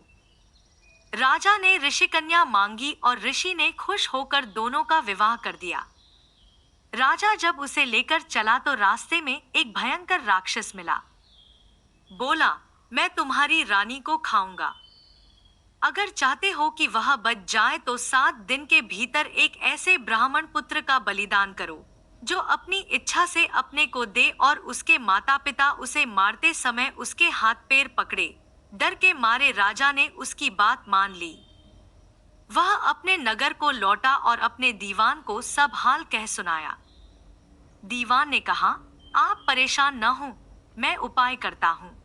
Speaker 1: राजा ने ऋषि कन्या मांगी और ऋषि ने खुश होकर दोनों का विवाह कर दिया। राजा जब उसे लेकर चला तो रास्ते में एक भयंकर राक्षस मिला। बोला, मैं तुम्हारी रानी को खाऊंगा। अगर चाहते हो कि वह बच जाए तो 7 दिन के भीतर एक ऐसे ब्राह्मण पुत्र का बलिदान करो जो अपनी इच्छा से अपने को दे और उसके माता पिता उसे मारते समय उसके हाथ पैर पकड़े। डर के मारे राजा ने उसकी बात मान ली। वह अपने नगर को लौटा और अपने दीवान को सब हाल कह सुनाया। दीवान ने कहा, आप परेशान न हो, मैं उपाय करता हूँ।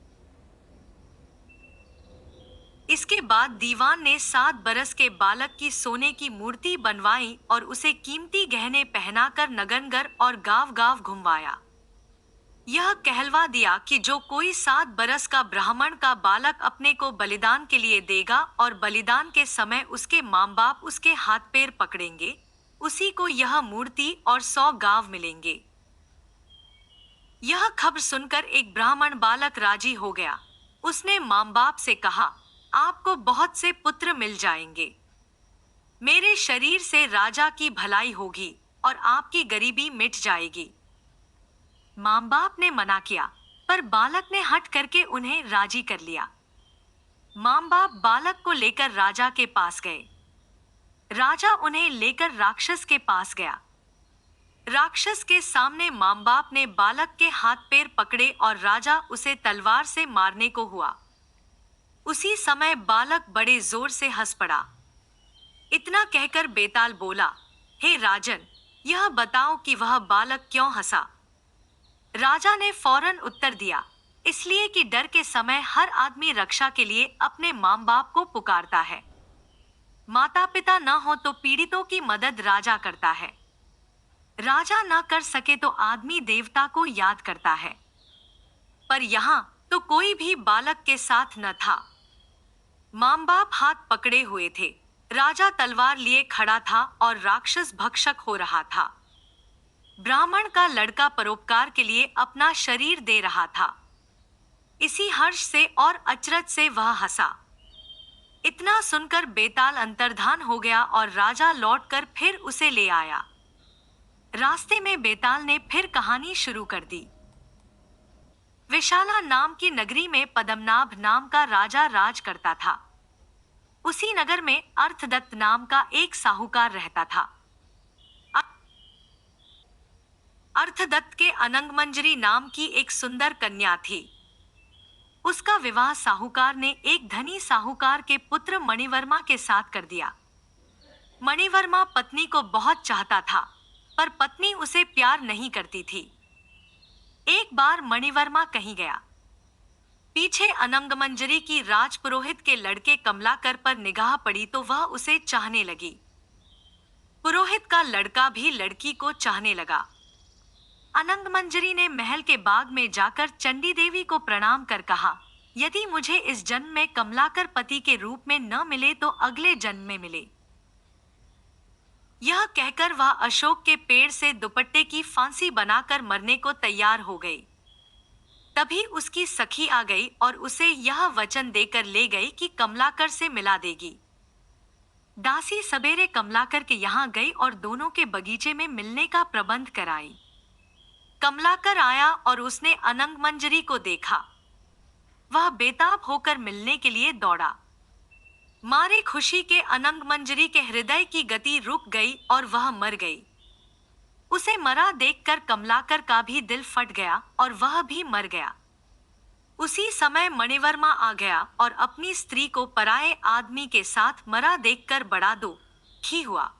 Speaker 1: इसके बाद दीवान ने 7 बरस के बालक की सोने की मूर्ति बनवाई और उसे कीमती गहने पहनाकर नगरनगर और गांव-गांव घुमवाया। यह कहलवा दिया कि जो कोई 7 बरस का ब्राह्मण का बालक अपने को बलिदान के लिए देगा और बलिदान के समय उसके माँ बाप उसके हाथ पैर पकड़ेंगे, उसी को यह मूर्ति और 100 गांव मिलेंगे। यह खबर सुनकर एक ब्राह्मण बालक राजी हो गया। उसने माँ बाप से कहा, आपको बहुत से पुत्र मिल जाएंगे। मेरे शरीर से राजा की भलाई होगी और आपकी गरीबी मिट जाएगी। माँ बाप ने मना किया, पर बालक ने हट करके उन्हें राजी कर लिया। माँ बाप बालक को लेकर राजा के पास गए। राजा उन्हें लेकर राक्षस के पास गया। राक्षस के सामने माँ बाप ने बालक के हाथ पैर पकड़े और राजा उसे तलवार से मारने को हुआ। उसी समय बालक बड़े जोर से हंस पड़ा। इतना कहकर बेताल बोला, हे राजन, यह बताओ कि वह बालक क्यों हंसा? राजा ने फौरन उत्तर दिया, इसलिए कि डर के समय हर आदमी रक्षा के लिए अपने माँ बाप को पुकारता है। माता पिता न हो तो पीड़ितों की मदद राजा करता है। राजा न कर सके तो आदमी देवता को याद करता है। पर यहाँ तो कोई भी बालक के साथ न था। माँ बाप हाथ पकड़े हुए थे। राजा तलवार लिए खड़ा था और राक्षस भक्षक हो रहा था। ब्राह्मण का लड़का परोपकार के लिए अपना शरीर दे रहा था। इसी हर्ष से और अचरज से वह हंसा। इतना सुनकर बेताल अंतर्धान हो गया और राजा लौटकर फिर उसे ले आया। रास्ते में बेताल ने फिर कहानी शुरू कर दी। विशाला नाम की नगरी में पद्मनाभ नाम का राजा राज करता था। उसी नगर में अर्थदत्त नाम का एक साहूकार रहता था। अर्थदत्त के अनंगमंजरी नाम की एक सुंदर कन्या थी। उसका विवाह साहूकार ने एक धनी साहूकार के पुत्र मणिवर्मा के साथ कर दिया। मणिवर्मा पत्नी को बहुत चाहता था, पर पत्नी उसे प्यार नहीं करती थी। एक बार मणिवर्मा कहीं गया। पीछे अनंगमंजरी की राजपुरोहित के लड़के कमलाकर पर निगाह पड़ी तो वह उसे चाहने लगी। पुरोहित का लड़का भी लड़की को चाहने लगा। अनंगमंजरी ने महल के बाग में जाकर चंडी देवी को प्रणाम कर कहा, यदि मुझे इस जन्म में कमलाकर पति के रूप में न मिले तो अगले जन्म में मिले। यह कहकर वह अशोक के पेड़ से दुपट्टे की फांसी बनाकर मरने को तैयार हो गई। तभी उसकी सखी आ गई और उसे यह वचन देकर ले गई कि कमलाकर से मिला देगी। दासी सवेरे कमलाकर के यहाँ गई और दोनों के बगीचे में मिलने का प्रबंध कराई। कमलाकर आया और उसने अनंगमंजरी को देखा। वह बेताब होकर मिलने के लिए दौड़ा। मारे खुशी के अनंगमंजरी के हृदय की गति रुक गई और वह मर गई। उसे मरा देखकर कमलाकर का भी दिल फट गया और वह भी मर गया। उसी समय मणिवर्मा आ गया और अपनी स्त्री को पराये आदमी के साथ मरा देखकर बड़ा दुखी हुआ।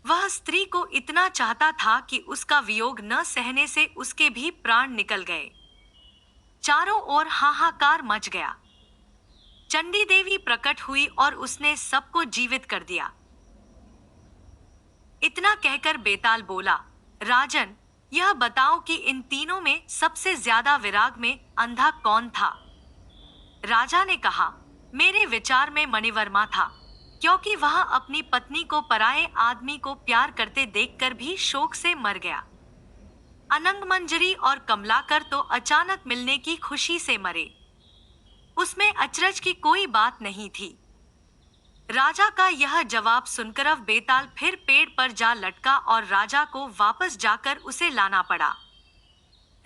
Speaker 1: वह स्त्री को इतना चाहता था कि उसका वियोग न सहने से उसके भी प्राण निकल गए। चारों ओर हाहाकार मच गया। चंडी देवी प्रकट हुई और उसने सबको जीवित कर दिया। इतना कहकर बेताल बोला, राजन, यह बताओ कि इन तीनों में सबसे ज्यादा विराग में अंधा कौन था? राजा ने कहा, मेरे विचार में मणिवर्मा था, क्योंकि वह अपनी पत्नी को पराये आदमी को प्यार करते देखकर भी शोक से मर गया। अनंगमंजरी और कमलाकर तो अचानक मिलने की खुशी से मरे। उसमें अचरज की कोई बात नहीं थी। राजा का यह जवाब सुनकर अब बेताल फिर पेड़ पर जा लटका और राजा को वापस जाकर उसे लाना पड़ा।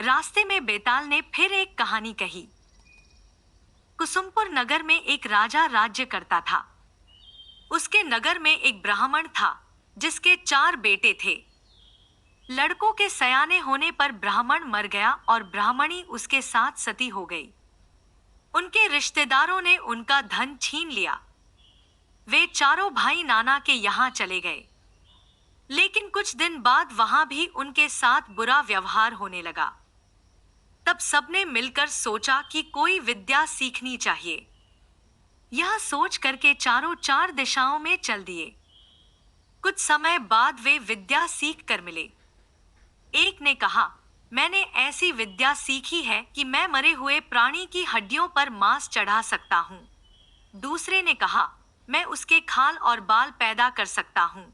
Speaker 1: रास्ते में बेताल ने फिर एक कहानी कही। कुसुमपुर नगर में एक राजा राज्य करता था। उसके नगर में एक ब्राह्मण था जिसके 4 बेटे थे। लड़कों के सयाने होने पर ब्राह्मण मर गया और ब्राह्मणी उसके साथ सती हो गई। उनके रिश्तेदारों ने उनका धन छीन लिया। वे चारों भाई नाना के यहाँ चले गए, लेकिन कुछ दिन बाद वहां भी उनके साथ बुरा व्यवहार होने लगा। तब सबने मिलकर सोचा कि कोई विद्या सीखनी चाहिए। यह सोच करके चारों 4 दिशाओं में चल दिए। कुछ समय बाद वे विद्या सीख कर मिले। एक ने कहा, मैंने ऐसी विद्या सीखी है कि मैं मरे हुए प्राणी की हड्डियों पर मांस चढ़ा सकता हूँ। दूसरे ने कहा, मैं उसके खाल और बाल पैदा कर सकता हूँ।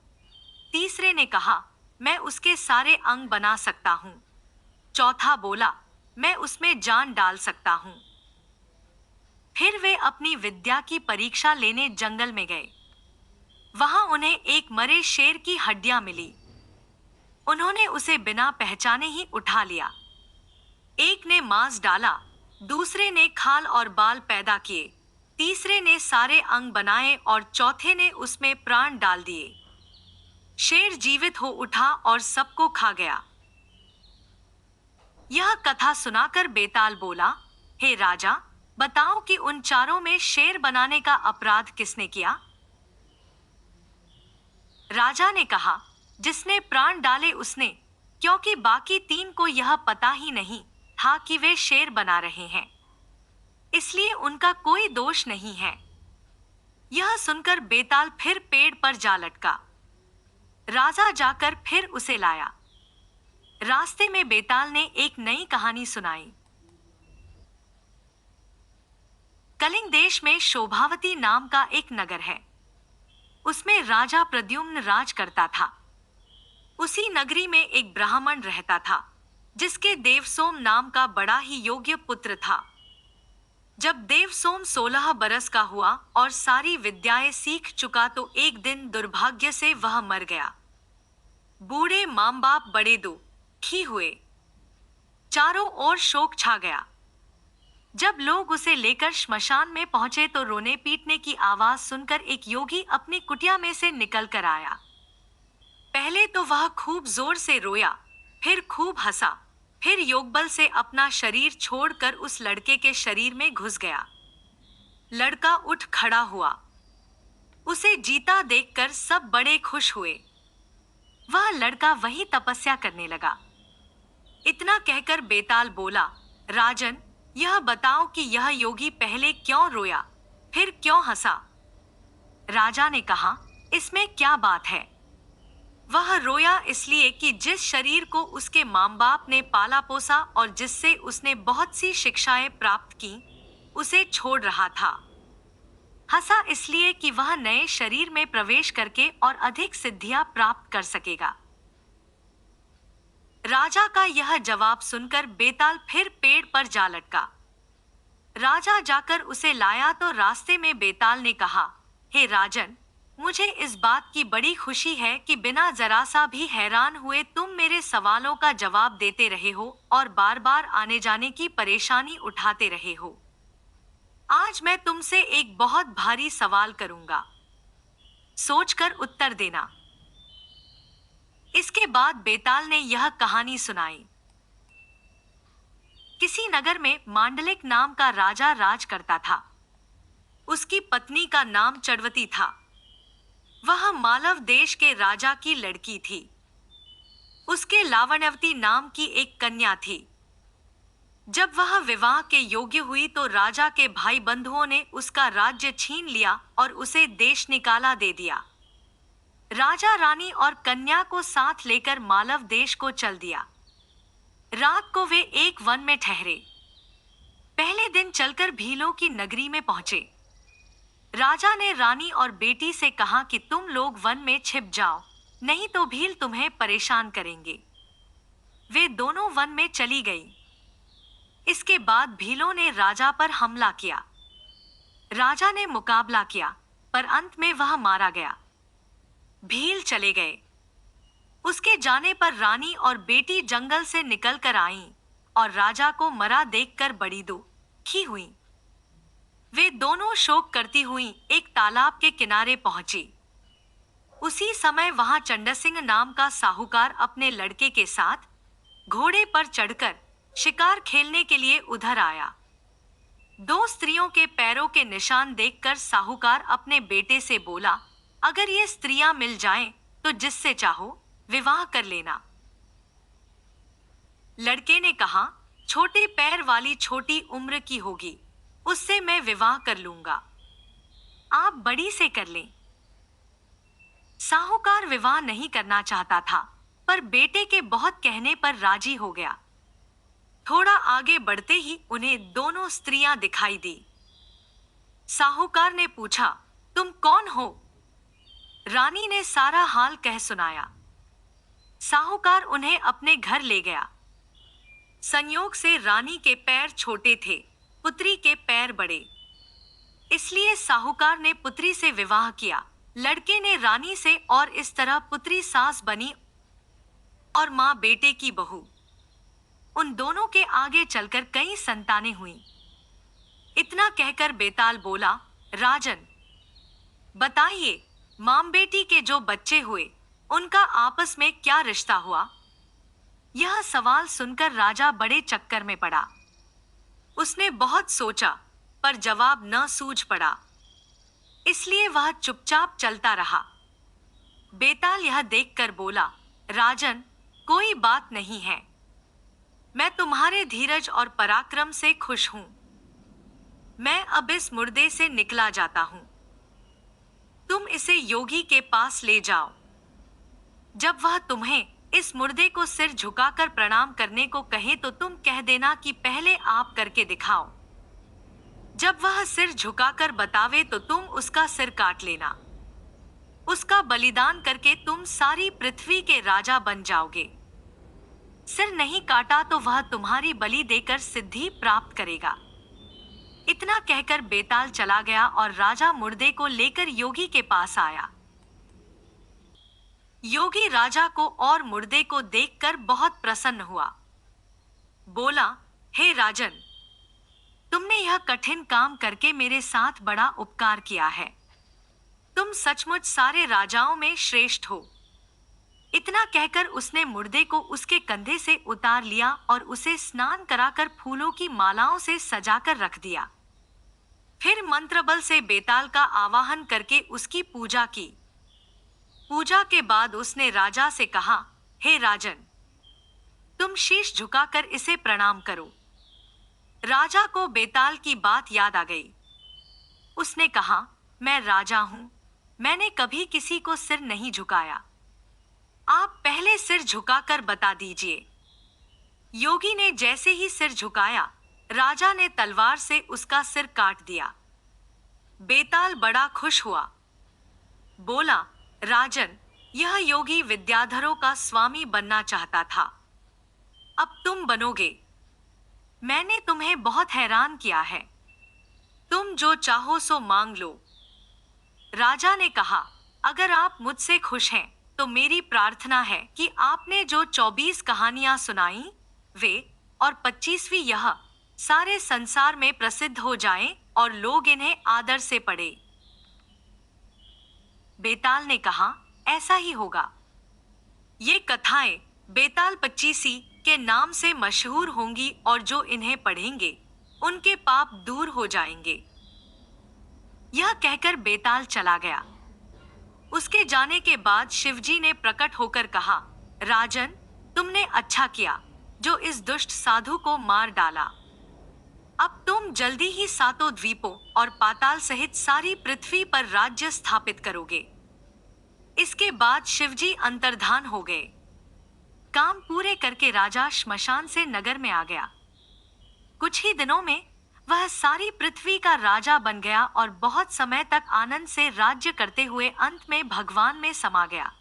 Speaker 1: तीसरे ने कहा, मैं उसके सारे अंग बना सकता हूँ। चौथा बोला, मैं उसमें जान डाल सकता हूँ। फिर वे अपनी विद्या की परीक्षा लेने जंगल में गए। वहां उन्हें एक मरे शेर की हड्डियां मिली। उन्होंने उसे बिना पहचाने ही उठा लिया। एक ने मांस डाला, दूसरे ने खाल और बाल पैदा किए, तीसरे ने सारे अंग बनाए और चौथे ने उसमें प्राण डाल दिए। शेर जीवित हो उठा और सबको खा गया। यह कथा सुनाकर बेताल बोला, हे राजा, बताओ कि उन चारों में शेर बनाने का अपराध किसने किया? राजा ने कहा, जिसने प्राण डाले उसने, क्योंकि बाकी 3 को यह पता ही नहीं था कि वे शेर बना रहे हैं, इसलिए उनका कोई दोष नहीं है। यह सुनकर बेताल फिर पेड़ पर जा लटका। राजा जाकर फिर उसे लाया। रास्ते में बेताल ने एक नई कहानी सुनाई। कलिंग देश में शोभावती नाम का एक नगर है। उसमें राजा प्रद्युम्न राज करता था। उसी नगरी में एक ब्राह्मण रहता था, जिसके देवसोम नाम का बड़ा ही योग्य पुत्र था। जब देवसोम 16 बरस का हुआ और सारी विद्याएं सीख चुका तो एक दिन दुर्भाग्य से वह मर गया। बूढ़े माँ बाप बड़े दुखी हुए। चारों ओर शोक छा गया। जब लोग उसे लेकर श्मशान में पहुंचे तो रोने पीटने की आवाज सुनकर एक योगी अपनी कुटिया में से निकल कर आया। पहले तो वह खूब जोर से रोया, फिर खूब हंसा, फिर योगबल से अपना शरीर छोड़कर उस लड़के के शरीर में घुस गया। लड़का उठ खड़ा हुआ। उसे जीता देखकर सब बड़े खुश हुए। वह लड़का वहीं तपस्या करने लगा। इतना कहकर बेताल बोला, राजन, यह बताओ कि यह योगी पहले क्यों रोया, फिर क्यों हंसा? राजा ने कहा, इसमें क्या बात है? वह रोया इसलिए कि जिस शरीर को उसके माँ बाप ने पाला पोसा और जिससे उसने बहुत सी शिक्षाएं प्राप्त की, उसे छोड़ रहा था। हंसा इसलिए कि वह नए शरीर में प्रवेश करके और अधिक सिद्धियां प्राप्त कर सकेगा। राजा का यह जवाब सुनकर बेताल फिर पेड़ पर जा लटका। राजा जाकर उसे लाया तो रास्ते में बेताल ने कहा, हे राजन, मुझे इस बात की बड़ी खुशी है कि बिना जरा सा भी हैरान हुए तुम मेरे सवालों का जवाब देते रहे हो और बार बार आने जाने की परेशानी उठाते रहे हो। आज मैं तुमसे एक बहुत भारी सवाल करूंगा, सोचकर उत्तर देना। इसके बाद बेताल ने यह कहानी सुनाई। किसी नगर में मांडलिक नाम का राजा राज करता था। उसकी पत्नी का नाम चड़वती था। वह मालव देश के राजा की लड़की थी। उसके लावण्यवती नाम की एक कन्या थी। जब वह विवाह के योग्य हुई तो राजा के भाई बंधुओं ने उसका राज्य छीन लिया और उसे देश निकाला दे दिया। राजा रानी और कन्या को साथ लेकर मालव देश को चल दिया। रात को वे एक वन में ठहरे। पहले दिन चलकर भीलों की नगरी में पहुंचे। राजा ने रानी और बेटी से कहा कि तुम लोग वन में छिप जाओ, नहीं तो भील तुम्हें परेशान करेंगे। वे दोनों वन में चली गईं। इसके बाद भीलों ने राजा पर हमला किया। राजा ने मुकाबला किया, पर अंत में वह मारा गया। भील चले गए। उसके जाने पर रानी और बेटी जंगल से निकलकर आईं और राजा को मरा देखकर बड़ी दुखी हुईं। वे दोनों शोक करती हुईं एक तालाब के किनारे पहुंची। उसी समय वहां चंडसिंह नाम का साहूकार अपने लड़के के साथ घोड़े पर चढ़कर शिकार खेलने के लिए उधर आया। दो स्त्रियों के पैरों के निशान देखकर साहूकार अपने बेटे से बोला, अगर ये स्त्रियां मिल जाएं तो जिससे चाहो विवाह कर लेना। लड़के ने कहा, छोटे पैर वाली छोटी उम्र की होगी, उससे मैं विवाह कर लूंगा। आप बड़ी से कर लें। साहूकार विवाह नहीं करना चाहता था, पर बेटे के बहुत कहने पर राजी हो गया। थोड़ा आगे बढ़ते ही उन्हें दोनों स्त्रियां दिखाई दी। साहूकार ने पूछा, तुम कौन हो? रानी ने सारा हाल कह सुनाया। साहूकार उन्हें अपने घर ले गया। संयोग से रानी के पैर छोटे थे, पुत्री के पैर बड़े, इसलिए साहूकार ने पुत्री से विवाह किया। लड़के ने रानी से, और इस तरह पुत्री सास बनी और मां बेटे की बहू। उन दोनों के आगे चलकर कई संतानें हुईं। इतना कहकर बेताल बोला, राजन, बताइए, मां बेटी के जो बच्चे हुए उनका आपस में क्या रिश्ता हुआ? यह सवाल सुनकर राजा बड़े चक्कर में पड़ा। उसने बहुत सोचा, पर जवाब न सूझ पड़ा, इसलिए वह चुपचाप चलता रहा। बेताल यह देखकर बोला, राजन, कोई बात नहीं है। मैं तुम्हारे धीरज और पराक्रम से खुश हूं। मैं अब इस मुर्दे से निकला जाता हूं। तुम इसे योगी के पास ले जाओ। जब वह तुम्हें इस मुर्दे को सिर झुकाकर प्रणाम करने को कहे तो तुम कह देना कि पहले आप करके दिखाओ। जब वह सिर झुकाकर बतावे तो तुम उसका सिर काट लेना। उसका बलिदान करके तुम सारी पृथ्वी के राजा बन जाओगे। सिर नहीं काटा तो वह तुम्हारी बलि देकर सिद्धि प्राप्त करेगा। इतना कहकर बेताल चला गया और राजा मुर्दे को लेकर योगी के पास आया। योगी राजा को और मुर्दे को देखकर बहुत प्रसन्न हुआ। बोला, हे राजन, तुमने यह कठिन काम करके मेरे साथ बड़ा उपकार किया है। तुम सचमुच सारे राजाओं में श्रेष्ठ हो। इतना कहकर उसने मुर्दे को उसके कंधे से उतार लिया और उसे स्नान कराकर फूलों की मालाओं से सजाकर रख दिया। फिर मंत्रबल से बेताल का आवाहन करके उसकी पूजा की। पूजा के बाद उसने राजा से कहा, हे राजन, तुम शीश झुकाकर इसे प्रणाम करो। राजा को बेताल की बात याद आ गई। उसने कहा, मैं राजा हूं, मैंने कभी किसी को सिर नहीं झुकाया। आप पहले सिर झुकाकर बता दीजिए। योगी ने जैसे ही सिर झुकाया, राजा ने तलवार से उसका सिर काट दिया। बेताल बड़ा खुश हुआ। बोला, राजन, यह योगी विद्याधरों का स्वामी बनना चाहता था, अब तुम बनोगे। मैंने तुम्हें बहुत हैरान किया है। तुम जो चाहो सो मांग लो। राजा ने कहा, अगर आप मुझसे खुश हैं तो मेरी प्रार्थना है कि आपने जो 24 कहानियां सुनाई वे और 25वीं यह सारे संसार में प्रसिद्ध हो जाएं और लोग इन्हें आदर से पढ़ें। बेताल ने कहा, ऐसा ही होगा। ये कथाएं बेताल 25वीं के नाम से मशहूर होंगी और जो इन्हें पढ़ेंगे उनके पाप दूर हो जाएंगे। यह कहकर बेताल चला गया। उसके जाने के बाद शिवजी ने प्रकट होकर कहा, राजन, तुमने अच्छा किया जो इस दुष्ट साधु को मार डाला। अब तुम जल्दी ही सातों द्वीपों और पाताल सहित सारी पृथ्वी पर राज्य स्थापित करोगे। इसके बाद शिवजी अंतर्धान हो गए। काम पूरे करके राजा श्मशान से नगर में आ गया। कुछ ही दिनों में वह सारी पृथ्वी का राजा बन गया और बहुत समय तक आनंद से राज्य करते हुए अंत में भगवान में समा गया।